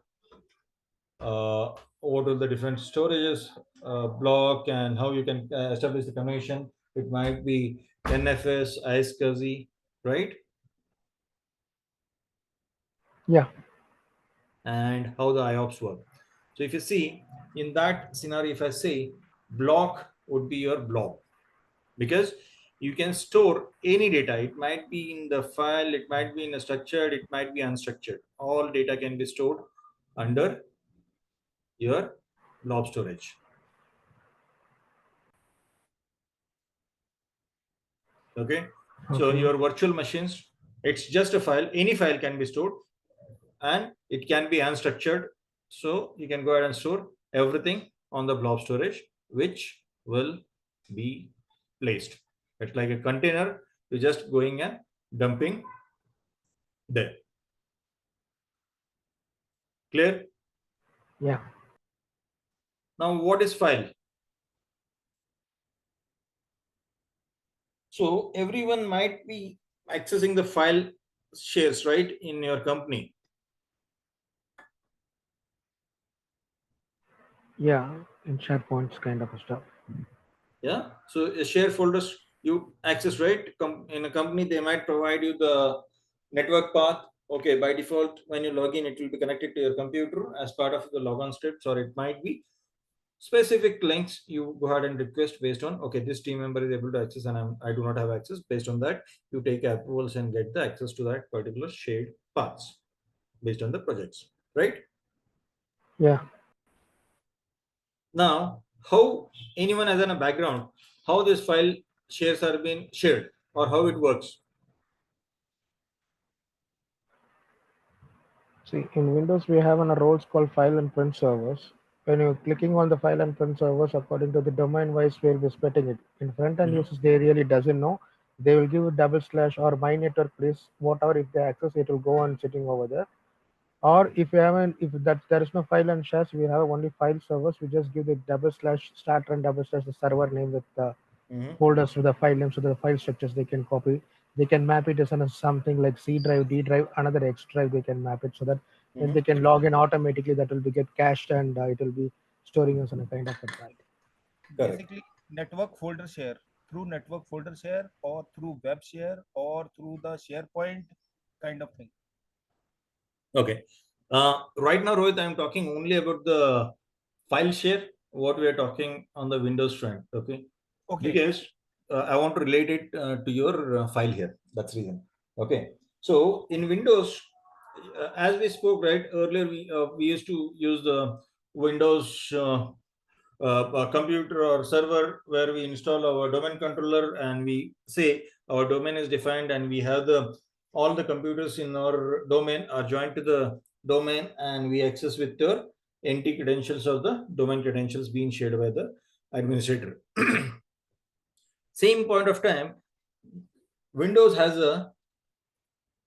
Speaker 1: what are the different storages, block, and how you can establish the connection. It might be NFS, iSCSI, right?
Speaker 5: Yeah.
Speaker 1: And how the IOPS work. So if you see in that scenario, if I say block would be your blob, because you can store any data. It might be in the file, it might be in a structured, it might be unstructured. All data can be stored under your blob storage. Okay. So your virtual machines, it's just a file. Any file can be stored, and it can be unstructured. So you can go ahead and store everything on the blob storage, which will be placed. It's like a container. You're just going and dumping there. Clear?
Speaker 5: Yeah.
Speaker 1: Now, what is file? So everyone might be accessing the file shares, right, in your company.
Speaker 5: Yeah, in SharePoints kind of stuff.
Speaker 1: Yeah. So a share folders you access, right? In a company, they might provide you the network path. Okay, by default, when you log in, it will be connected to your computer as part of the logon scripts, or it might be specific links you go ahead and request based on, okay, this team member is able to access and I do not have access. Based on that, you take approvals and get the access to that particular shared paths based on the projects, right?
Speaker 5: Yeah.
Speaker 1: Now, how anyone has a background, how this file shares are being shared or how it works?
Speaker 5: See, in Windows, we have a roles called file and print servers. When you're clicking on the file and print servers, according to the domain-wise, we'll be splitting it. In front-end users, they really doesn't know. They will give / or my network, please, whatever. If they access, it will go on sitting over there. Or if you haven't, if that there is no file and shares, we have only file servers. We just give the / start and / the server name with the folders to the file name, so the file structures they can copy. They can map it as something like C drive, D drive, another X drive. They can map it so that when they can log in automatically, that will be get cached and it will be storing as a kind of a drive.
Speaker 6: Basically, network folder share through network folder share or through web share or through the SharePoint kind of thing.
Speaker 1: Okay. Right now, Rohit, I'm talking only about the file share, what we are talking on the Windows front. Okay.
Speaker 6: Okay.
Speaker 1: Because I want to relate it to your file here. That's the reason. Okay. So in Windows, as we spoke right earlier, we used to use the Windows computer or server where we install our domain controller and we say our domain is defined and we have all the computers in our domain are joined to the domain and we access with your NT credentials of the domain credentials being shared by the administrator. Same point of time, Windows has a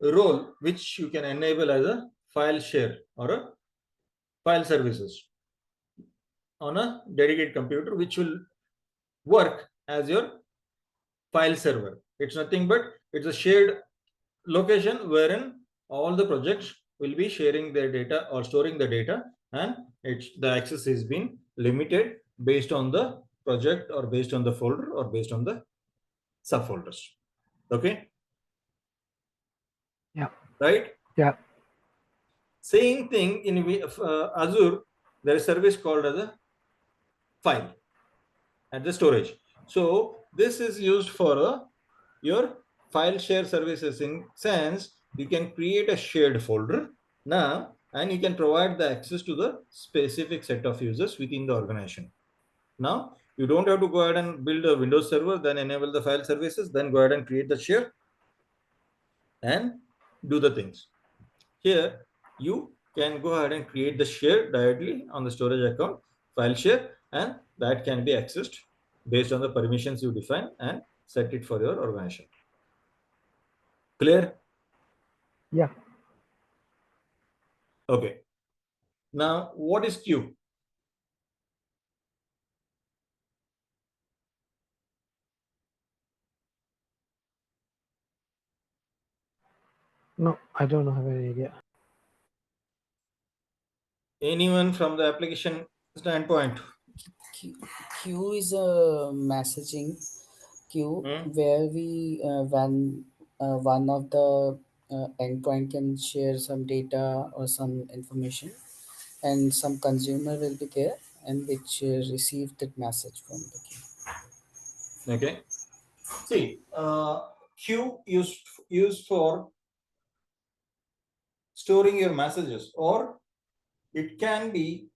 Speaker 1: role which you can enable as a file share or a file services on a dedicated computer, which will work as your file server. It's nothing but it's a shared location wherein all the projects will be sharing their data or storing the data, and the access is being limited based on the project or based on the folder or based on the subfolders. Okay.
Speaker 5: Yeah.
Speaker 1: Right.
Speaker 5: Yeah.
Speaker 1: Same thing in Azure, there is a service called as a file. at the storage. So this is used for your file share services. In sense, you can create a shared folder now, and you can provide the access to the specific set of users within the organization. Now you don't have to go ahead and build a Windows server, then enable the file services, then go ahead and create the share and do the things. Here you can go ahead and create the share directly on the storage account, file share, and that can be accessed based on the permissions you define and set it for your organization. Clear?
Speaker 5: Yeah.
Speaker 1: Okay. Now, what is queue?
Speaker 5: No, I don't have any idea.
Speaker 1: Anyone from the application standpoint?
Speaker 4: Queue is a messaging queue where we when one of the endpoint can share some data or some information, and some consumer will be there and which receive that message from the queue.
Speaker 1: Okay. See, queue used for storing your messages, or it can be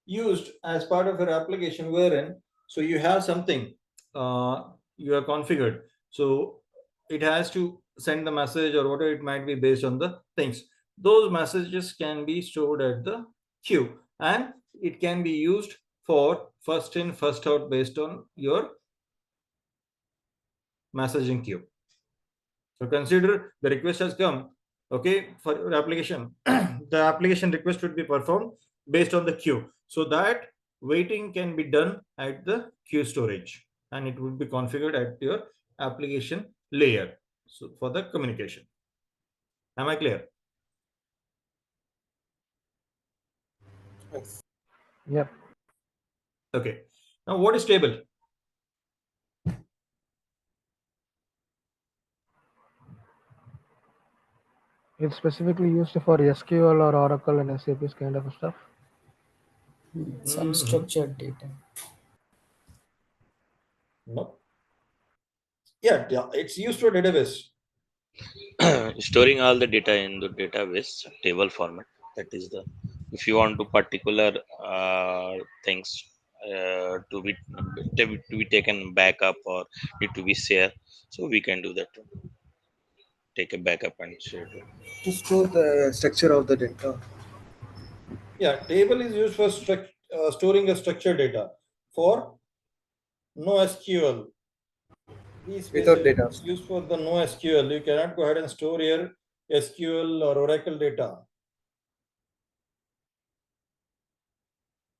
Speaker 1: used as part of your application wherein, so you have something you are configured, so it has to send the message or whatever it might be based on the things. Those messages can be stored at the queue, and it can be used for first in first out based on your messaging queue. So consider the request has come, okay, for your application. The application request would be performed based on the queue. So that waiting can be done at the queue storage, and it would be configured at your application layer. So for the communication. Am I clear?
Speaker 5: Yep.
Speaker 1: Okay. Now what is table?
Speaker 5: It's specifically used for SQL or Oracle and SAP's kind of stuff.
Speaker 4: Some structured data.
Speaker 1: No. Yeah, it's used for database.
Speaker 2: Storing all the data in the database table format. That is the, if you want to particular things to be taken backup or need to be shared, so we can do that. Take a backup and share it.
Speaker 5: To store the structure of the data.
Speaker 1: Yeah, table is used for storing a structured data. For NoSQL,
Speaker 5: Without data.
Speaker 1: it's used for the NoSQL. You cannot go ahead and store your SQL or Oracle data.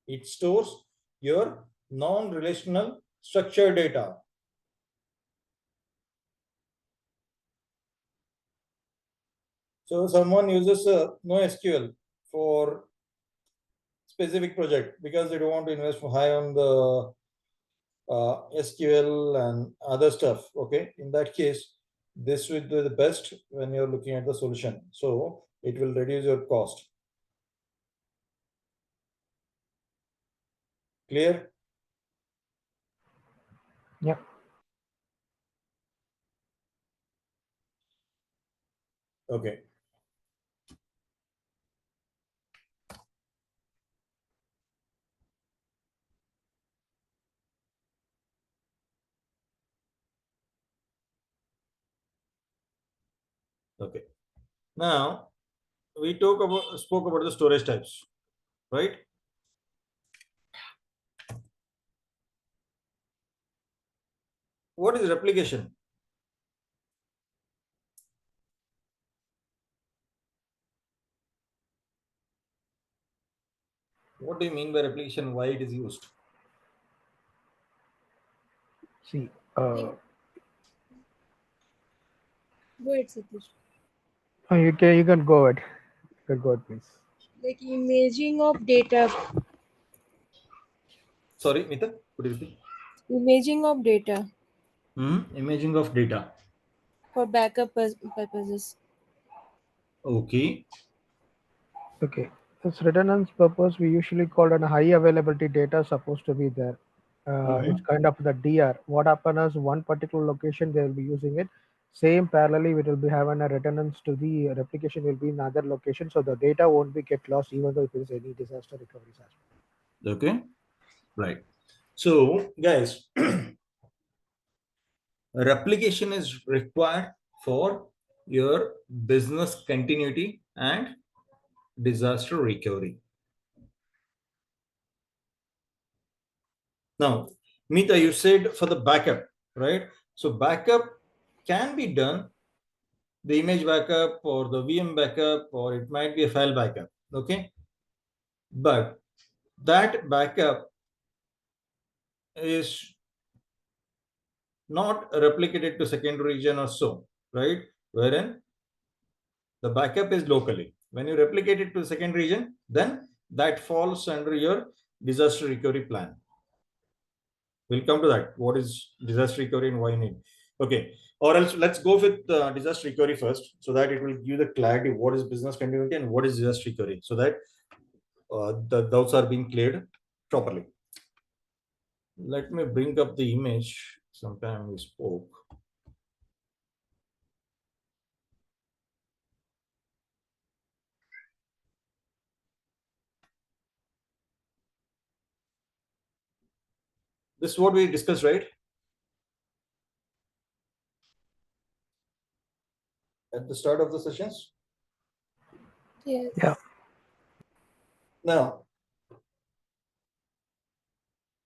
Speaker 1: It stores your non-relational structured data. So someone uses NoSQL for specific project because they don't want to invest high on the SQL and other stuff. Okay, in that case, this will be the best when you're looking at the solution. So it will reduce your cost. Clear?
Speaker 5: Yep.
Speaker 1: Okay. Okay. Now we spoke about the storage types, right? What is replication? What do you mean by replication? Why it is used?
Speaker 5: See,
Speaker 3: Go ahead, Satish.
Speaker 5: you can go ahead. You can go ahead, please.
Speaker 3: Like imaging of data.
Speaker 1: Sorry, Mita, could you repeat?
Speaker 3: Imaging of data
Speaker 1: Imaging of data.
Speaker 3: for backup purposes.
Speaker 1: Okay.
Speaker 5: Okay. Its redundance purpose we usually call it a high availability data supposed to be there, It's kind of the DR. What happens is one particular location they will be using it. Same parallelly, it will be having a redundance to the replication will be in other location, so the data won't be get lost even though if there is any disaster recovery as well.
Speaker 1: Okay, right. So, guys, replication is required for your business continuity and disaster recovery. Now, Meeta, you said for the backup, right? So backup can be done, the image backup or the VM backup, or it might be a file backup, okay? But that backup is not replicated to secondary region or so, right? Wherein the backup is locally. When you replicate it to second region, then that falls under your disaster recovery plan. We'll come to that. What is disaster recovery and why you need? Okay. Or else let's go with disaster recovery first, so that it will give the clarity what is business continuity and what is disaster recovery, so that the doubts are being cleared properly. Let me bring up the image. Sometime we spoke. This is what we discussed, right? At the start of the sessions.
Speaker 3: Yes.
Speaker 5: Yeah.
Speaker 1: Now,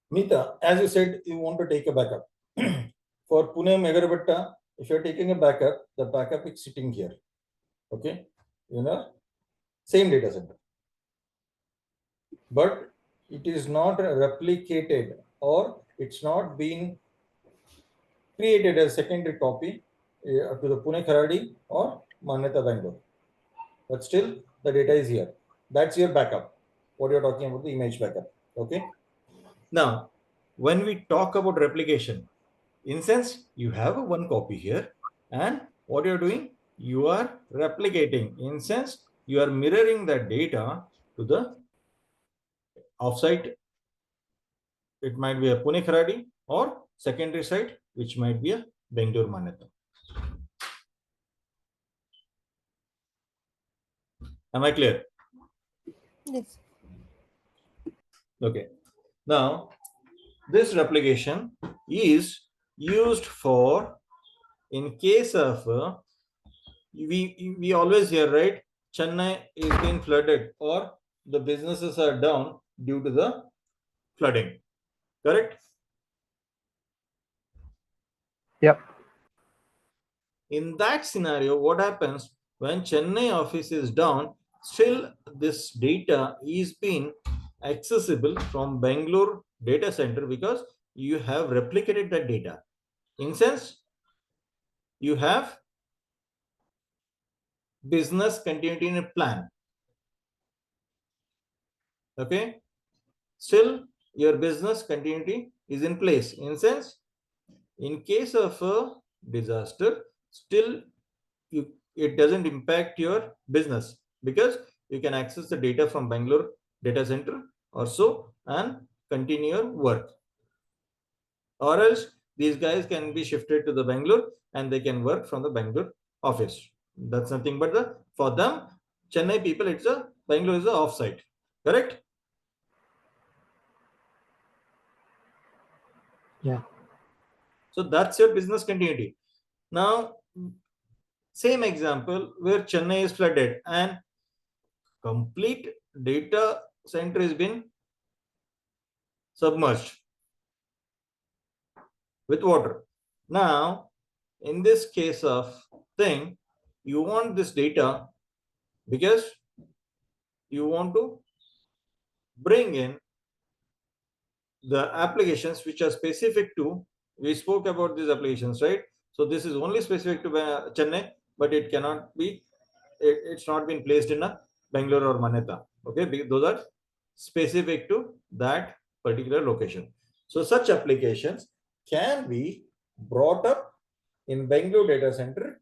Speaker 1: Meeta, as you said, you want to take a backup. For Pune Megarabatta, if you're taking a backup, the backup is sitting here. Okay? Same data center. But it is not replicated, or it's not been created as secondary copy to the Pune Kharadi or Manyata Bangalore. But still, the data is here. That's your backup. What you're talking about, the image backup. Okay? Now, when we talk about replication, in sense, you have one copy here, and what you're doing, you are replicating. In sense, you are mirroring the data to the offsite. It might be a Pune Kharadi or secondary site, which might be a Bangalore Manyata. Am I clear?
Speaker 3: Yes.
Speaker 1: Okay. Now, this replication is used for, in case of, we always hear, right? Chennai is being flooded or the businesses are down due to the flooding. Correct?
Speaker 5: Yep.
Speaker 1: In that scenario, what happens when Chennai office is down? Still, this data is being accessible from Bangalore data center because you have replicated that data. In sense, you have business continuity in a plan. Okay. Still, your business continuity is in place. In sense, in case of a disaster, still it doesn't impact your business because you can access the data from Bangalore data center or so and continue your work. Or else these guys can be shifted to the Bangalore and they can work from the Bangalore office. That's nothing but for them, Chennai people, it's a Bangalore is a offsite. Correct?
Speaker 5: Yeah.
Speaker 1: So that's your business continuity. Now, same example where Chennai is flooded and complete data center has been submerged with water. Now, in this case of thing, you want this data because you want to bring in the applications which are specific to, we spoke about these applications, right? So this is only specific to Chennai, but it cannot be, it's not been placed in a Bangalore or Manyata. Okay, those are specific to that particular location. So such applications can be brought up in Bangalore data center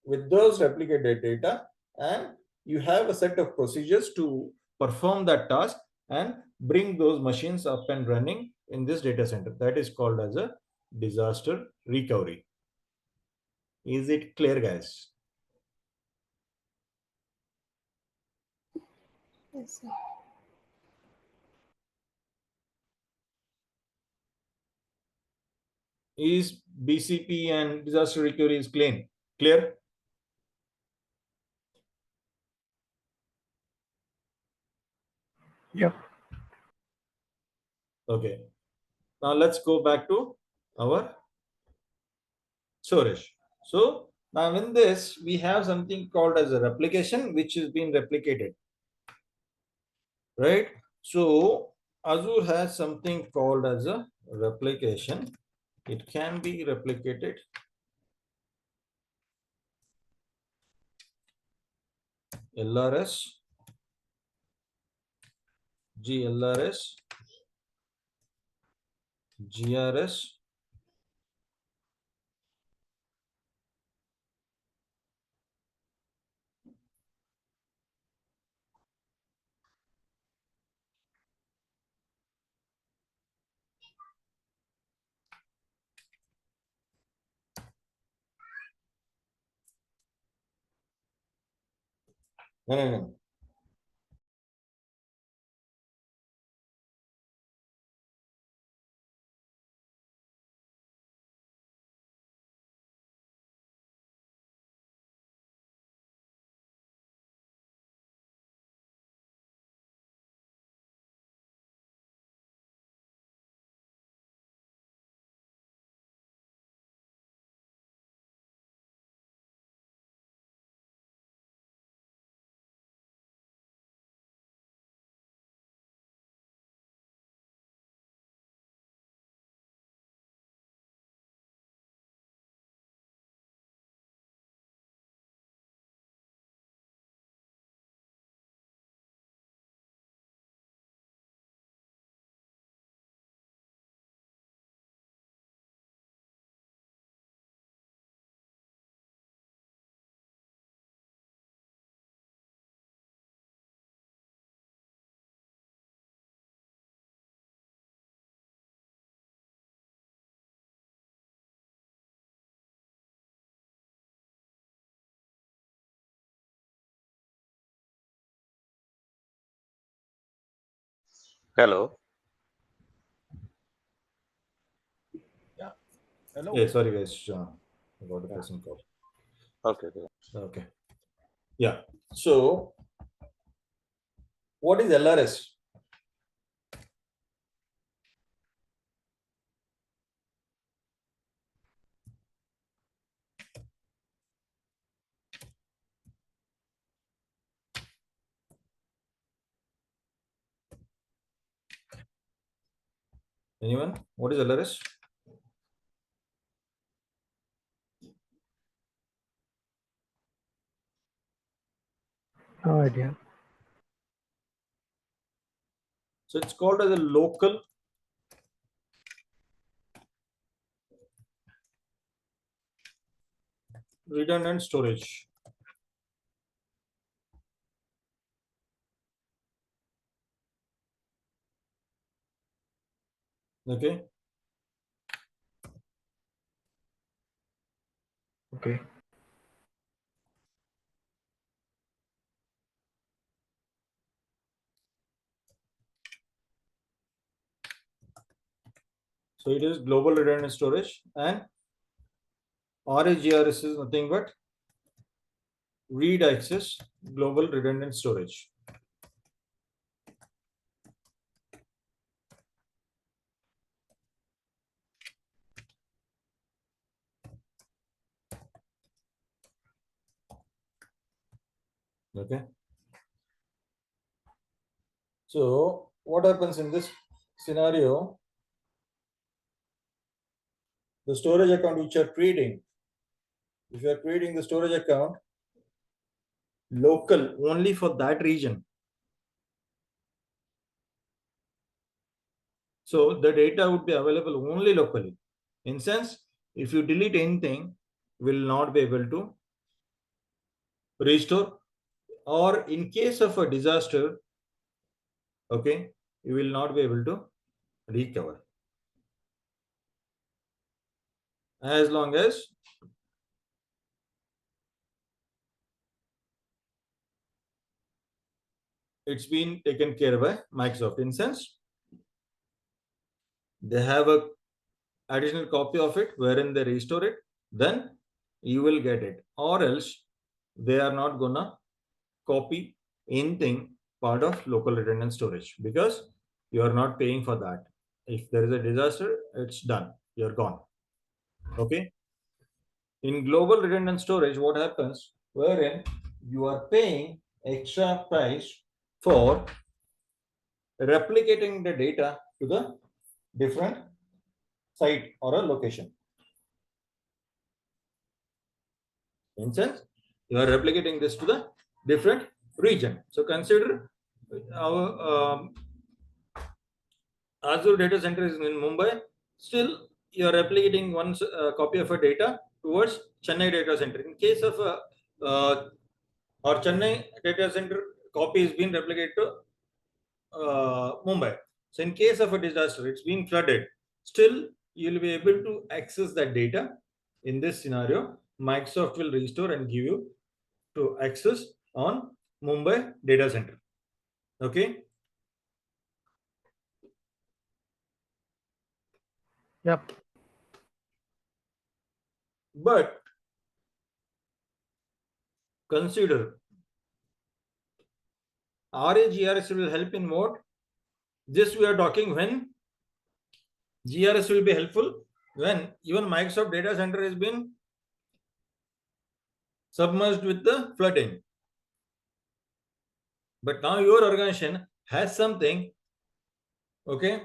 Speaker 1: with those replicated data, and you have a set of procedures to perform that task and bring those machines up and running in this data center. That is called as a disaster recovery. Is it clear, guys?
Speaker 3: Yes, sir.
Speaker 1: Is BCP and disaster recovery is clear?
Speaker 5: Yep.
Speaker 1: Okay. Now let's go back to our storage. So now in this, we have something called as a replication, which is being replicated, right? So Azure has something called as a replication. It can be replicated. LRS, GLRS, GRS, no.
Speaker 2: Hello.
Speaker 6: Hello.
Speaker 1: Yeah, sorry guys, I got a person call.
Speaker 2: Okay.
Speaker 1: Okay. Yeah. So what is LRS? Anyone? What is LRS?
Speaker 5: No idea.
Speaker 1: So it's called as a local redundant storage. Okay.
Speaker 5: Okay.
Speaker 1: So it is global redundant storage, and RAGRS is nothing but read access global redundant storage. Okay. So what happens in this scenario? The storage account which you are creating, if you are creating the storage account local only for that region, so the data would be available only locally. In sense, if you delete anything, will not be able to restore, or in case of a disaster, okay, you will not be able to recover. as long as it's been taken care by Microsoft. In sense, they have a additional copy of it wherein they restore it, then you will get it. Or else they are not gonna copy anything part of local redundant storage because you are not paying for that. If there is a disaster, it's done. You're gone. Okay. In global redundant storage, what happens? Wherein you are paying extra price for replicating the data to the different site or a location. In sense, you are replicating this to the different region. So consider our Azure data center is in Mumbai. Still, you are replicating one copy of a data towards Chennai data center. In case of or Chennai data center copy is being replicated to Mumbai. So in case of a disaster, it's been flooded. Still, you will be able to access that data. In this scenario, Microsoft will restore and give you to access on Mumbai data center. Okay.
Speaker 5: Yep.
Speaker 1: But consider RAGRS will help in what? This we are talking when GRS will be helpful when even Microsoft data center has been submerged with the flooding. But now your organization has something, okay,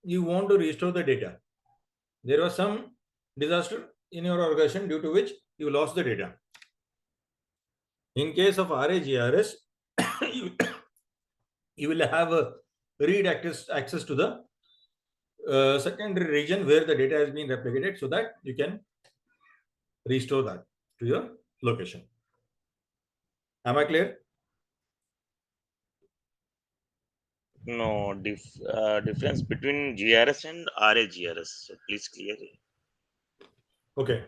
Speaker 1: you want to restore the data. There was some disaster in your organization due to which you lost the data. In case of RAGRS, you will have a read access to the secondary region where the data has been replicated so that you can restore that to your location. Am I clear?
Speaker 2: No difference between GRS and RAGRS. So please clear it.
Speaker 1: Okay.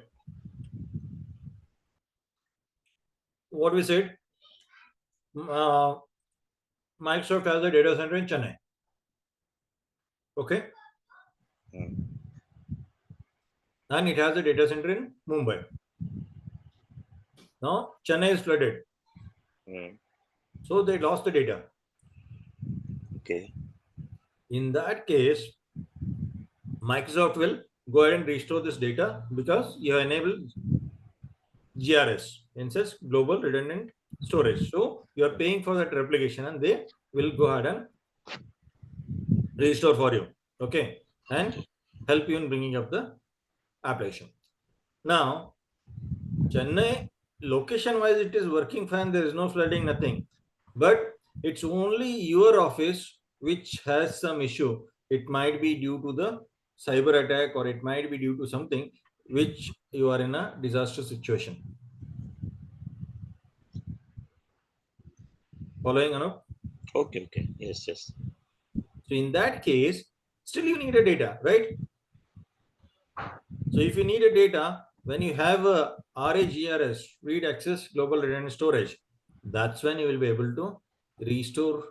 Speaker 1: What we said, Microsoft has a data center in Chennai. Okay. And it has a data center in Mumbai. Now, Chennai is flooded. So they lost the data.
Speaker 2: Okay.
Speaker 1: In that case, Microsoft will go ahead and restore this data because you have enabled GRS, instance global redundant storage. So you are paying for that replication and they will go ahead and restore for you. Okay. And help you in bringing up the application. Now, Chennai, location wise, it is working fine. There is no flooding, nothing. But it's only your office which has some issue. It might be due to the cyber attack or it might be due to something which you are in a disaster situation. Following, Anup?
Speaker 2: Okay. Yes.
Speaker 1: So in that case, still you need a data, right? So if you need a data, when you have a RAGRS, read access global redundant storage, that's when you will be able to restore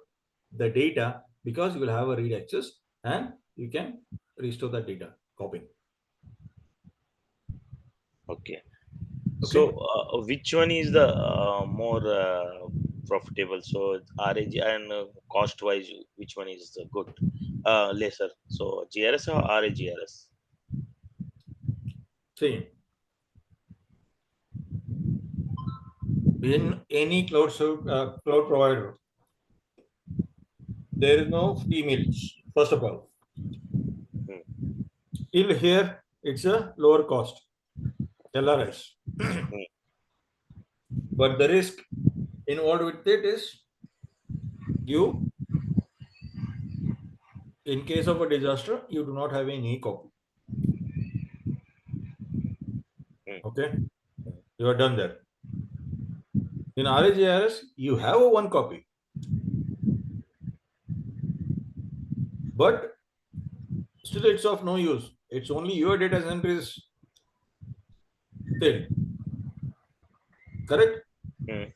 Speaker 1: the data because you will have a read access and you can restore that data copy.
Speaker 2: Okay. So which one is the more profitable? So RAG and cost wise, which one is the good? Lesser. So GRS or RAGRS?
Speaker 1: See, in any cloud provider, there is no free meals, first of all. Till here, it's a lower cost, LRS. But the risk involved with it is you, in case of a disaster, you do not have any copy. Okay, you are done there. In RAGRS, you have a one copy, but still it's of no use. It's only your data center is failed. Correct?
Speaker 2: Mm.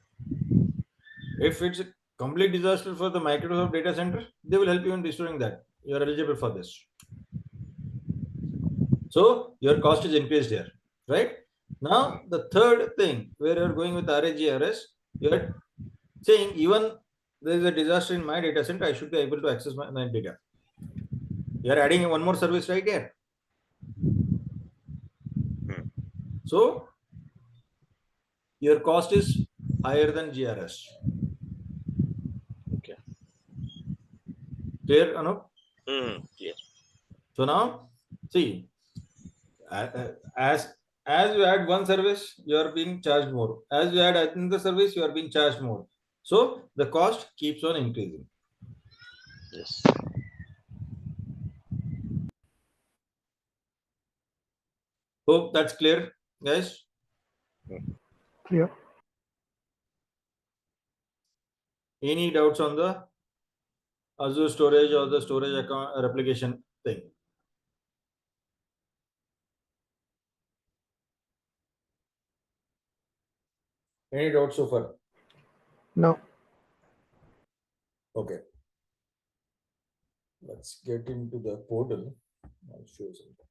Speaker 1: If it's a complete disaster for the Microsoft data center, they will help you in restoring that. You are eligible for this. So your cost is increased here, right? Now the third thing where you're going with RAGRS, you're saying even there is a disaster in my data center, I should be able to access my data. You're adding one more service right here.
Speaker 2: Mm.
Speaker 1: So your cost is higher than GRS.
Speaker 2: Okay.
Speaker 1: Clear, Anup?
Speaker 2: Yes.
Speaker 1: So now, see, as you add one service, you are being charged more. As you add another service, you are being charged more. So the cost keeps on increasing.
Speaker 2: Yes.
Speaker 1: Hope that's clear, guys.
Speaker 5: Yeah.
Speaker 1: Any doubts on the Azure storage or the storage account replication thing? Any doubts so far?
Speaker 5: No.
Speaker 1: Okay. Let's get into the portal. I'll show you something.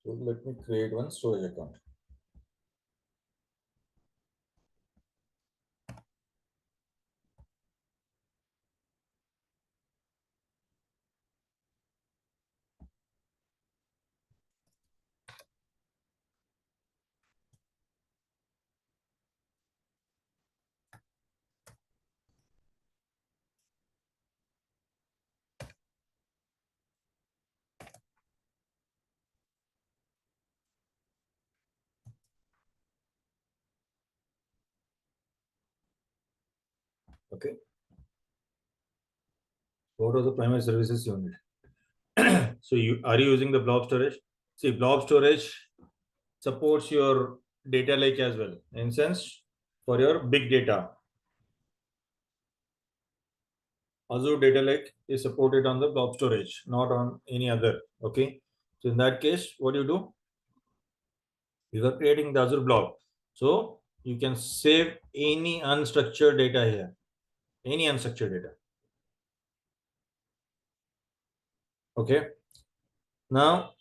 Speaker 1: So let me create one storage account. Okay. What are the primary services you need? So you are you using the blob storage? See, blob storage supports your data lake as well. In sense, for your big data, Azure Data Lake is supported on the blob storage, not on any other. Okay. So in that case, what do? You are creating the Azure blob. So you can save any unstructured data here. Any unstructured data. Okay. Now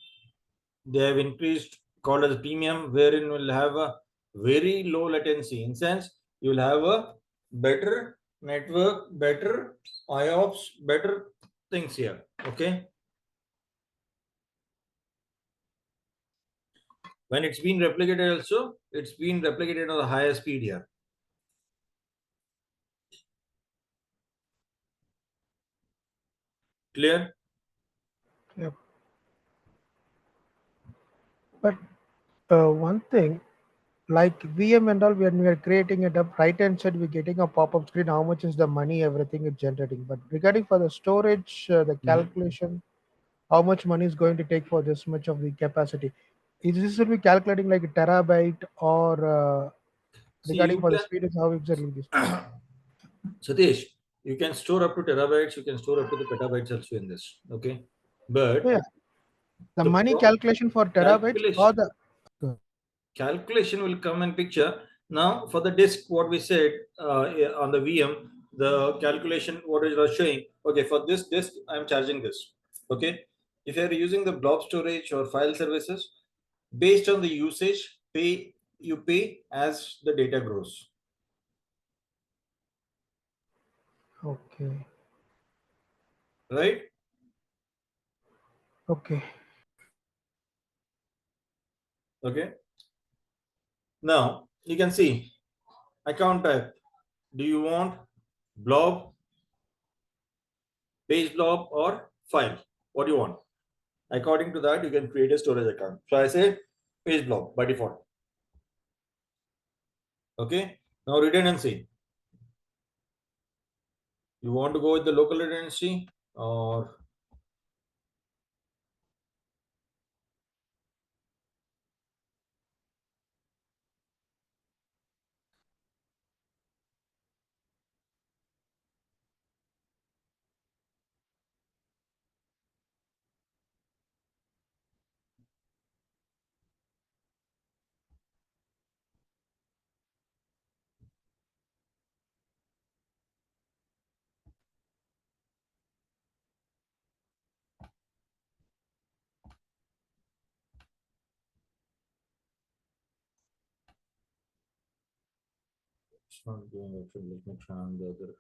Speaker 1: they have increased called as premium, wherein will have a very low latency. In sense, you will have a better network, better IOPS, better things here. Okay. When it's been replicated also, it's been replicated on the higher speed here. Clear?
Speaker 5: Yep. But one thing, like VM and all, when we are creating it up, right hand side, we're getting a pop-up screen, how much is the money, everything is generating. But regarding for the storage, the calculation, how much money is going to take for this much of the capacity? Is this will be calculating like a terabyte or
Speaker 1: See,
Speaker 5: regarding
Speaker 1: you
Speaker 5: for the
Speaker 1: can,
Speaker 5: speed is how exactly this?
Speaker 1: Satish, you can store up to terabytes, you can store up to the petabytes also in this. Okay. But
Speaker 5: Yeah, the
Speaker 1: the
Speaker 5: money calculation for terabytes
Speaker 1: calculation
Speaker 5: or the
Speaker 1: calculation will come in picture. Now for the disk, what we said on the VM, the calculation what it was showing. Okay, for this disk, I'm charging this. Okay. If you're using the blob storage or file services, based on the usage, you pay as the data grows.
Speaker 5: okay,
Speaker 1: Right?
Speaker 5: okay.
Speaker 1: Okay. Now you can see account type. Do you want blob, page blob, or file? What do you want? According to that, you can create a storage account. So I say page blob by default. Okay. Now redundancy. You want to go with the local redundancy or It's not doing actually. Let me try on the other.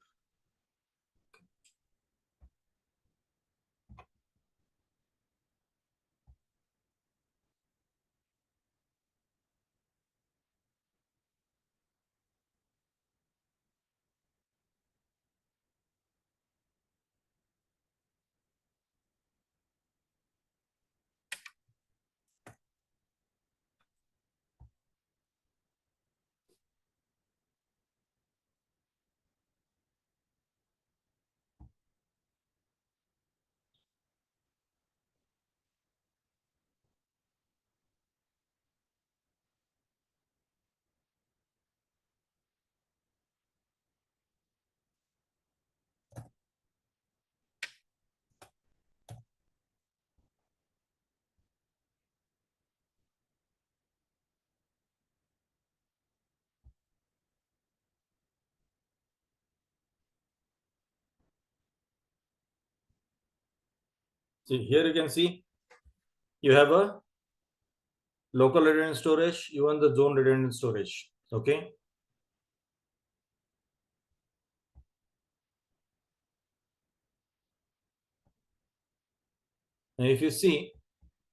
Speaker 1: See here you can see you have a local redundant storage, even the zone redundant storage. Okay. And if you see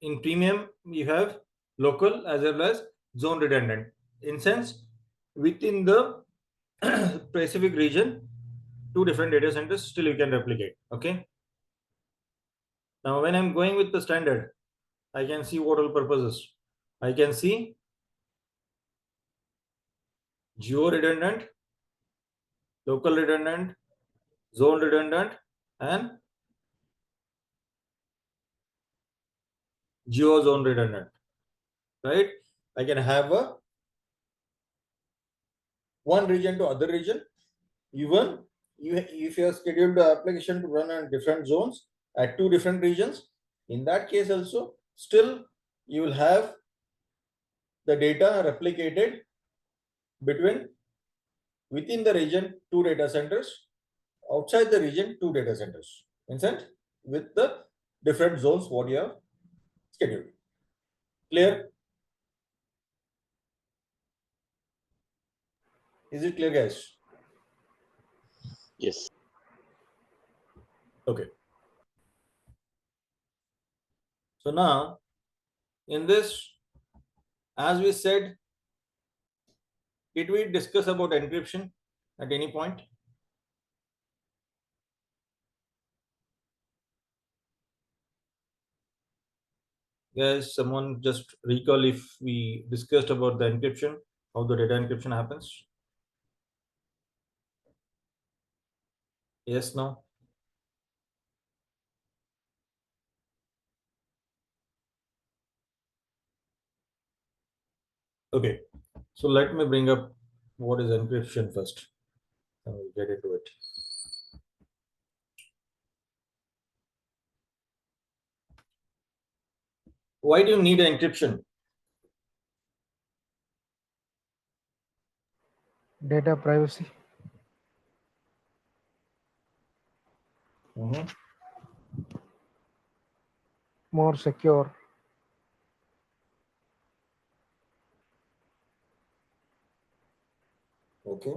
Speaker 1: in premium, you have local as well as zone redundant. In sense, within the specific region, two different data centers still you can replicate. Okay. Now, when I'm going with the standard, I can see what all purposes. I can see geo redundant, local redundant, zone redundant, and geo zone redundant. Right? I can have a one region to other region. Even if you are scheduled the application to run on different zones at two different regions, in that case also, still you will have the data replicated between within the region two data centers, outside the region two data centers. Consent with the different zones what you have scheduled. Clear? Is it clear, guys?
Speaker 2: Yes.
Speaker 1: Okay. So now, in this, as we said, did we discuss about encryption at any point? Guys, someone just recall if we discussed about the encryption, how the data encryption happens? Yes, no? Okay, so let me bring up what is encryption first, and we'll get into it. Why do you need encryption?
Speaker 5: Data privacy. More secure.
Speaker 1: Okay.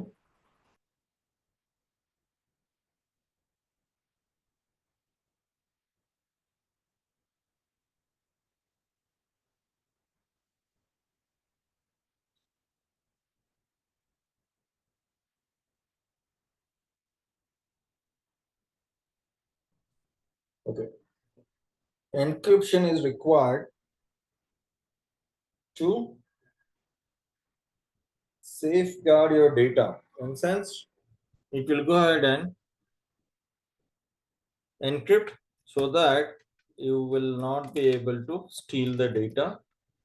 Speaker 1: Okay. Encryption is required to safeguard your data. In sense, it will go ahead and encrypt so that you will not be able to steal the data.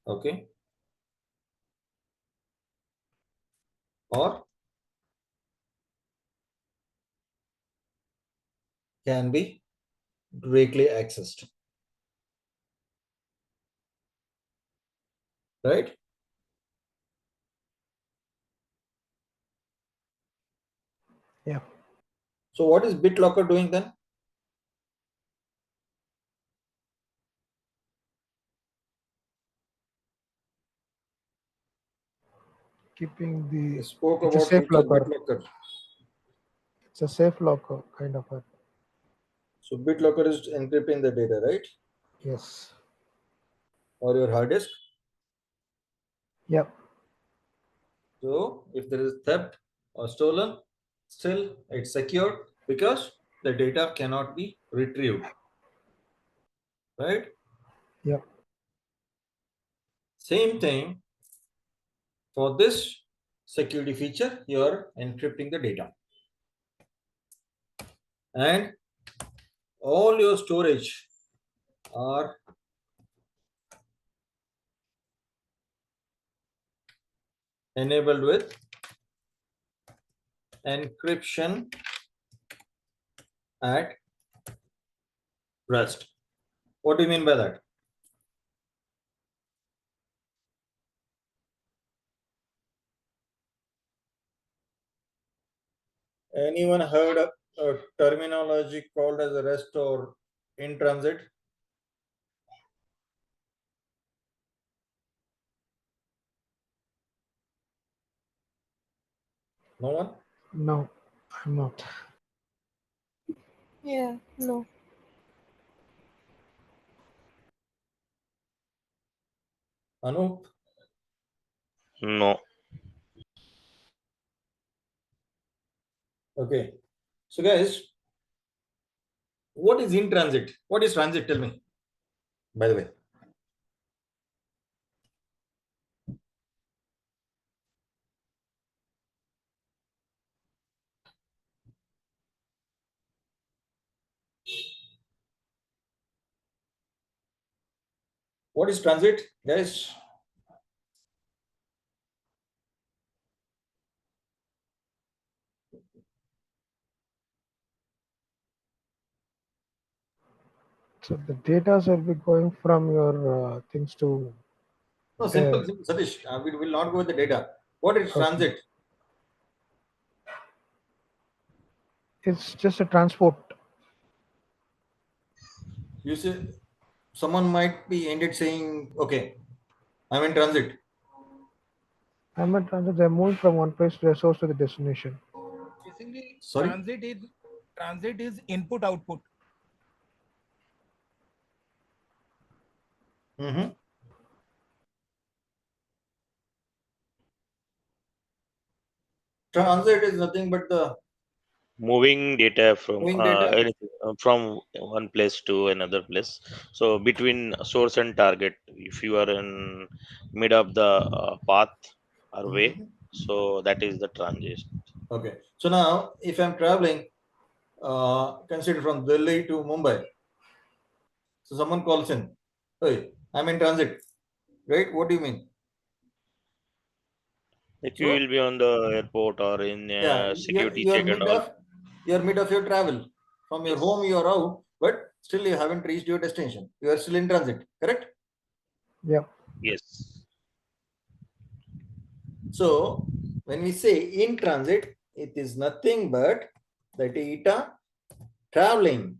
Speaker 1: Okay. Or can be directly accessed. Right?
Speaker 5: Yeah.
Speaker 1: So what is BitLocker doing then?
Speaker 5: keeping the.
Speaker 1: We spoke
Speaker 5: It's a
Speaker 1: about
Speaker 5: safe
Speaker 1: feature
Speaker 5: locker.
Speaker 1: BitLocker.
Speaker 5: It's a safe locker kind of a.
Speaker 1: So BitLocker is encrypting the data, right?
Speaker 5: Yes.
Speaker 1: Or your hard disk.
Speaker 5: Yep.
Speaker 1: So if there is theft or stolen, still it's secured because the data cannot be retrieved. Right?
Speaker 5: Yep.
Speaker 1: Same thing for this security feature, you are encrypting the data. And all your storage are enabled with encryption at rest. What do you mean by that? Anyone heard of a terminology called as a rest or in transit? No one?
Speaker 5: No, I'm not.
Speaker 3: Yeah, no.
Speaker 1: Anup?
Speaker 2: No.
Speaker 1: Okay. So guys, what is in transit? What is transit? Tell me, by the way. What is transit, guys?
Speaker 5: So the data will be going from your things to.
Speaker 1: No, simple, Satish. We will not go with the data. What is transit?
Speaker 5: It's just a transport.
Speaker 1: You see, someone might be ended saying, okay, I'm in transit.
Speaker 5: I'm in transit. They're moving from one place to the source to the destination.
Speaker 6: Basically,
Speaker 1: Sorry?
Speaker 6: transit is input output.
Speaker 1: Mm-hmm. Transit is nothing but the
Speaker 2: Moving data from
Speaker 1: moving data.
Speaker 2: anything, from one place to another place. So between source and target, if you are in mid of the path or way, so that is the transit.
Speaker 1: Okay. So now, if I'm traveling, consider from Delhi to Mumbai. So someone calls in, hey, I'm in transit, right? What do you mean?
Speaker 2: Like you
Speaker 1: So
Speaker 2: will be on the airport or in
Speaker 1: yeah,
Speaker 2: security
Speaker 1: you're
Speaker 2: check and all.
Speaker 1: mid of your travel. From your
Speaker 2: Yes.
Speaker 1: home, you're out, but still you haven't reached your destination. You are still in transit, correct?
Speaker 5: Yep.
Speaker 2: Yes.
Speaker 1: So when we say in transit, it is nothing but the data traveling.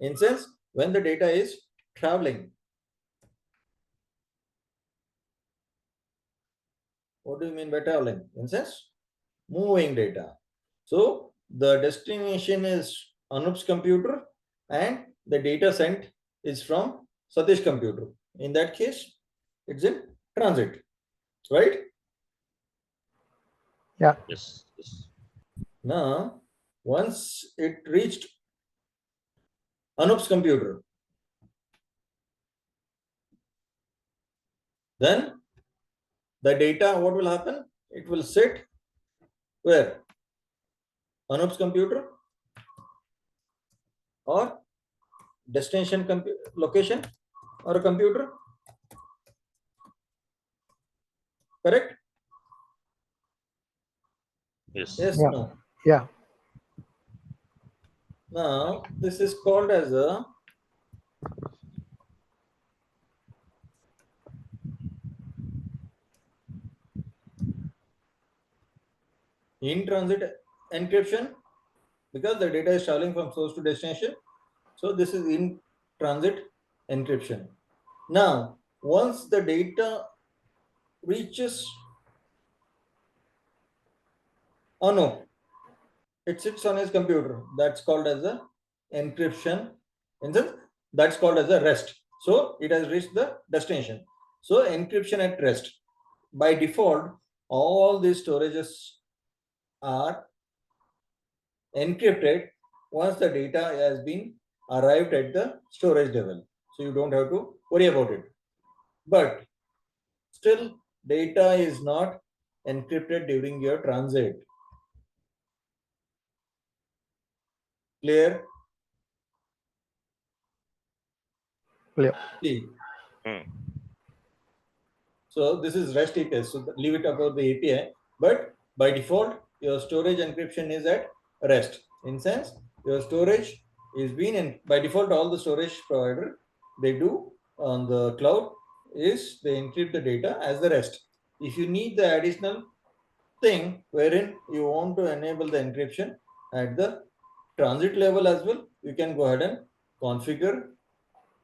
Speaker 1: In sense, when the data is traveling. What do you mean by traveling? In sense, moving data. So the destination is Anup's computer and the data sent is from Satish computer. In that case, it's in transit, right?
Speaker 5: Yeah.
Speaker 2: Yes. Yes.
Speaker 1: Now, once it reached Anup's computer, then the data, what will happen? It will sit where? Anup's computer or destination location or a computer, correct?
Speaker 2: Yes.
Speaker 1: Yes,
Speaker 5: Yeah.
Speaker 1: no.
Speaker 5: Yeah.
Speaker 1: Now, this is called as a in-transit encryption because the data is traveling from source to destination. So this is in-transit encryption. Now, once the data reaches, oh no, it sits on his computer. That's called as a encryption. That's called as a rest. So it has reached the destination. So encryption at rest. By default, all these storages are encrypted once the data has been arrived at the storage level. So you don't have to worry about it. But still, data is not encrypted during your transit. Clear?
Speaker 5: Clear.
Speaker 1: See.
Speaker 2: Hmm.
Speaker 1: So this is REST API. So leave it about the API. But by default, your storage encryption is at rest. In sense, your storage is being in by default. All the storage provider they do on the cloud is they encrypt the data as the rest. If you need the additional thing wherein you want to enable the encryption at the transit level as well, you can go ahead and configure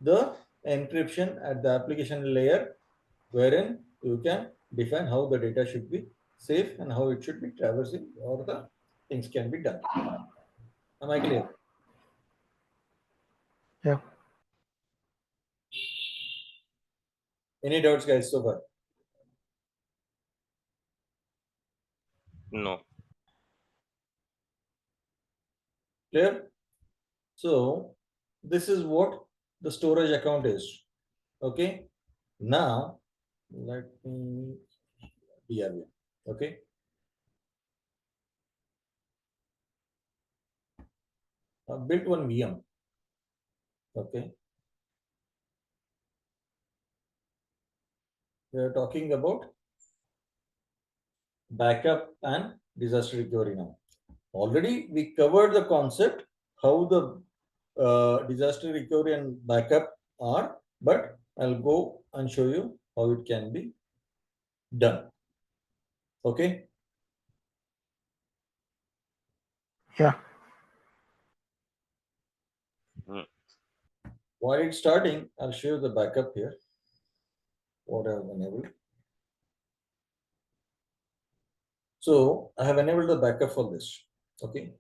Speaker 1: the encryption at the application layer, wherein you can define how the data should be safe and how it should be traversing or the things can be done. Am I clear?
Speaker 5: Yeah.
Speaker 1: Any doubts, guys, so far?
Speaker 2: No.
Speaker 1: Clear? So this is what the storage account is. Okay. Now let me DRV. Okay. I built one VM. Okay. We are talking about backup and disaster recovery now. Already we covered the concept how the disaster recovery and backup are, but I'll go and show you how it can be done. Okay.
Speaker 5: Yeah.
Speaker 2: Hmm.
Speaker 1: While it's starting, I'll show you the backup here. What I have enabled. So I have enabled the backup for this. Okay.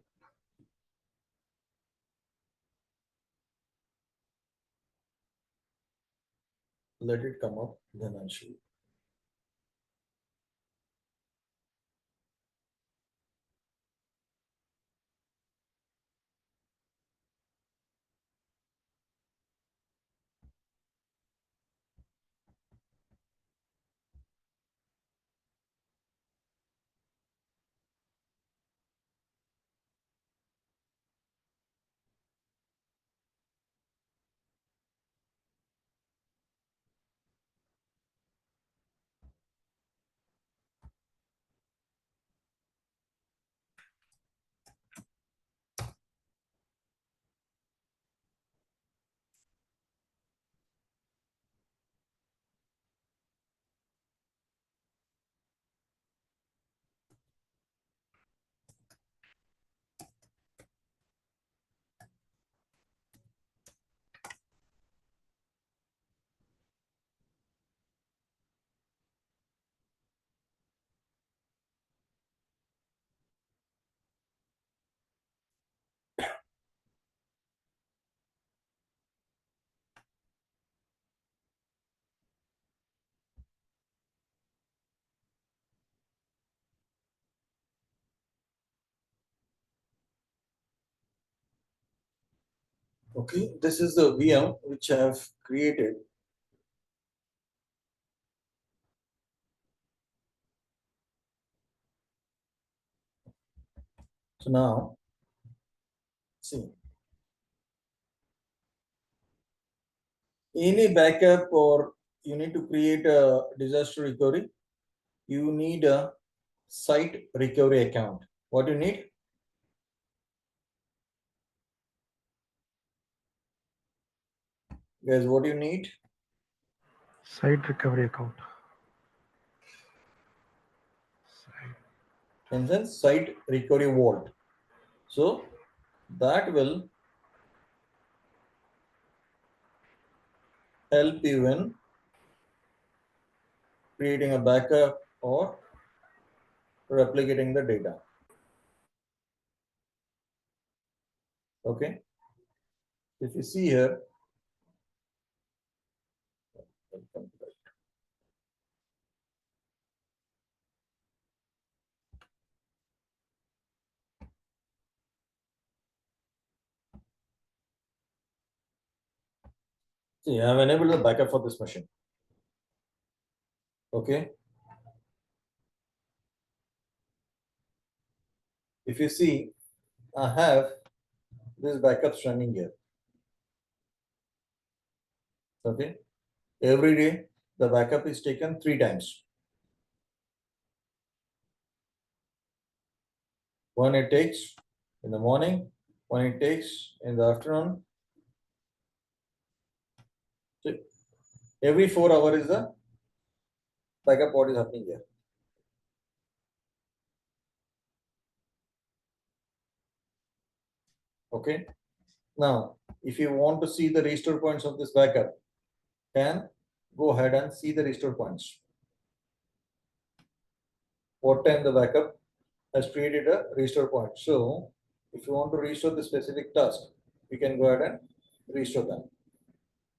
Speaker 1: Let it come up, then I'll show you. Okay, this is the VM which I have created. So now, see, any backup or you need to create a disaster recovery, you need a site recovery account. What you need? Guys, what do you need?
Speaker 5: Site recovery account.
Speaker 1: And then site recovery vault. So that will help you in creating a backup or replicating the data. Okay. If you see here, see, I have enabled the backup for this machine. Okay. If you see, I have this backups running here. Okay. Every day, the backup is taken 3 times. One it takes in the morning, one it takes in the afternoon. So every 4 hours is the backup what is happening here. Okay. Now, if you want to see the restore points of this backup, can go ahead and see the restore points. What time the backup has created a restore point. So, if you want to restore the specific task, you can go ahead and restore them.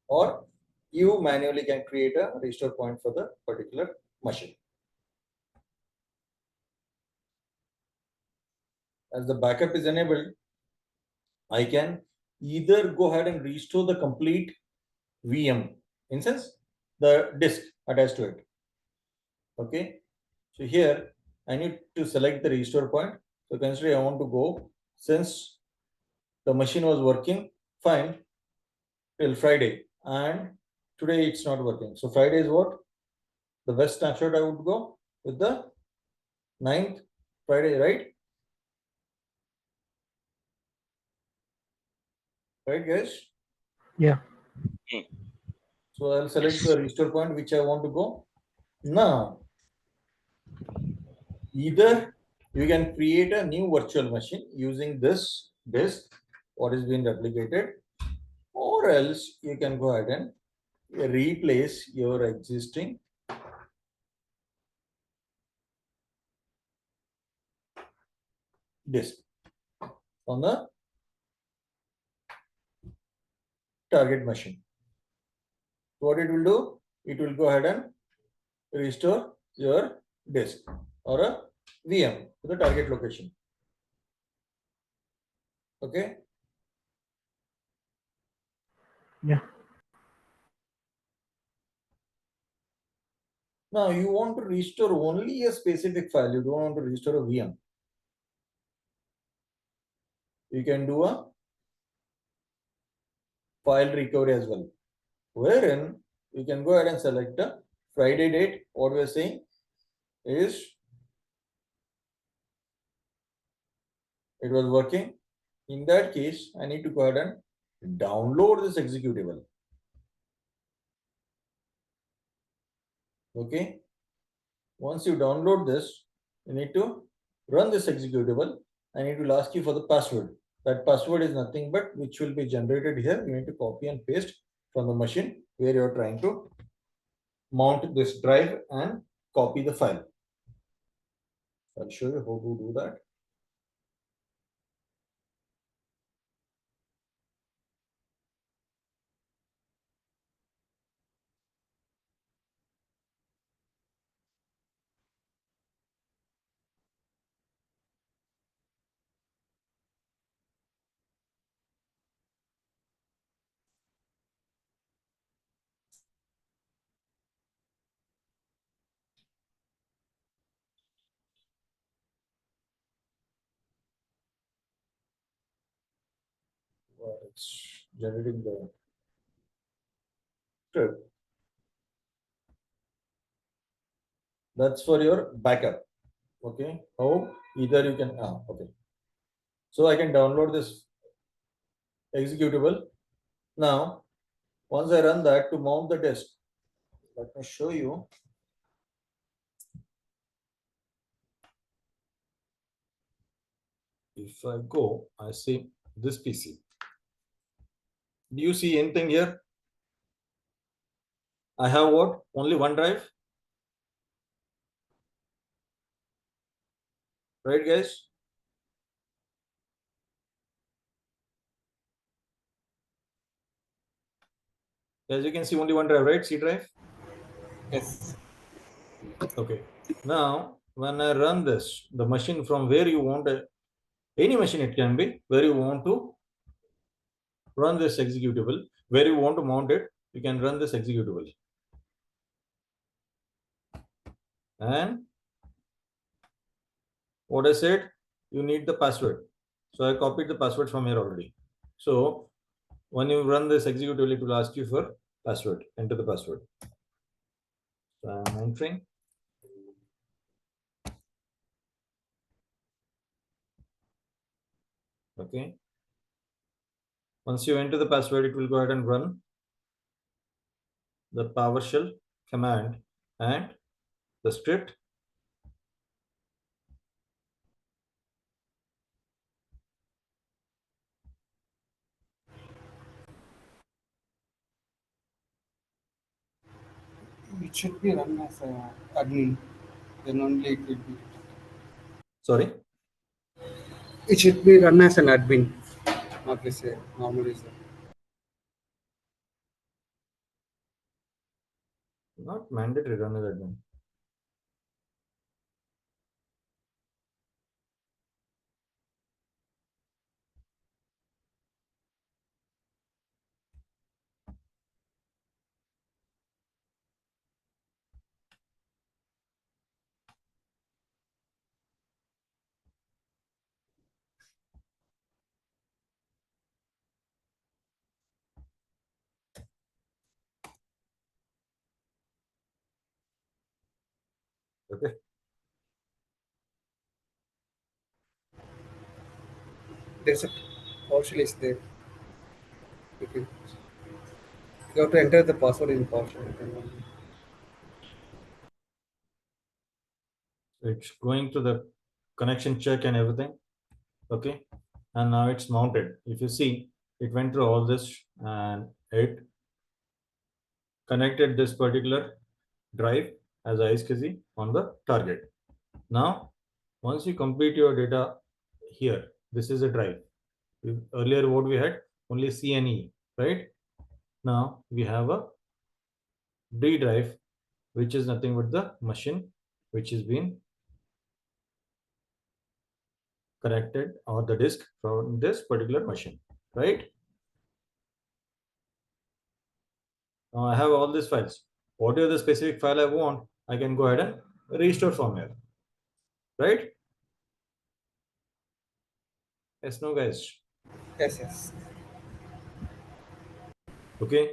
Speaker 1: Or you manually can create a restore point for the particular machine. As the backup is enabled, I can either go ahead and restore the complete VM, in sense the disk attached to it. Okay. So here I need to select the restore point. So consider I want to go, since the machine was working fine till Friday and today it's not working. So Friday is what? The best snapshot I would go with the 9th Friday, right? Right, guys?
Speaker 5: Yeah.
Speaker 1: So I'll select
Speaker 2: Yes.
Speaker 1: the restore point which I want to go. Now, either you can create a new virtual machine using this disk, what is being replicated, or else you can go ahead and replace your existing disk on the target machine. What it will do, it will go ahead and restore your disk or a VM to the target location. Okay.
Speaker 5: Yeah.
Speaker 1: Now you want to restore only a specific file. You don't want to restore a VM. You can do a file recovery as well, wherein you can go ahead and select a Friday date. What we're saying is it was working. In that case, I need to go ahead and download this executable. Okay. Once you download this, you need to run this executable, and it will ask you for the password. That password is nothing but which will be generated here. You need to copy and paste from the machine where you're trying to mount this drive and copy the file. I'll show you how to do that. It's generating the script. That's for your backup. Okay. How? Either you can, okay. So I can download this executable. Now, once I run that to mount the disk, let me show you. If I go, I see this PC. Do you see anything here? I have what? Only one drive. Right, guys? As you can see, only one drive, right? C drive.
Speaker 6: Yes.
Speaker 1: Okay. Now, when I run this, the machine from where you want any machine it can be, where you want to run this executable, where you want to mount it, you can run this executable. And what I said, you need the password. So I copied the password from here already. So when you run this executable, it will ask you for password. Enter the password. So I'm entering. Okay. Once you enter the password, it will go ahead and run the PowerShell command and the script.
Speaker 10: It should be run as admin. Then only it will be.
Speaker 1: Sorry.
Speaker 10: It should be run as an admin, not as a normal user.
Speaker 1: Not mandatory run as admin. Okay.
Speaker 10: There's a PowerShell is there. Okay. You have to enter the password in PowerShell. Then only.
Speaker 1: It's going to the connection check and everything. Okay. And now it's mounted. If you see, it went through all this and it connected this particular drive as iSCSI on the target. Now, once you complete your data here, this is a drive. Earlier, what we had only C and E, right? Now we have a D drive, which is nothing but the machine which is being connected or the disk from this particular machine, right? Now I have all these files. Whatever the specific file I want, I can go ahead and restore from here, right? Yes, no, guys.
Speaker 10: Yes, yes.
Speaker 1: Okay.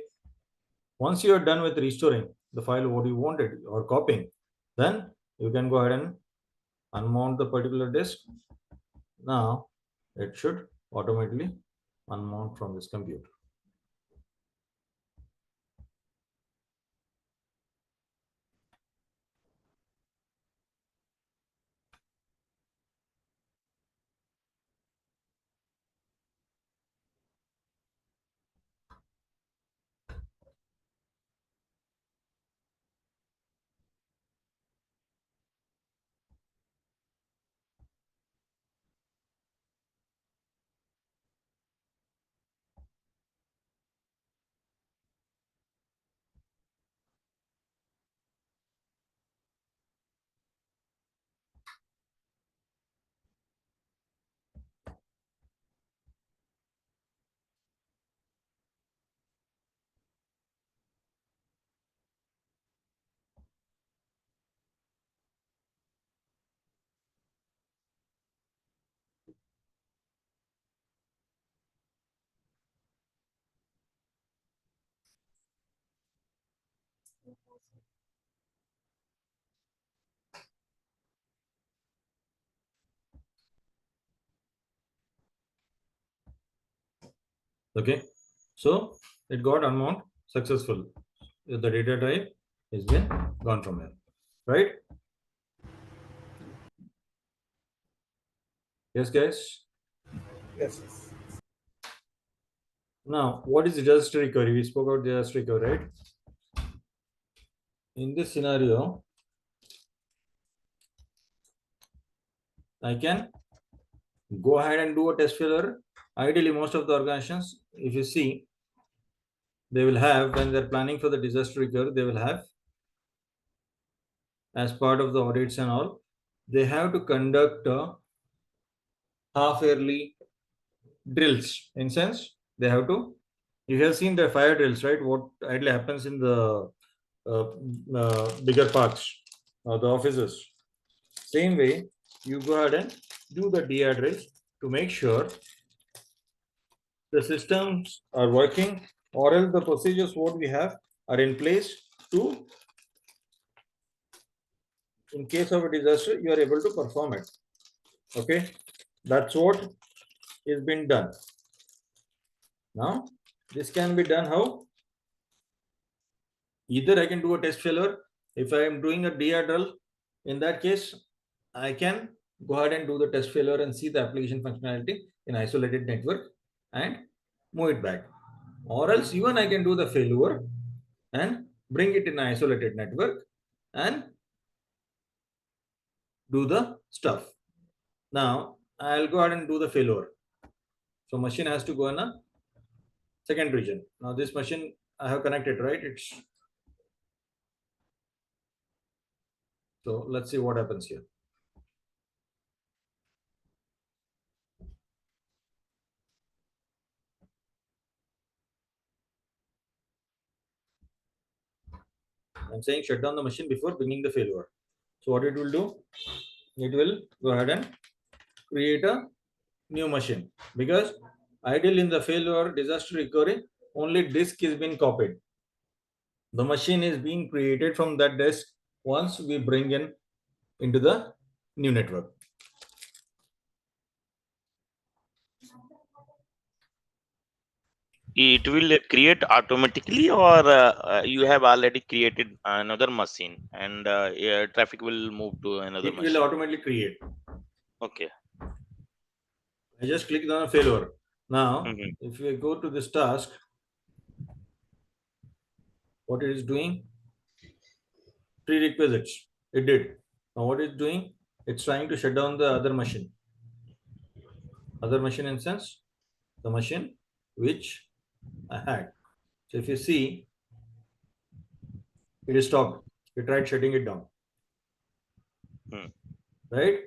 Speaker 1: Once you are done with restoring the file what you wanted or copying, then you can go ahead and unmount the particular disk. Now it should automatically unmount from this computer. Okay, so it got unmount successful. The data drive is been gone from here, right? Yes, guys.
Speaker 10: Yes, yes.
Speaker 1: Now, what is disaster recovery? We spoke about disaster recovery, right? In this scenario, I can go ahead and do a test failure. Ideally, most of the organizations, if you see, they will have, when they're planning for the disaster recovery, they will have, as part of the audits and all, they have to conduct half-yearly drills. In sense, they have to. You have seen the fire drills, right? What ideally happens in the bigger parks or the offices. Same way, you go ahead and do the DR drills to make sure the systems are working, or else the procedures what we have are in place to, in case of a disaster, you are able to perform it. Okay, that's what is being done. Now, this can be done how? Either I can do a test failure. If I am doing a DR drill, in that case, I can go ahead and do the test failure and see the application functionality in isolated network and move it back. Or else even I can do the failure and bring it in isolated network and do the stuff. Now I'll go ahead and do the failure. So machine has to go in a second region. Now this machine I have connected, right? So let's see what happens here. I'm saying shut down the machine before bringing the failure. So what it will do? It will go ahead and create a new machine, because ideally in the failure disaster recovery, only disk is being copied. The machine is being created from that disk once we bring in into the new network.
Speaker 2: It will create automatically, or you have already created another machine and traffic will move to another
Speaker 1: It
Speaker 2: machine?
Speaker 1: will automatically create.
Speaker 2: Okay.
Speaker 1: I just clicked on a failure. Now, if we go to this task, what it is doing? Prerequisites. It did. Now, what it's doing? It's trying to shut down the other machine. Other machine in sense, the machine which I had. So if you see, it is stopped. We tried shutting it down. Right?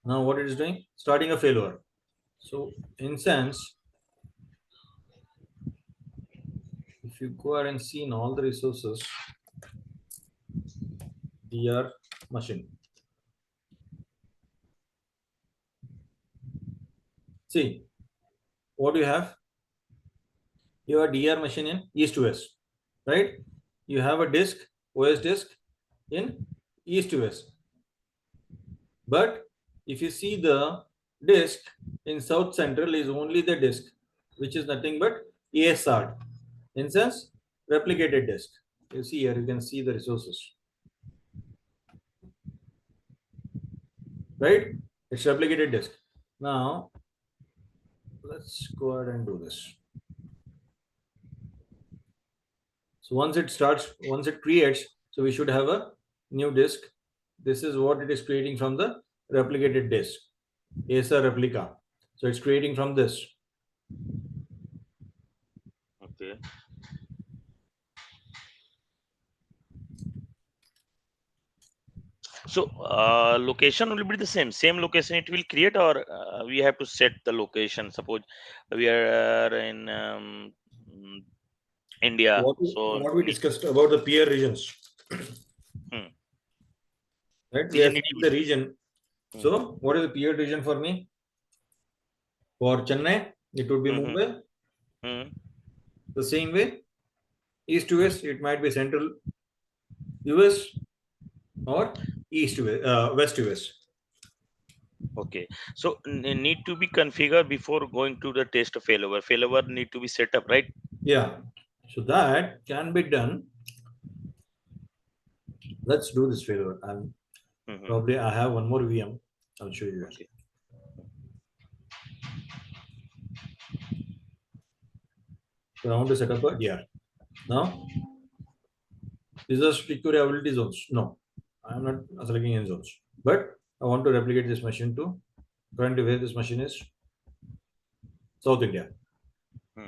Speaker 1: Now what it is doing? Starting a failure. So in sense, if you go ahead and see in all the resources, DR machine. See, what do you have? You have DR machine in east to west, right? You have a disk, OS disk in east to west. But if you see the disk in south central is only the disk, which is nothing but ASR. In sense, replicated disk. You see here, you can see the resources. Right? It's replicated disk. Now, let's go ahead and do this. So once it starts, once it creates, so we should have a new disk. This is what it is creating from the replicated disk, ASR replica. So it's creating from this.
Speaker 2: Okay. So location will be the same location it will create, or we have to set the location. Suppose we are in India.
Speaker 1: What we discussed about the peer regions. Right? We have the region. So what is the peer region for me? For Chennai, it would be Mumbai. The same way, east to west, it might be central US or east to west to west.
Speaker 2: Okay, so need to be configured before going to the test of failover. Failover need to be set up, right?
Speaker 1: Yeah, so that can be done. Let's do this failover. And probably I have one more VM. I'll show you.
Speaker 2: Okay.
Speaker 1: So I want to set up a DR. Now, these are secure availability zones. No, I am not selecting any zones. but I want to replicate this machine to currently where this machine is South India. So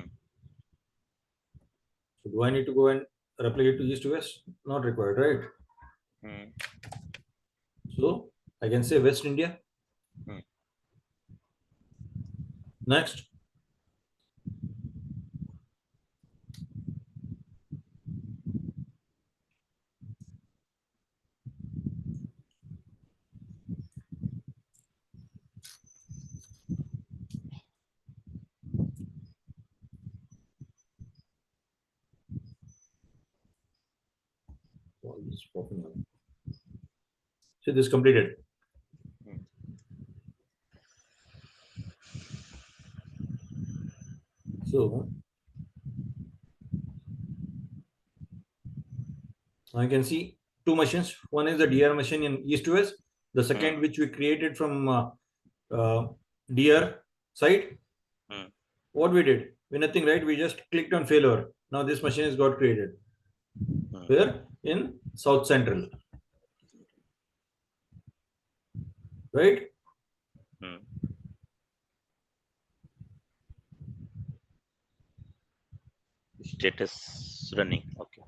Speaker 1: do I need to go and replicate to east to west? Not required, right? So I can say West India. Next. All this popping up. So this completed. So I can see two machines. One is the DR machine in east to west. The second, which we created from DR side. What we did? We nothing, right? We just clicked on failure. Now this machine has got created. Where? In South Central. Right?
Speaker 2: Status running. Okay.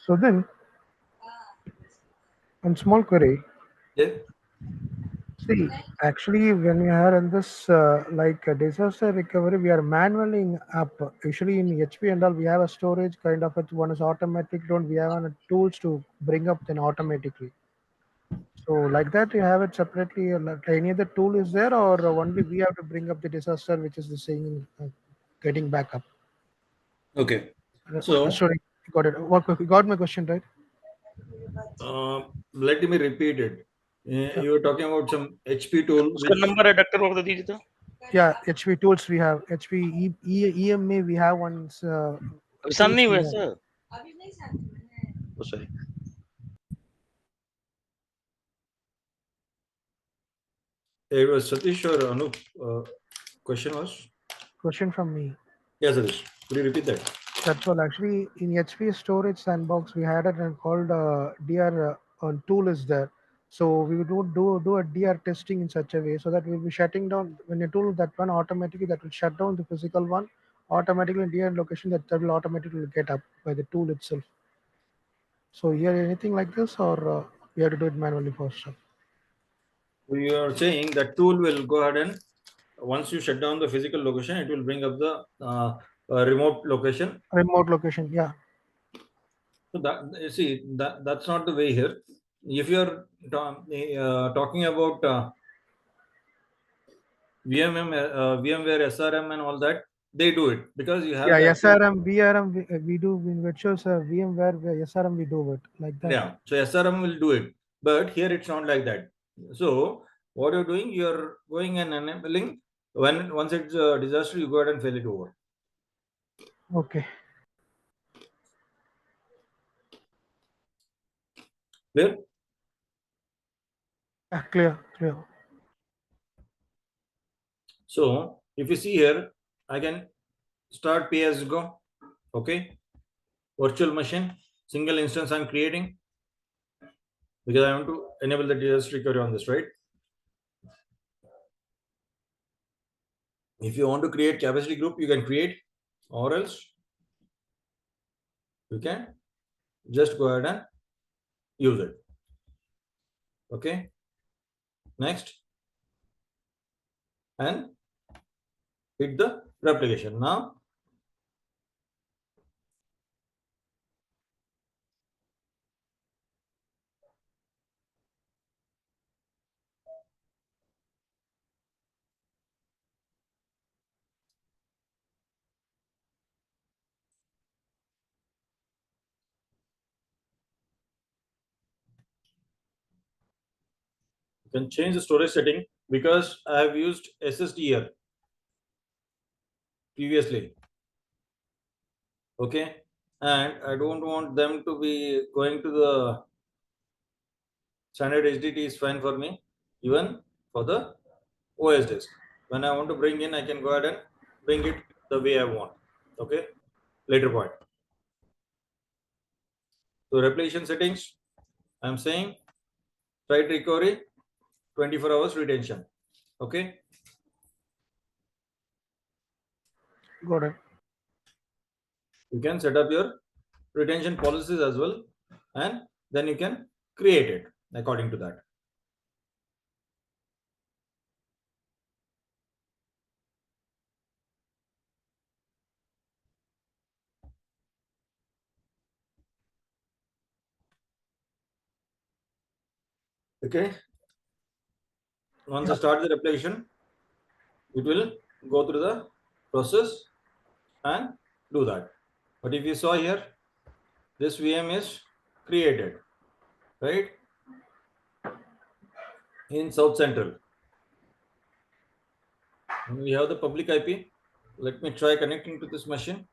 Speaker 5: So then, one small query.
Speaker 1: Yeah.
Speaker 5: See, actually, when we are in this disaster recovery, we are manually up. Usually in HP and all, we have a storage kind of it. One is automatic. Don't we have tools to bring up then automatically? So like that, you have it separately. Like any other tool is there, or only we have to bring up the disaster, which is the saying getting back up.
Speaker 1: Okay. So
Speaker 5: sorry, got it. You got my question right?
Speaker 1: Let me repeat it. You were talking about some HP tool.
Speaker 2: उसका number है doctor को बता दीजिए तो.
Speaker 5: Yeah, HP tools we have. HP EMA we have ones.
Speaker 2: Abhishan नहीं हुआ sir. Oh, sorry.
Speaker 1: It was Satish or Anup. Question was?
Speaker 5: Question from me.
Speaker 1: Yes, Satish. Could you repeat that?
Speaker 5: That's all. Actually, in HP storage sandbox, we had it called DR tool is there. So we would do a DR testing in such a way so that we'll be shutting down when you tool that one automatically that will shut down the physical one automatically in DR location that will automatically get up by the tool itself. So here anything like this or we have to do it manually first?
Speaker 1: We are saying that tool will go ahead and once you shut down the physical location, it will bring up the remote location.
Speaker 5: Remote location, yeah.
Speaker 1: So that you see that's not the way here. If you are talking about VMware SRM and all that, they do it because you have
Speaker 5: SRM, VRM, we do in virtuals VMware, SRM we do it like that.
Speaker 1: Yeah, so SRM will do it, but here it's not like that. So what you're doing, you're going and enabling once it's a disaster, you go ahead and fail it over.
Speaker 5: Okay.
Speaker 1: Clear?
Speaker 5: Clear.
Speaker 1: So if you see here, I can start pay as you go. Okay. Virtual machine, single instance I'm creating because I want to enable the disaster recovery on this, right? If you want to create capacity group, you can create, or else you can just go ahead and use it. Okay. Next. And hit the replication. Now you can change the storage setting because I have used SSD here previously. Okay. And I don't want them to be going to the standard HDD is fine for me, even for the OS disk. When I want to bring in, I can go ahead and bring it the way I want. Okay. Later point. So replication settings, I'm saying write recovery, 24 hours retention. Okay.
Speaker 5: Got it.
Speaker 1: You can set up your retention policies as well, and then you can create it according to that. Okay. Once I start the replication, it will go through the process and do that. But if you saw here, this VM is created, right, in South Central. And we have the public IP. Let me try connecting to this machine.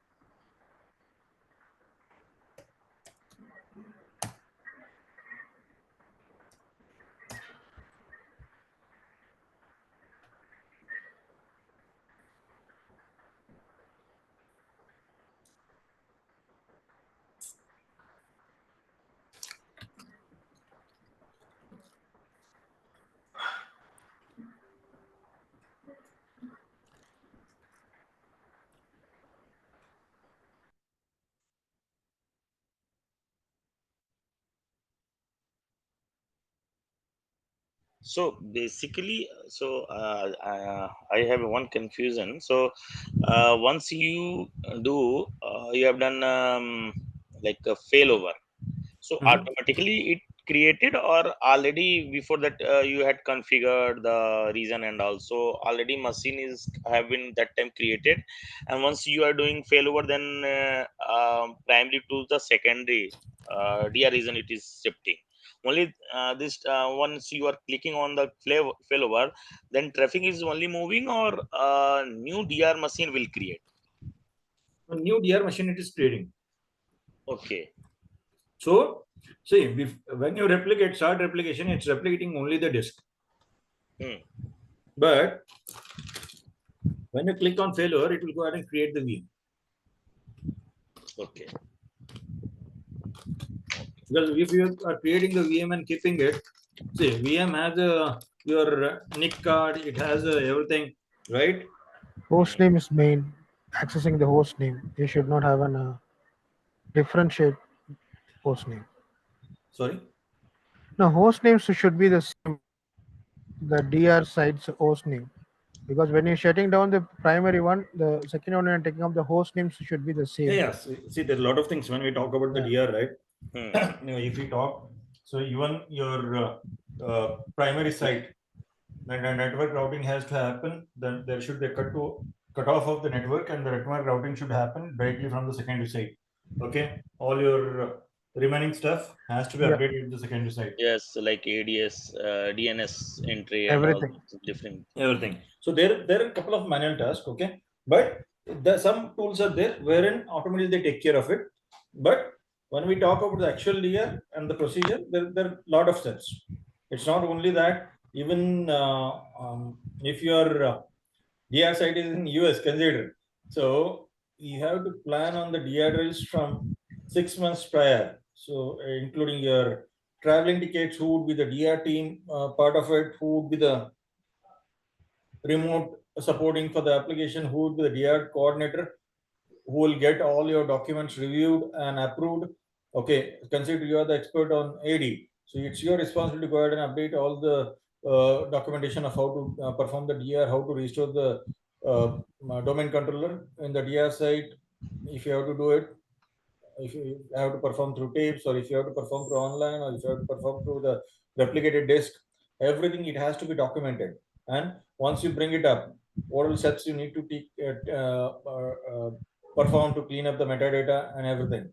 Speaker 2: So basically, I have one confusion. So once you do, you have done like a failover. So automatically it created, or already before that you had configured the reason, and also already machine is have been that time created, and once you are doing failover, then primary to the secondary DR reason it is shifting. Only this once you are clicking on the failover, then traffic is only moving, or new DR machine will create.
Speaker 1: A new DR machine it is creating.
Speaker 2: Okay.
Speaker 1: So see, when you replicate, start replication, it's replicating only the disk. But when you click on failure, it will go ahead and create the VM.
Speaker 2: Okay.
Speaker 1: Because if you are creating the VM and keeping it, see, VM has your NIC card, it has everything, right?
Speaker 5: Host name is main. Accessing the host name, you should not have an differentiate host name.
Speaker 1: Sorry.
Speaker 5: No, host names should be the same. The DR side's host name, because when you're shutting down the primary one, the second one and taking up the host names should be the same.
Speaker 1: Yes. See, there's a lot of things when we talk about the DR, right? If we talk, so even your primary site, the network routing has to happen. Then there should be a cut off of the network, and the network routing should happen directly from the secondary site. Okay, all your remaining stuff has to be updated to the secondary site.
Speaker 2: Yes, like ADS, DNS entry, and
Speaker 5: everything.
Speaker 2: all different.
Speaker 1: Everything. So there are a couple of manual tasks. Okay, but some tools are there wherein automatically they take care of it. But when we talk about the actual DR and the procedure, there are a lot of steps. It's not only that, even if your DR site is in US, consider. So you have to plan on the DR drills from 6 months prior. So including your traveling tickets, who would be the DR team part of it, who would be the remote supporting for the application, who would be the DR coordinator, who will get all your documents reviewed and approved. Okay, consider you are the expert on AD. So it's your responsibility to go ahead and update all the documentation of how to perform the DR, how to restore the domain controller in the DR site, if you have to do it, if you have to perform through tapes, or if you have to perform through online, or if you have to perform through the replicated disk, everything it has to be documented. And once you bring it up, what all steps you need to take, perform to clean up the metadata and everything.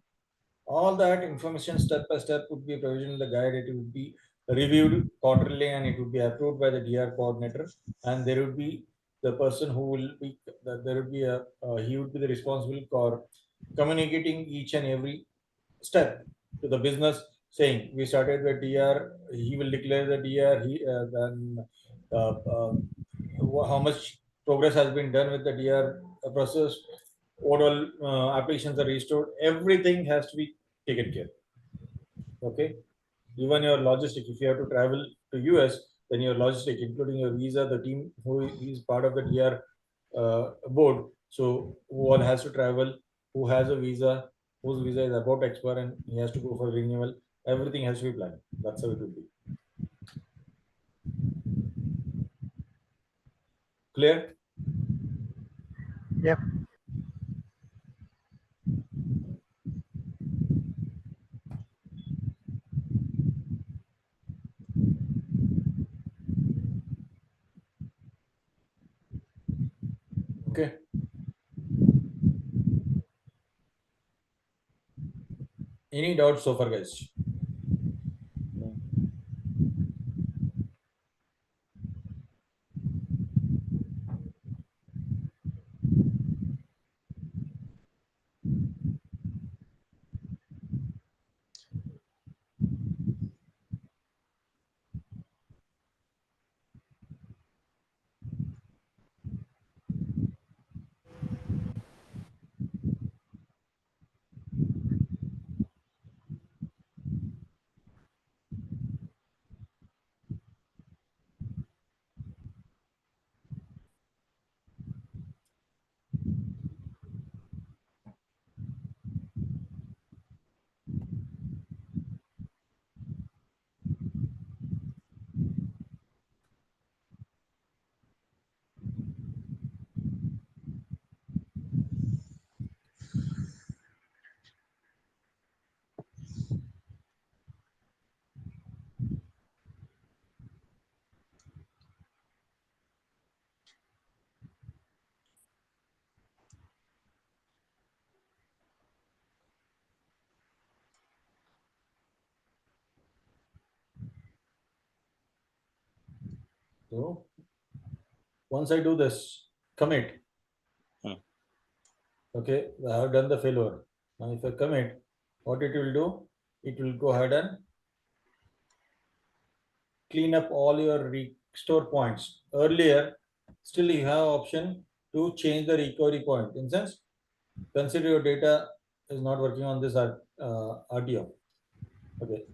Speaker 1: All that information step by step would be provisioned in the guide. It would be reviewed quarterly and it would be approved by the DR coordinator. And there would be the person who will be, there would be he would be the responsible for communicating each and every step to the business, saying we started the DR, he will declare the DR, then uh, uh, how much progress has been done with the DR process, what all applications are restored, everything has to be taken care. Okay, even your logistic, if you have to travel to US, then your logistic, including your visa, the team who is part of the DR board, so who all has to travel, who has a visa, whose visa is about to expire and he has to go for renewal, everything has to be planned. That's how it will be. Clear?
Speaker 5: Yep.
Speaker 1: Okay. Any doubts so far, guys? So once I do this commit, okay, I have done the failover. Now if I commit, what it will do, it will go ahead and clean up all your restore points. Earlier, still you have option to change the recovery point. In sense, consider your data is not working on this RTO. Okay,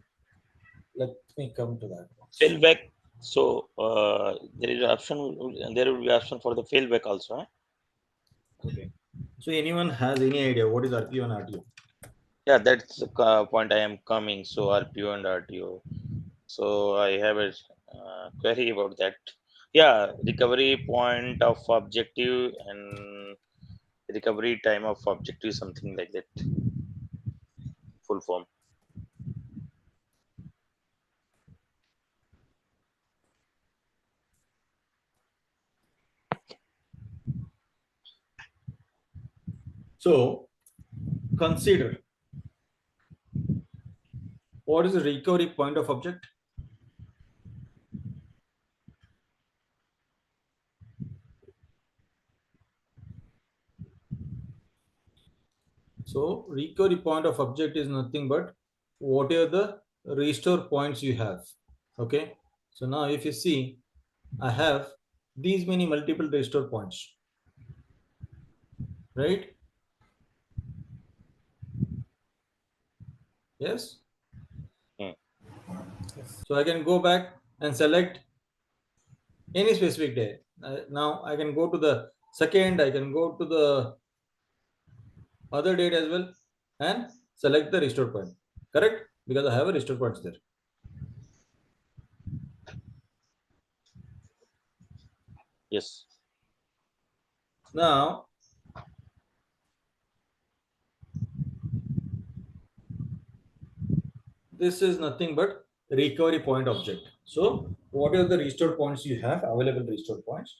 Speaker 1: let me come to that.
Speaker 2: Failback. So there is option. There will be option for the failback also. Huh?
Speaker 1: Okay. So anyone has any idea what is RPO and RTO?
Speaker 2: Yeah, that's the point I am coming. So RPO and RTO. So I have a query about that. Yeah, recovery point of objective and recovery time of objective, something like that. Full form.
Speaker 1: So consider what is the recovery point of object? So recovery point of object is nothing but what are the restore points you have. Okay. So now if you see, I have these many multiple restore points, right? Yes.
Speaker 2: Hmm.
Speaker 1: So I can go back and select any specific day. Now I can go to the second, I can go to the other date as well and select the restore point. Correct? Because I have a restore points there.
Speaker 2: Yes.
Speaker 1: Now this is nothing but recovery point object. So what are the restore points you have, available restore points?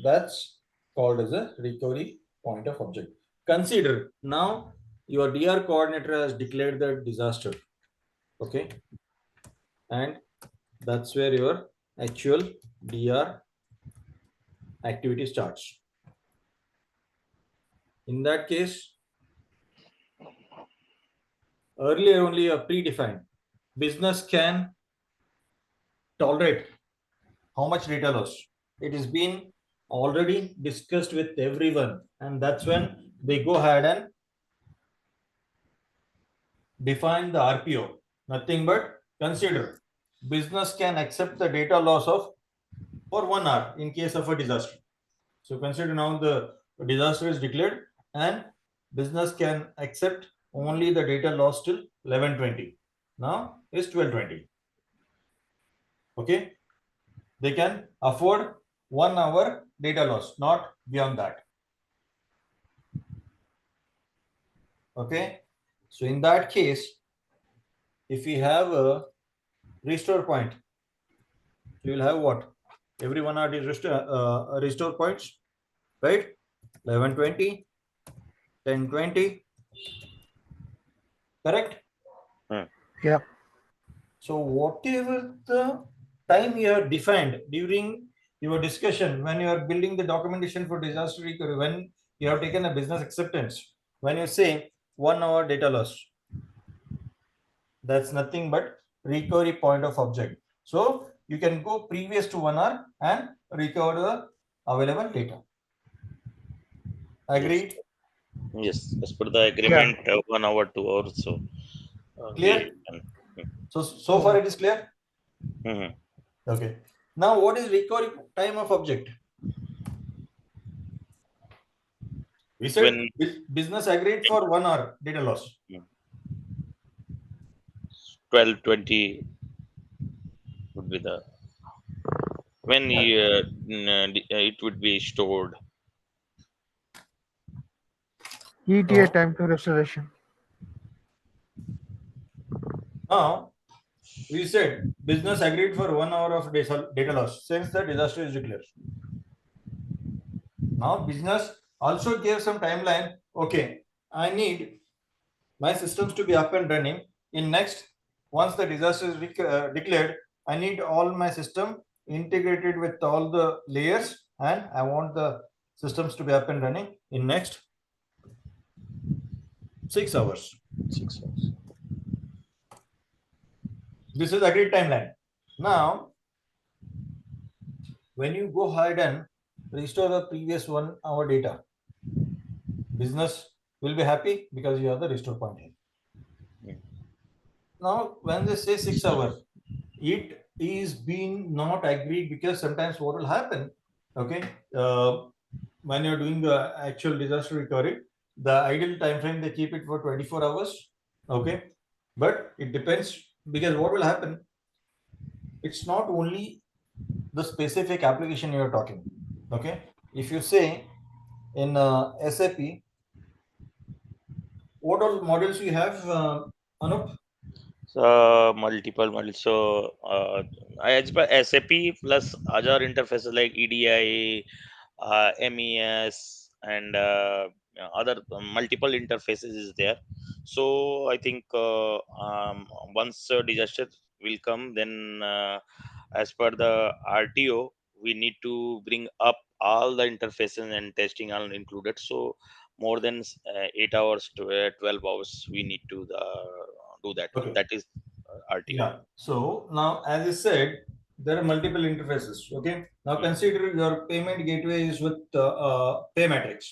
Speaker 1: That's called as a recovery point of object. Consider now your DR coordinator has declared the disaster. Okay. And that's where your actual DR activity starts. In that case, earlier only a predefined business can tolerate how much data loss. It is been already discussed with everyone, and that's when they go ahead and define the RPO. Nothing but consider business can accept the data loss of for 1 hour in case of a disaster. So consider now the disaster is declared and business can accept only the data loss till 11:20. Now is 12:20. Okay, they can afford 1 hour data loss, not beyond that. Okay, so in that case, if we have a restore point, you will have what? Every 1 hour is restore points, right? 11:20, 10:20, correct?
Speaker 2: Hmm.
Speaker 5: Yeah.
Speaker 1: So whatever the time you have defined during your discussion, when you are building the documentation for disaster recovery, when you have taken a business acceptance, when you say 1 hour data loss, that's nothing but recovery point of object. So you can go previous to 1 hour and recover the available data. Agreed?
Speaker 2: Yes. As per the agreement, 1 hour, 2 hours. So
Speaker 1: Clear?
Speaker 2: hmm.
Speaker 1: So far it is clear?
Speaker 2: Hmm.
Speaker 1: Okay. Now what is recovery time of object? We said
Speaker 2: When
Speaker 1: business agreed for 1 hour data loss.
Speaker 2: 12:20 would be the when it would be stored.
Speaker 5: ETA time to restoration.
Speaker 1: Now we said business agreed for 1 hour of data loss since the disaster is declared. Now business also gave some timeline. Okay, I need my systems to be up and running in next, once the disaster is declared, I need all my system integrated with all the layers and I want the systems to be up and running in next 6 hours.
Speaker 2: 6 hours.
Speaker 1: This is agreed timeline. Now when you go ahead and restore the previous 1 hour data, business will be happy because you have the restore point here. Now when they say 6 hours, it is being not agreed because sometimes what will happen, okay, when you're doing the actual disaster recovery, the ideal time frame they keep it for 24 hours, okay, but it depends because what will happen, it's not only the specific application you're talking, okay. If you say in SAP, what all models you have, Anup?
Speaker 2: So multiple models. So as per SAP plus other interfaces like EDI, MES, and other multiple interfaces is there. So I think once disaster will come, then as per the RTO, we need to bring up all the interfaces and testing all included. So more than 8 hours to 12 hours, we need to do that.
Speaker 1: Okay.
Speaker 2: That is RTO.
Speaker 1: Yeah. So now, as I said, there are multiple interfaces. Okay. Now consider your payment gateway is with Paymatrix.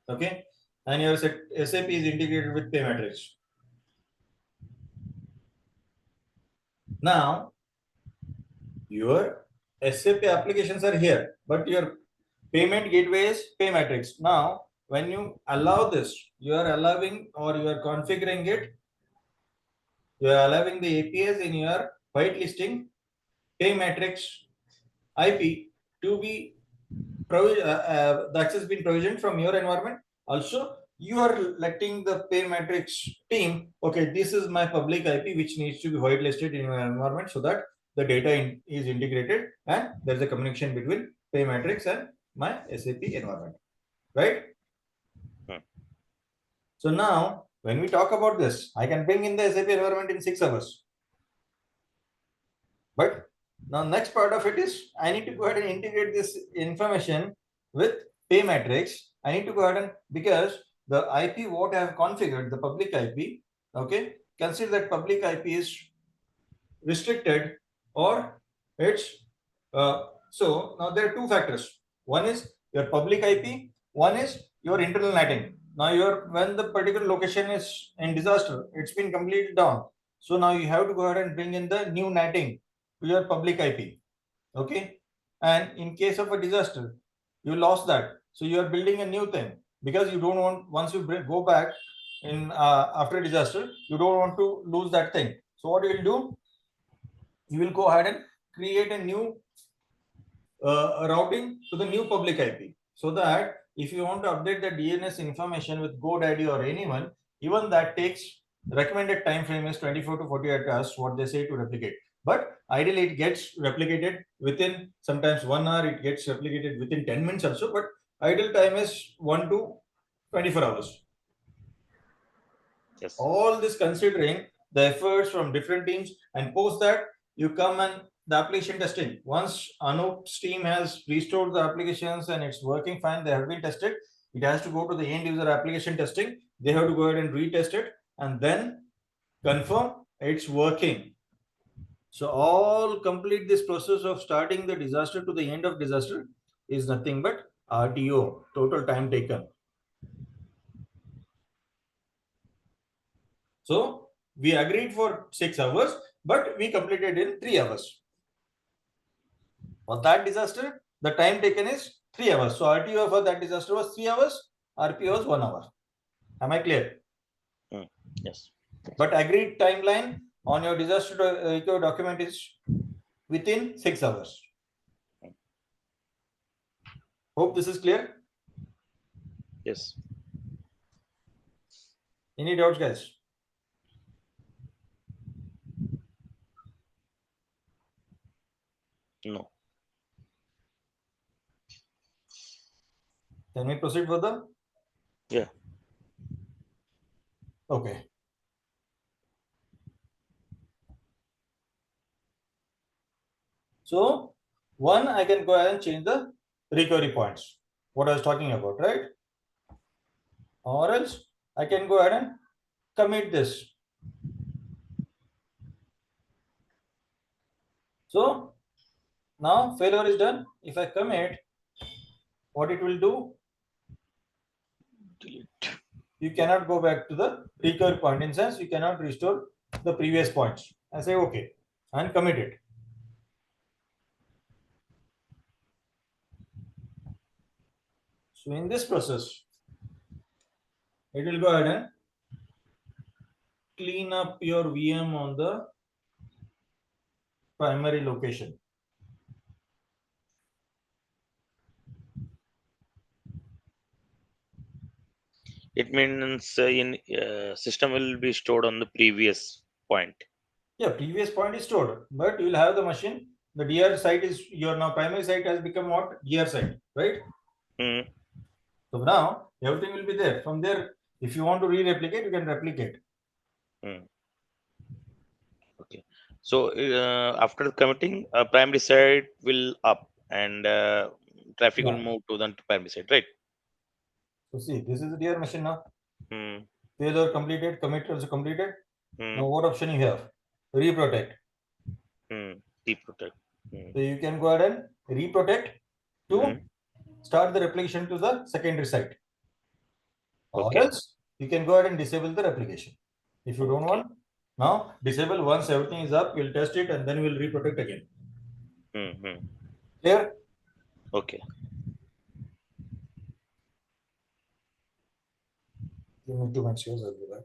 Speaker 1: Okay. And your SAP is integrated with Paymatrix. Now, your SAP applications are here, but your payment gateway is Paymatrix. Now, when you allow this, you are allowing or you are configuring it, you are allowing the APIs in your whitelisting Paymatrix IP to be the access being provisioned from your environment. Also, you are letting the Paymatrix team, okay, this is my public IP which needs to be whitelisted in your environment so that the data is integrated and there is a communication between Paymatrix and my SAP environment, right? So now, when we talk about this, I can bring in the SAP environment in 6 hours. But now next part of it is I need to go ahead and integrate this information with Paymatrix. I need to go ahead and, because the IP what I have configured, the public IP, okay, consider that public IP is restricted or it's so now there are two factors. One is your public IP, one is your internal netting. Now when the particular location is in disaster, it's been completely down. So now you have to go ahead and bring in the new netting to your public IP. Okay. And in case of a disaster, you lost that. So you are building a new thing because you don't want, once you go back in after a disaster, you don't want to lose that thing. So what you will do, you will go ahead and create a new routing to the new public IP, so that if you want to update the DNS information with GoDaddy or anyone, even that takes recommended time frame is 24 to 48 hours, what they say to replicate. But ideally, it gets replicated within sometimes 1 hour, it gets replicated within 10 minutes also, but ideal time is 1 to 24 hours.
Speaker 2: Yes.
Speaker 1: All this considering the efforts from different teams, and post that you come and the application testing. Once Anoop's team has restored the applications and it's working fine, they have been tested, it has to go to the end user application testing. They have to go ahead and retest it and then confirm it's working. So all complete this process of starting the disaster to the end of disaster is nothing but RTO, total time taken. So we agreed for 6 hours, but we completed in 3 hours. For that disaster, the time taken is 3 hours. So RTO for that disaster was 3 hours, RPO was 1 hour. Am I clear?
Speaker 2: Yes.
Speaker 1: But agreed timeline on your disaster recovery document is within 6 hours. Hope this is clear.
Speaker 2: Yes.
Speaker 1: Any doubts, guys?
Speaker 2: No.
Speaker 1: Can we proceed further?
Speaker 2: Yeah.
Speaker 1: Okay. So one, I can go ahead and change the recovery points, what I was talking about, right? Or else I can go ahead and commit this. So now failure is done. If I commit, what it will do?
Speaker 2: Delete.
Speaker 1: You cannot go back to the recovery point. In sense, you cannot restore the previous points. I say okay and commit it. So in this process, it will go ahead and clean up your VM on the primary location.
Speaker 2: It means in system will be stored on the previous point.
Speaker 1: Yeah, previous point is stored, but you will have the machine. The DR site is your now primary site has become what? DR site, right? So now everything will be there. From there, if you want to re-replicate, you can replicate.
Speaker 2: Okay. So after committing, primary site will up and traffic will move to the primary site, right?
Speaker 1: So see, this is your machine now.
Speaker 2: Hmm.
Speaker 1: Failure completed, commit also completed.
Speaker 2: Hmm.
Speaker 1: Now what option you have? Reprotect.
Speaker 2: Deprotect.
Speaker 1: So you can go ahead and reprotect to
Speaker 2: Hmm.
Speaker 1: start the replication to the secondary site. Or
Speaker 2: Okay.
Speaker 1: else you can go ahead and disable the replication. If you don't
Speaker 2: Okay.
Speaker 1: want, now disable once everything is up, we'll test it and then we'll reprotect again. Clear?
Speaker 2: Okay.
Speaker 1: You need to make sure I'll be back.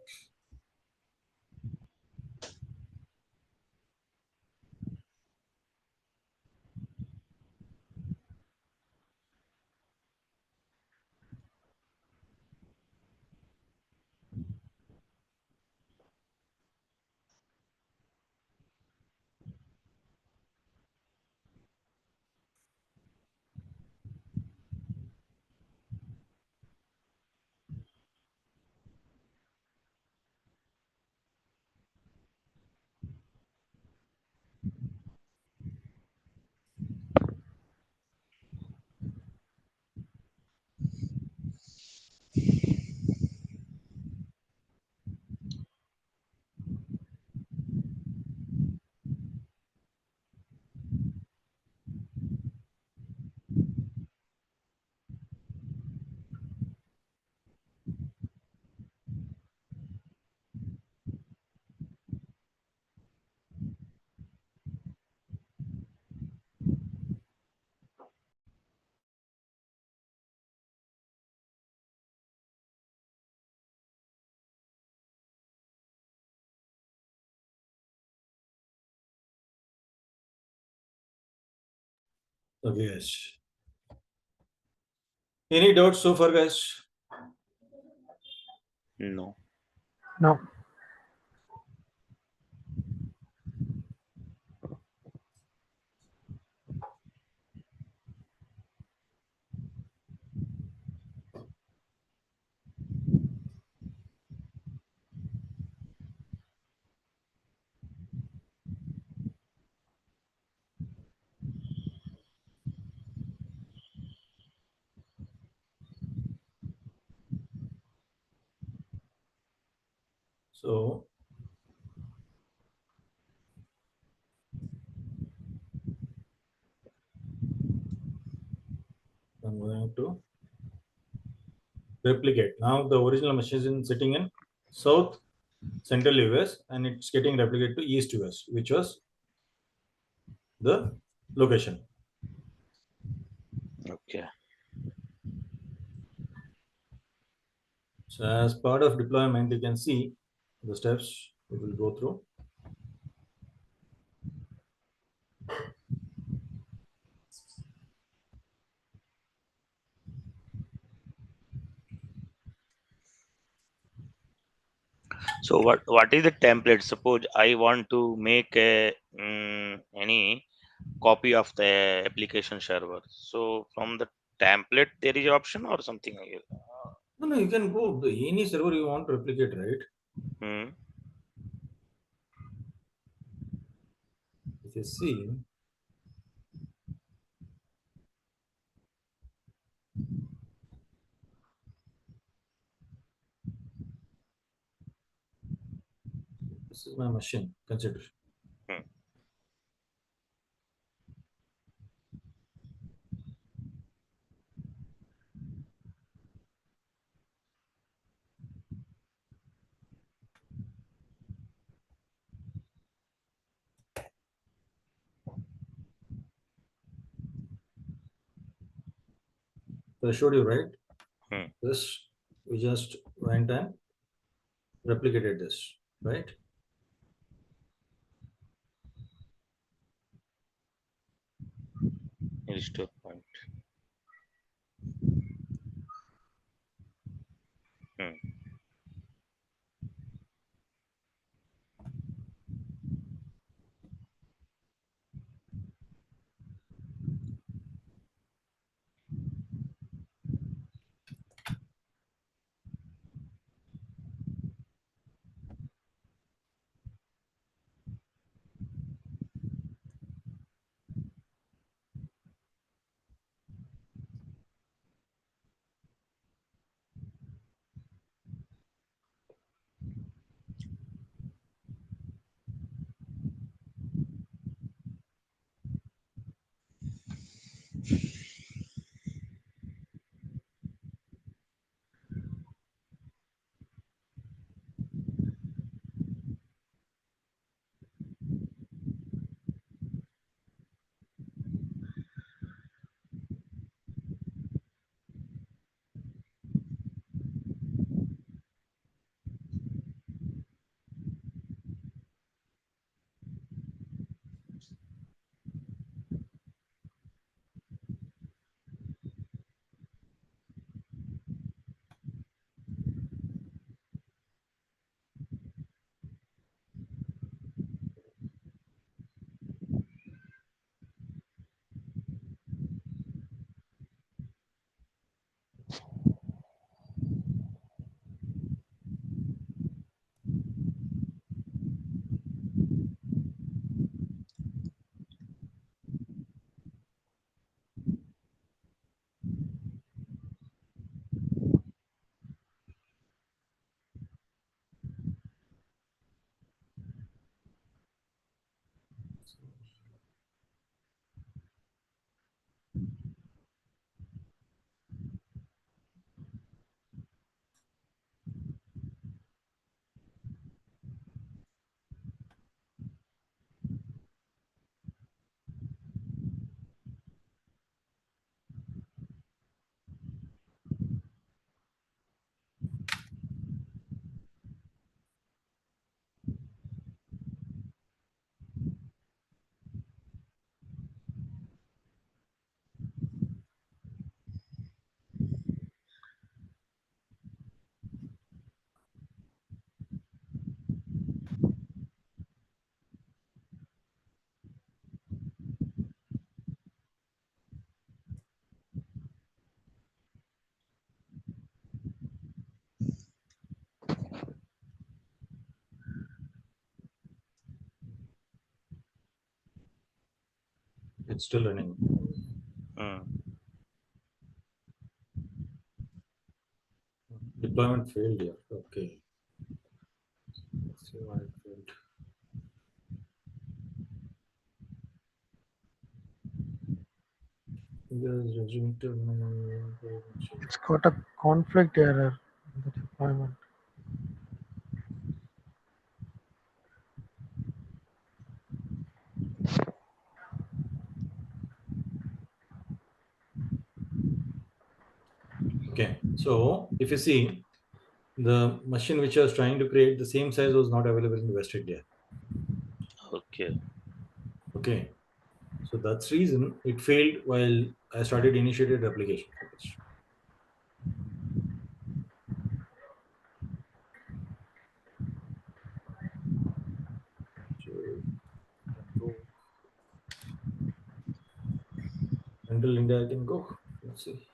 Speaker 1: Okay, guys. Any doubts so far, guys?
Speaker 2: No.
Speaker 5: No.
Speaker 1: So I'm going to replicate. Now the original machine is sitting in south central US and it's getting replicated to east US, which was the location.
Speaker 2: Okay.
Speaker 1: So as part of deployment, you can see the steps it will go through.
Speaker 2: So what is the template? Suppose I want to make a any copy of the application server. So from the template there is option or something like that?
Speaker 1: No, you can go any server you want to replicate, right?
Speaker 2: Hmm.
Speaker 1: If you see, this is my machine. Consider.
Speaker 2: Hmm.
Speaker 1: So I showed you, right?
Speaker 2: Hmm.
Speaker 1: This we just went and replicated this, right?
Speaker 2: Restore point. Hmm.
Speaker 1: It's still running. Deployment failed here. Okay. Let's see why it failed.
Speaker 5: It's got a conflict error in the deployment.
Speaker 1: Okay, so if you see, the machine which I was trying to create, the same size was not available in West India.
Speaker 2: Okay.
Speaker 1: Okay, so that's reason it failed while I started initiated application. So go. Central India, I can go. Let's see.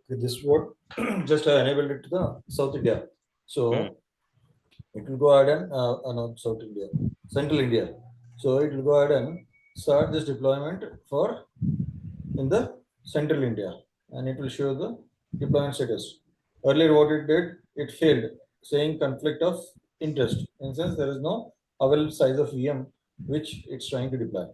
Speaker 1: Okay, this is what just I enabled it to the South India. So it will go ahead and not South India, Central India. So it will go ahead and start this deployment for in the Central India, and it will show the deployment status. Earlier, what it did, it failed, saying conflict of interest. In sense, there is no available size of VM which it's trying to deploy.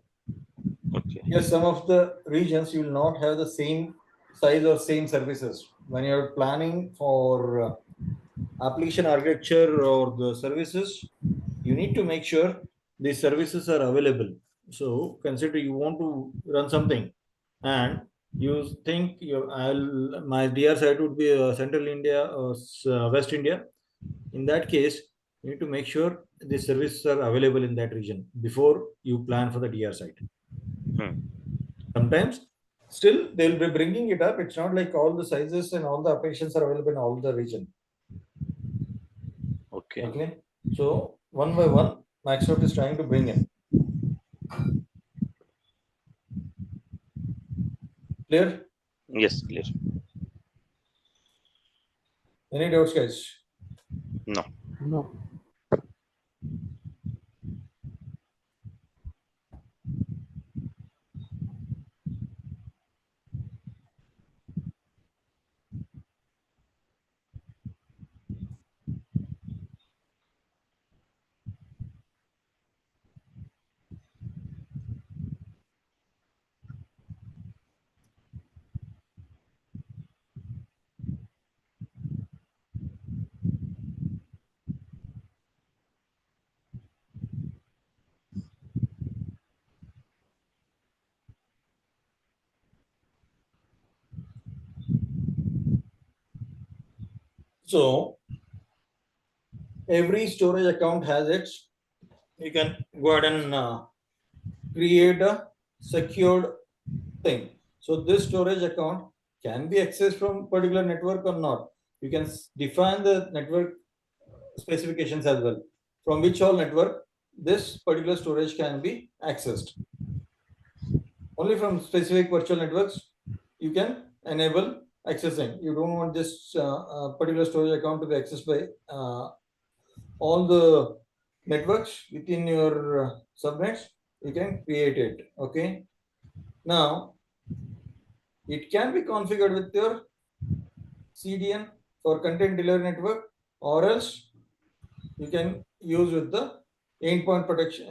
Speaker 2: Okay.
Speaker 1: Yes, some of the regions you will not have the same size or same services. When you're planning for application architecture or the services, you need to make sure these services are available. So consider you want to run something and you think my DR site would be Central India or West India. In that case, you need to make sure the services are available in that region before you plan for the DR site. Sometimes still they'll be bringing it up. It's not like all the sizes and all the applications are available in all the region. Okay. So one by one, Microsoft is trying to bring in. Clear?
Speaker 2: Yes, clear.
Speaker 1: Any doubts, guys?
Speaker 2: No.
Speaker 5: No.
Speaker 1: So every storage account has its. You can go ahead and create a secured thing. So this storage account can be accessed from particular network or not. You can define the network specifications as well, from which all network this particular storage can be accessed. Only from specific virtual networks you can enable accessing. You don't want this particular storage account to be accessed by all the networks within your subnets. you can create it. Okay. Now it can be configured with your CDN for content delivery network, or else you can use with the endpoint protection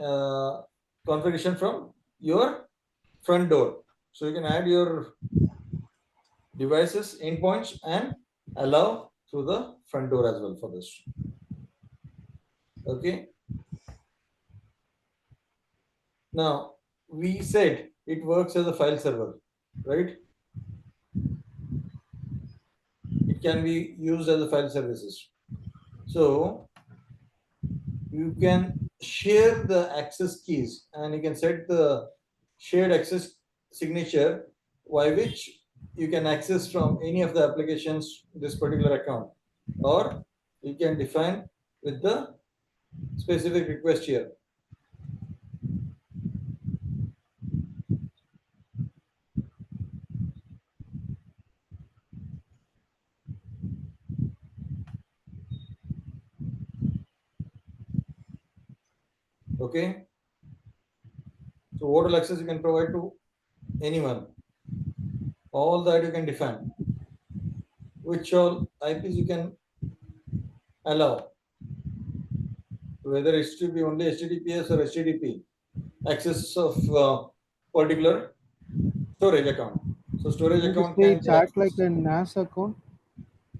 Speaker 1: configuration from your front door. So you can add your devices endpoints and allow through the front door as well for this. Okay. Now we said it works as a file server, right? It can be used as a file services. So you can share the access keys and you can set the shared access signature by which you can access from any of the applications this particular account, or you can define with the specific request here. Okay. So what all access you can provide to anyone. All that you can define. Which all IPs you can allow. Whether it should be only HTTPS or HTTP. Access of particular storage account. So storage
Speaker 5: You
Speaker 1: account
Speaker 5: say
Speaker 1: can
Speaker 5: it's
Speaker 1: be
Speaker 5: act like
Speaker 1: accessed.
Speaker 5: a NAS account.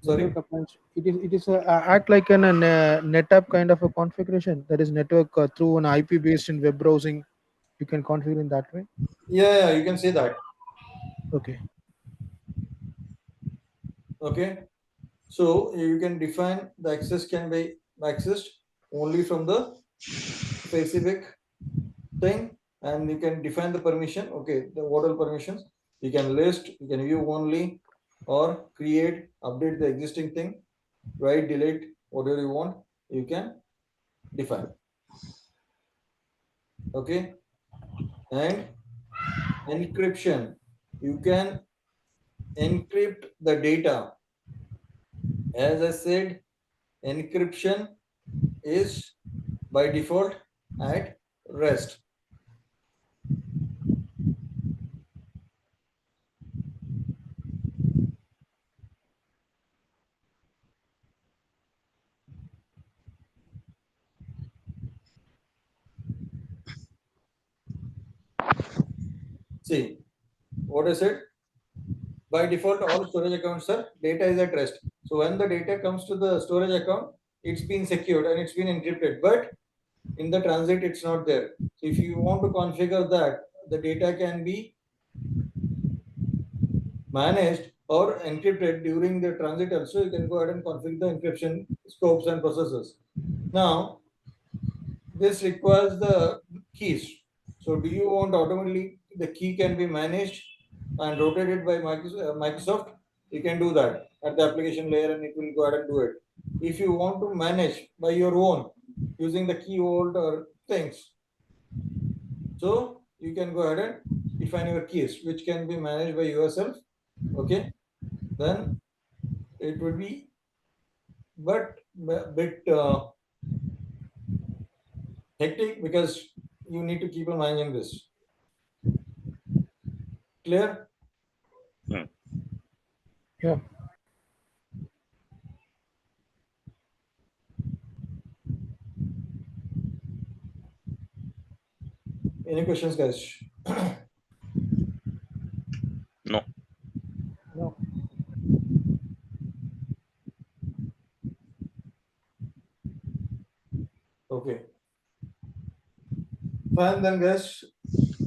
Speaker 1: Sorry.
Speaker 5: Network appliance. It is act like an NetApp kind of a configuration. That is network through an IP based in web browsing. You can configure in that way.
Speaker 1: Yeah, you can say that.
Speaker 5: Okay.
Speaker 1: Okay. So you can define the access can be accessed only from the specific thing, and you can define the permission. Okay, the what all permissions you can list, you can view only, or create, update the existing thing, write, delete, whatever you want, you can define. Okay, and encryption, you can encrypt the data. As I said, encryption is by default at rest. See what I said? By default, all storage accounts are data is at rest. So when the data comes to the storage account, it's been secured and it's been encrypted, but in the transit, it's not there. So if you want to configure that, the data can be managed or encrypted during the transit also, you can go ahead and configure the encryption scopes and processes. Now, this requires the keys. So do you want automatically the key can be managed and rotated by Microsoft? You can do that at the application layer and it will go ahead and do it. If you want to manage by your own using the key holder things, so you can go ahead and define your keys, which can be managed by yourself. Okay, then it would be but bit hectic because you need to keep on managing this. Clear?
Speaker 5: Yeah.
Speaker 1: Any questions, guys?
Speaker 2: No.
Speaker 5: No.
Speaker 1: Okay. Fine then, guys.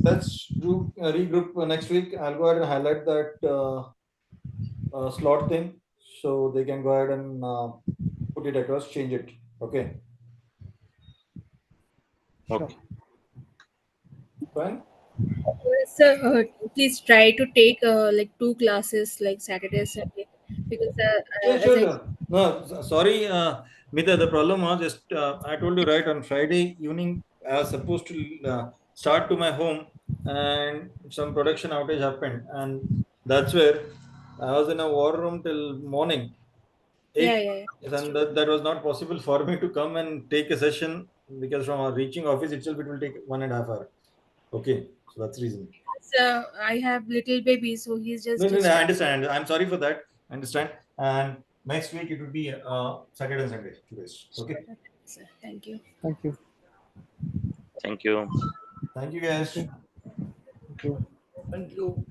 Speaker 1: Let's do regroup next week. I'll go ahead and highlight that slot thing so they can go ahead and put it across, change it. Okay.
Speaker 2: Okay.
Speaker 1: Fine.
Speaker 3: Sir, please try to take like 2 classes, like Saturday, Sunday, because
Speaker 1: Sure,
Speaker 3: as
Speaker 1: sure,
Speaker 3: I
Speaker 1: sure. No, sorry, Mita, the problem was just I told you right on Friday evening I was supposed to start to my home and some production outage happened, and that's where I was in a war room till morning
Speaker 3: yeah,
Speaker 1: 8,
Speaker 3: yeah, yeah, that's
Speaker 1: and
Speaker 3: true.
Speaker 1: that was not possible for me to come and take a session because from reaching office itself it will take 1.5 hours. Okay, so that's the reason.
Speaker 3: So I have little baby, so he's just
Speaker 1: No, I
Speaker 3: disturbed.
Speaker 1: understand. I'm sorry for that. I understand. And next week it will be Saturday and Sunday, 2 days. Okay.
Speaker 3: Thank you.
Speaker 5: Thank you.
Speaker 2: Thank you.
Speaker 1: Thank you, guys.
Speaker 5: Thank you.
Speaker 6: Thank you.